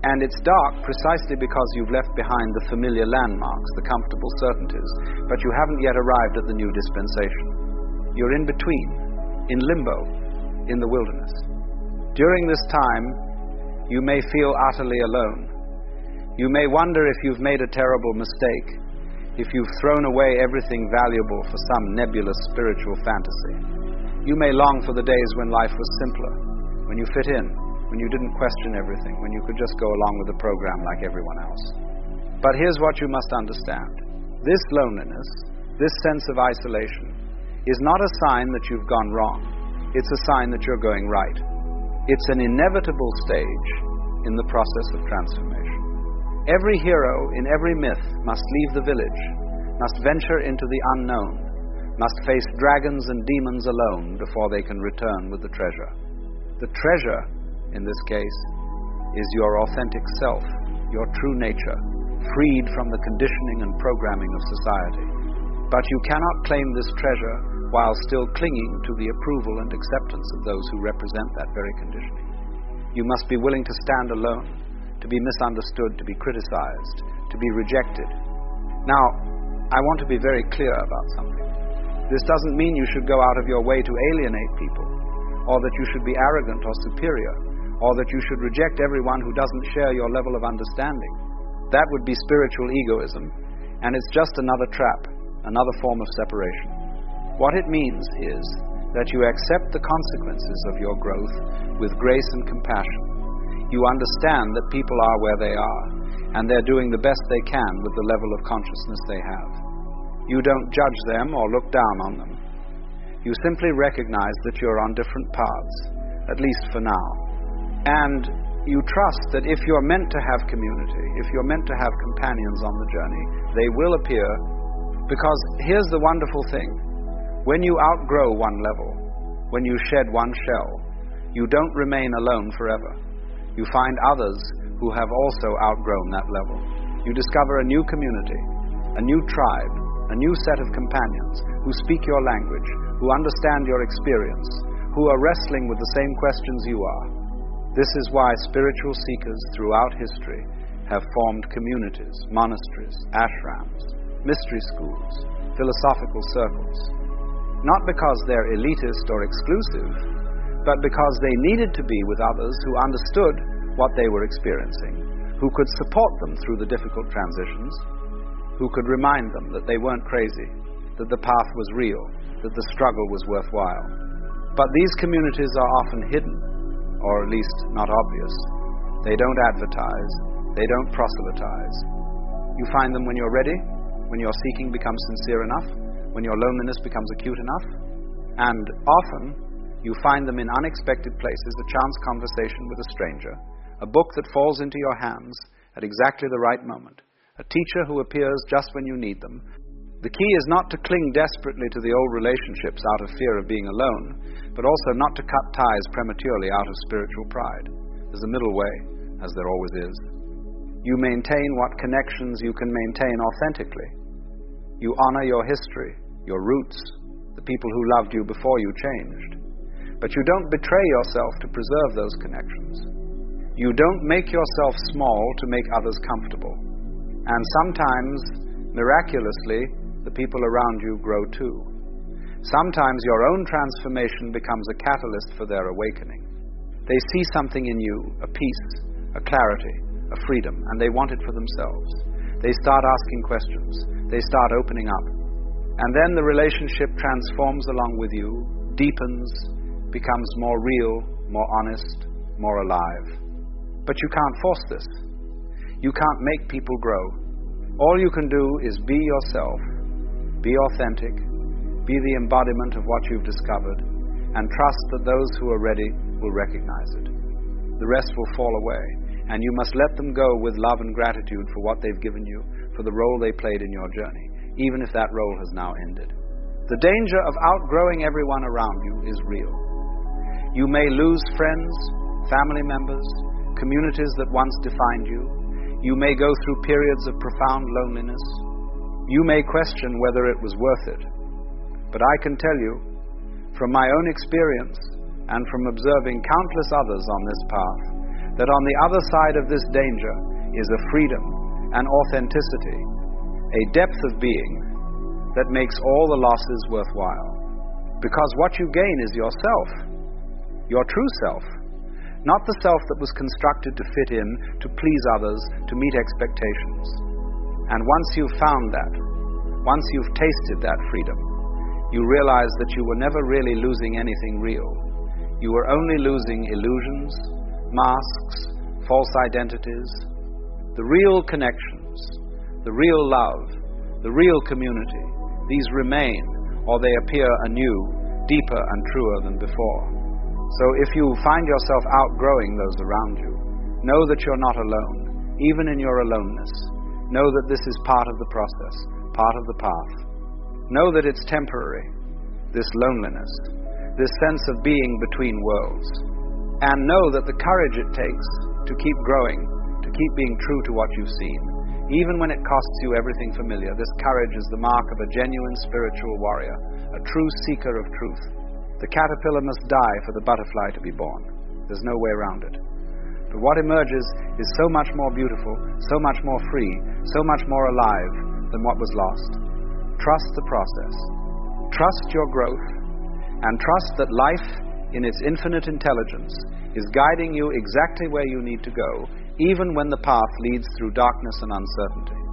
And it's dark precisely because you've left behind the familiar landmarks, the comfortable certainties, but you haven't yet arrived at the new dispensation. You're in between, in limbo, in the wilderness. During this time, you may feel utterly alone. You may wonder if you've made a terrible mistake, if you've thrown away everything valuable for some nebulous spiritual fantasy. You may long for the days when life was simpler, when you fit in, when you didn't question everything, when you could just go along with the program like everyone else. But here's what you must understand. This loneliness, this sense of isolation, is not a sign that you've gone wrong. It's a sign that you're going right. It's an inevitable stage in the process of transformation. Every hero in every myth must leave the village, must venture into the unknown, must face dragons and demons alone before they can return with the treasure. The treasure, in this case, is your authentic self, your true nature, freed from the conditioning and programming of society. But you cannot claim this treasure while still clinging to the approval and acceptance of those who represent that very conditioning. You must be willing to stand alone, to be misunderstood, to be criticized, to be rejected. Now, I want to be very clear about something. This doesn't mean you should go out of your way to alienate people, or that you should be arrogant or superior, or that you should reject everyone who doesn't share your level of understanding. That would be spiritual egoism, and it's just another trap, another form of separation. What it means is that you accept the consequences of your growth with grace and compassion. You understand that people are where they are, and they're doing the best they can with the level of consciousness they have. You don't judge them or look down on them. You simply recognize that you're on different paths, at least for now. And you trust that if you're meant to have community, if you're meant to have companions on the journey, they will appear. Because here's the wonderful thing. When you outgrow one level, when you shed one shell, you don't remain alone forever. You find others who have also outgrown that level. You discover a new community, a new tribe, a new set of companions who speak your language, who understand your experience, who are wrestling with the same questions you are. This is why spiritual seekers throughout history have formed communities, monasteries, ashrams, mystery schools, philosophical circles. Not because they're elitist or exclusive, but because they needed to be with others who understood what they were experiencing, who could support them through the difficult transitions, who could remind them that they weren't crazy, that the path was real, that the struggle was worthwhile. But these communities are often hidden, or at least not obvious. They don't advertise, they don't proselytize. You find them when you're ready, when your seeking becomes sincere enough, when your loneliness becomes acute enough, and often you find them in unexpected places, a chance conversation with a stranger, a book that falls into your hands at exactly the right moment, a teacher who appears just when you need them. The key is not to cling desperately to the old relationships out of fear of being alone, but also not to cut ties prematurely out of spiritual pride. There's a middle way, as there always is. You maintain what connections you can maintain authentically. You honor your history, your roots, the people who loved you before you changed. But you don't betray yourself to preserve those connections. You don't make yourself small to make others comfortable. And sometimes, miraculously, the people around you grow too. Sometimes your own transformation becomes a catalyst for their awakening. They see something in you, a peace, a clarity, a freedom, and they want it for themselves. They start asking questions. They start opening up. And then the relationship transforms along with you, deepens, becomes more real, more honest, more alive. But you can't force this. You can't make people grow. All you can do is be yourself, be authentic, be the embodiment of what you've discovered, and trust that those who are ready will recognize it. The rest will fall away, and you must let them go with love and gratitude for what they've given you, for the role they played in your journey, even if that role has now ended. The danger of outgrowing everyone around you is real. You may lose friends, family members, communities that once defined you. You may go through periods of profound loneliness. You may question whether it was worth it. But I can tell you, from my own experience and from observing countless others on this path, that on the other side of this danger is a freedom, an authenticity, a depth of being that makes all the losses worthwhile. Because what you gain is yourself, your true self, not the self that was constructed to fit in, to please others, to meet expectations. And once you've found that, once you've tasted that freedom, you realize that you were never really losing anything real. You were only losing illusions, masks, false identities. The real connections, the real love, the real community, these remain, or they appear anew, deeper and truer than before. So if you find yourself outgrowing those around you, know that you're not alone, even in your aloneness. Know that this is part of the process, part of the path. Know that it's temporary, this loneliness, this sense of being between worlds. And know that the courage it takes to keep growing, to keep being true to what you've seen, Even when it costs you everything familiar, this courage is the mark of a genuine spiritual warrior, a true seeker of truth. The caterpillar must die for the butterfly to be born. There's no way around it. But what emerges is so much more beautiful, so much more free, so much more alive than what was lost. Trust the process. Trust your growth, and trust that life, in its infinite intelligence, is guiding you exactly where you need to go, even when the path leads through darkness and uncertainty.